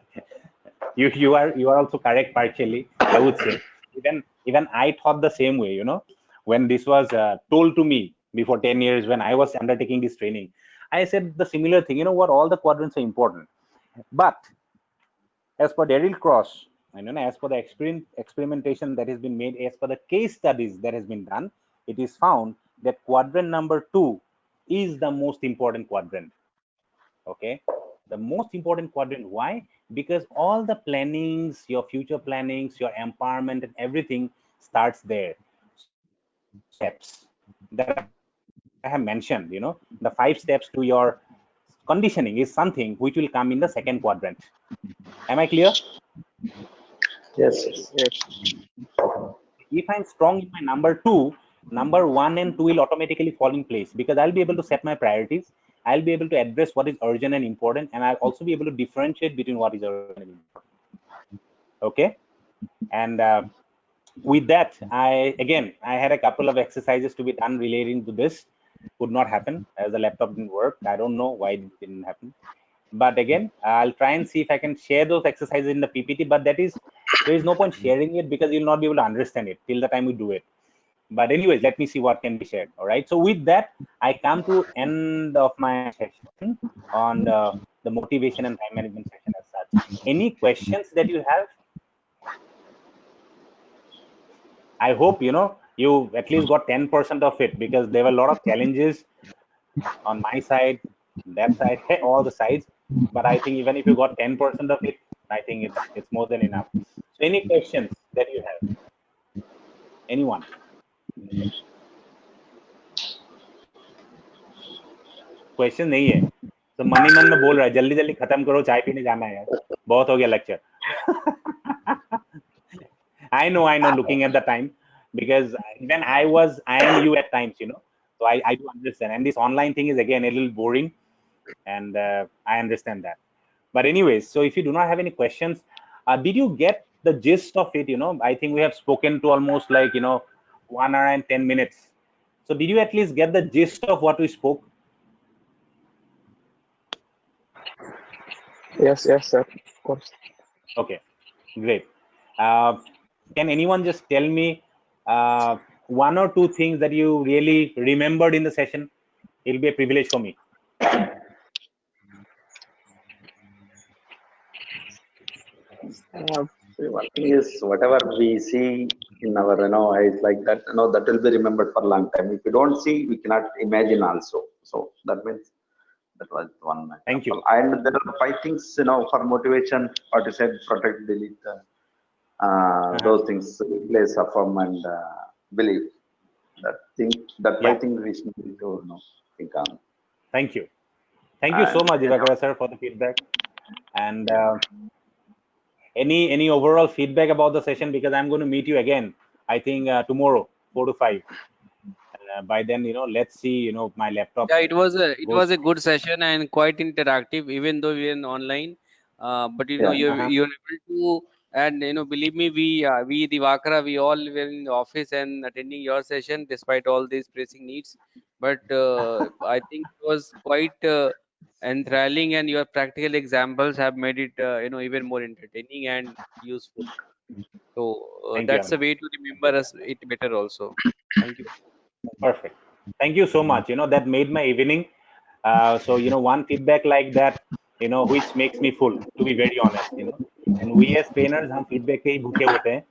You are also correct partially, I would say. Even I thought the same way, when this was told to me before 10 years when I was undertaking this training. I said the similar thing, what, all the quadrants are important. But as per Daryl Cross, and as per the experimentation that has been made, as per the case studies that has been done, it is found that quadrant number 2 is the most important quadrant. Okay, the most important quadrant. Why? Because all the plannings, your future plannings, your empowerment and everything starts there. Steps that I have mentioned, the 5 steps to your conditioning is something which will come in the second quadrant. Am I clear? Yes. Yes. If I'm strong in my number 2, number 1 and 2 will automatically fall in place, because I'll be able to set my priorities. I'll be able to address what is urgent and important, and I'll also be able to differentiate between what is urgent and important. Okay. And with that, I had a couple of exercises to be done relating to this. Could not happen as the laptop didn't work. I don't know why it didn't happen. But again, I'll try and see if I can share those exercises in the PPT. But there is no point sharing it because you'll not be able to understand it till the time we do it. But anyways, let me see what can be shared. All right. So with that, I come to end of my session on the motivation and time management session as such. Any questions that you have? I hope you at least got 10% of it, because there were a lot of challenges on my side, that side, all the sides. But I think even if you got 10% of it, I think it's more than enough. So any questions that you have? Anyone? Question नहीं है तो मन ही मन में बोल रहा है जल्दी जल्दी खत्म करो, चाय पीने जाना है यार, बहुत हो गया lecture. I know, looking at the time, because even I am you at times, so I do understand. And this online thing is again a little boring, and I understand that. But anyways, so if you do not have any questions, did you get the gist of it? I think we have spoken to almost like 1 hour and 10 minutes. So did you at least get the gist of what we spoke? Yes, sir. Of course. Okay, great. Can anyone just tell me one or two things that you really remembered in the session? It'll be a privilege for me. One thing is, whatever we see in our eyes like that, that will be remembered for a long time. If we don't see, we cannot imagine also. So that means that was one example. Thank you. And there are 5 things, for motivation, what you said, protect, delete, those things, replace, affirm, and believe. That 5 things we need to think on. Thank you. Thank you so much, Divakara sir, for the feedback. And any overall feedback about the session, because I'm going to meet you again, I think tomorrow, 4 to 5. By then, let's see, my laptop. Yeah, it was a good session and quite interactive, even though we're in online. But you're able to, and believe me, we Divakara, we all were in the office and attending your session despite all these pressing needs. But I think it was quite and trialing and your practical examples have made it even more entertaining and useful. So Thank you, that's a Avinash. way to remember us it better also. Thank you. Perfect. Thank you so much. That made my evening. So one feedback like that, which makes me full, to be very honest. And we as trainers, हम feedback के ही भूखे होते हैं.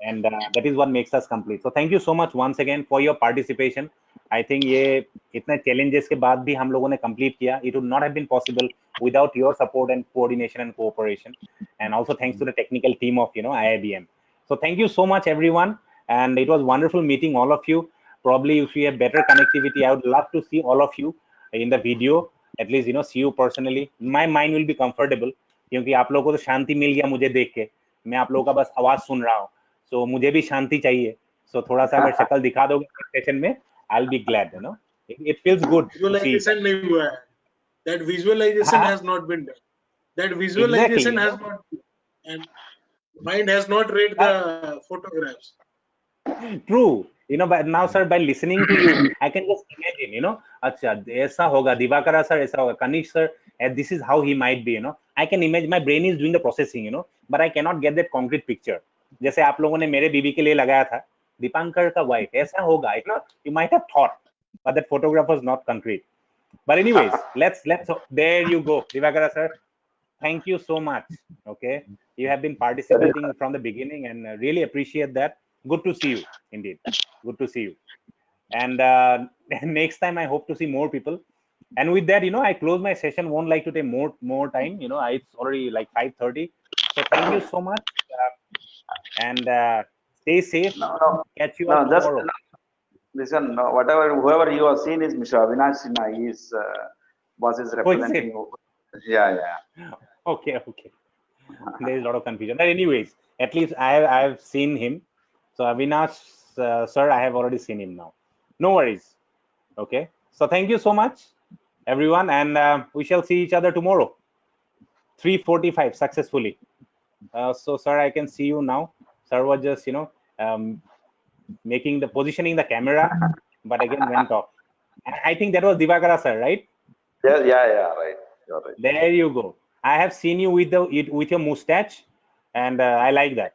And that is what makes us complete. So thank you so much once again for your participation. I think ये इतने challenges के बाद भी हम लोगों ने complete किया. It would not have been possible without your support and coordination and cooperation. And also thanks to the technical team of IIBM. So thank you so much, everyone. And it was wonderful meeting all of you. Probably if we have better connectivity, I would love to see all of you in the video. At least see you personally. My mind will be comfortable क्योंकि आप लोगों को तो शांति मिल गया मुझे देख के. मैं आप लोगों का बस आवाज सुन रहा हूँ. So मुझे भी शांति चाहिए. So थोड़ा सा अगर शक्ल दिखा दोगे सेशन में, I'll be glad. It feels good to see. Visualization नहीं हुआ है. That visualization has not been done. That visualization Exactly, has not been, and mind has not read the photographs. True. But now, sir, by listening to you, I can just imagine, अच्छा ऐसा होगा, दिवाकरा sir ऐसा होगा, Kanish sir, this is how he might be, I can imagine, my brain is doing the processing, but I cannot get that concrete picture. जैसे आप लोगों ने मेरे बीबी के लिए लगाया था, दीपांकर का wife, ऐसा होगा, you might have thought, but that photograph was not concrete. But anyways, let's, there you go, Divakara sir. Thank you so much. Okay. You have been participating from the beginning and really appreciate that. Good to see you, indeed. Good to see you. And next time, I hope to see more people. And with that, I close my session. Won't like to take more time. It's already like 5:30. So thank you so much. And stay safe. No, Catch you all no, just tomorrow. listen. No, whoever you have seen is Mr. Avinash Sinha. He is was is representing. Yeah. Okay. There is a lot of confusion. But anyways, at least I have seen him. So Avinash, sir, I have already seen him now. No worries. Okay. So thank you so much, everyone, and we shall see each other tomorrow. 3:45 successfully. So sir, I can see you now. Sir was just positioning the camera, but again went off. I think that was Divakara sir, right? Yeah. Right. You're right. There you go. I have seen you with your mustache, and I like that.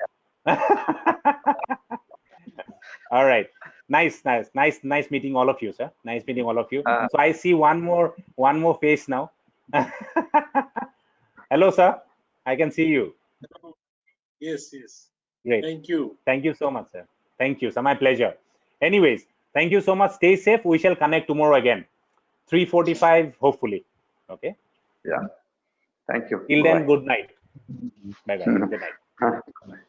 All right. Nice meeting all of you, sir. Nice meeting all of you. So I see one more face now. Hello, sir. I can see you. Yes. Great. Thank you. Thank you so much, sir. Thank you. So my pleasure. Anyways, thank you so much. Stay safe. We shall connect tomorrow again. 3:45, hopefully. Okay. Yeah. Thank you. Till then, good night. Bye. Good night.